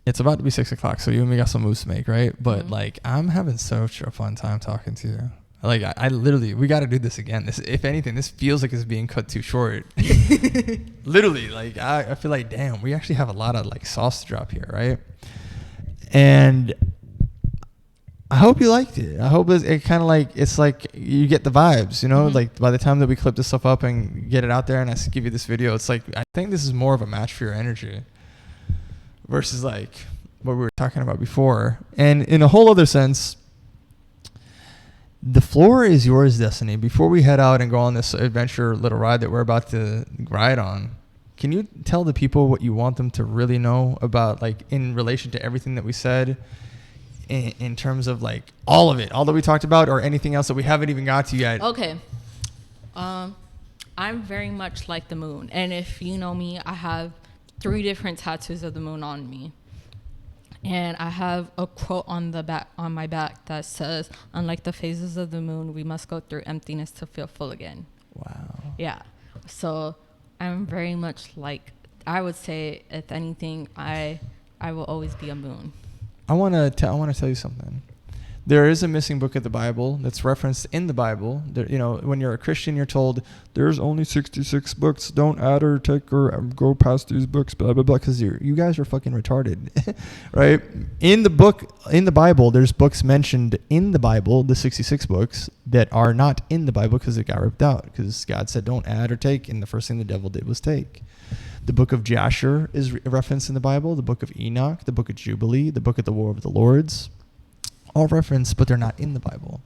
it's about to be 6 o'clock, so you and me got some moves to make, right? But like, I'm having such a fun time talking to you. Like, I literally, we got to do this again. This, if anything, this feels like it's being cut too short. Literally, like, I feel like, damn, we actually have a lot of like sauce to drop here, right? And I hope you liked it. I hope it kind of like, it's like you get the vibes, you know? Like by the time that we clip this stuff up and get it out there and I give you this video, it's like, I think this is more of a match for your energy versus like what we were talking about before. And in a whole other sense, the floor is yours, Destiny. Before we head out and go on this adventure little ride that we're about to ride on, can you tell the people what you want them to really know about, like in relation to everything that we said? In terms of like all of it, all that we talked about, or anything else that we haven't even got to yet.
Okay. I'm very much like the moon. And if you know me, I have 3 different tattoos of the moon on me. And I have a quote on my back that says, "Unlike the phases of the moon, we must go through emptiness to feel full again." Wow. Yeah. So I'm very much like, I would say, if anything, I will always be a moon.
I want to tell you something. There is a missing book of the Bible that's referenced in the Bible. There, you know, when you're a Christian, you're told there's only 66 books. Don't add or take or go past these books, blah, blah, blah, because you guys are fucking retarded, right? In the Bible, there's books mentioned in the Bible, the 66 books, that are not in the Bible because it got ripped out, because God said don't add or take, and the first thing the devil did was take. The book of Jasher is referenced in the Bible, the book of Enoch, the book of Jubilee, the book of the War of the Lords, all referenced, but they're not in the Bible.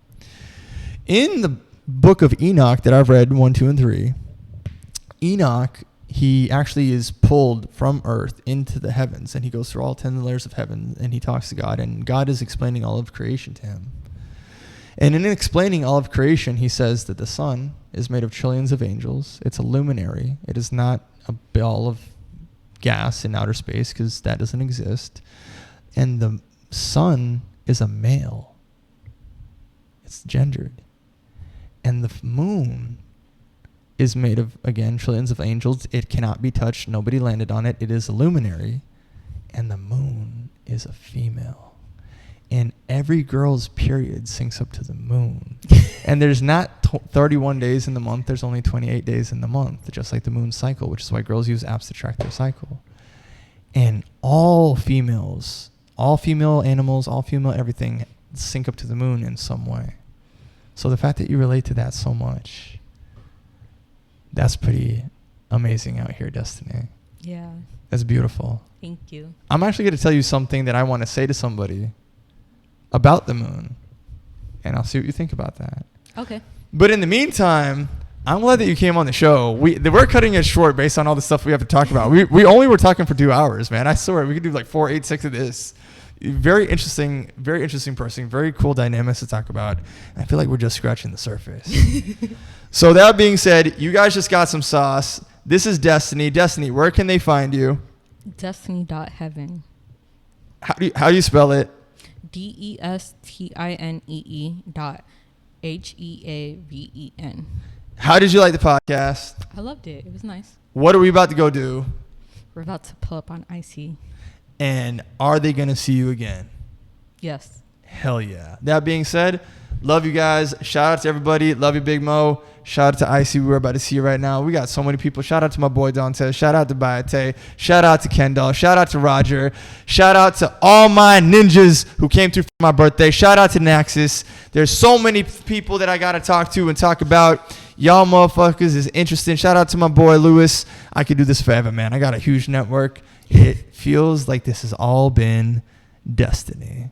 In the book of Enoch that I've read 1, 2, and 3, Enoch, he actually is pulled from earth into the heavens, and he goes through all 10 layers of heaven, and he talks to God, and God is explaining all of creation to him. And in explaining all of creation, he says that the sun is made of trillions of angels. It's a luminary. It is not a ball of gas in outer space, because that doesn't exist. And the sun is a male. It's gendered. And the moon is made of, again, trillions of angels. It cannot be touched. Nobody landed on it. It is a luminary. And the moon is a female. And every girl's period syncs up to the moon. And there's not 31 days in the month. There's only 28 days in the month, just like the moon's cycle, which is why girls use apps to track their cycle. And all females, all female animals, all female everything sync up to the moon in some way. So the fact that you relate to that so much, that's pretty amazing out here, Destiny.
Yeah.
That's beautiful.
Thank you.
I'm actually going to tell you something that I want to say to somebody about the moon, and I'll see what you think about that.
Okay.
But in the meantime, I'm glad that you came on the show. We're cutting it short based on all the stuff we have to talk about. We only were talking for 2 hours, man. I swear we could do like 4, 8, 6 of this. Very interesting person. Very cool dynamics to talk about. I feel like we're just scratching the surface. So that being said, you guys just got some sauce. This is Destiny. Destiny, where can they find you?
Destiny.heaven.
How do you spell it?
DESTINEE.HEAVEN.
How did you like the podcast?
I loved it. It was nice.
What are we about to go do?
We're about to pull up on IC.
And are they going to see you again?
Yes.
Hell yeah. That being said, love you guys. Shout out to everybody. Love you, Big Mo. Shout out to IC. We're about to see you right now. We got so many people. Shout out to my boy Dante. Shout out to Bayethe. Shout out to Kendall. Shout out to Roger. Shout out to all my ninjas who came through for my birthday. Shout out to Naxis. There's so many people that I got to talk to and talk about. Y'all motherfuckers is interesting. Shout out to my boy Lewis. I could do this forever, man. I got a huge network. It feels like this has all been destiny.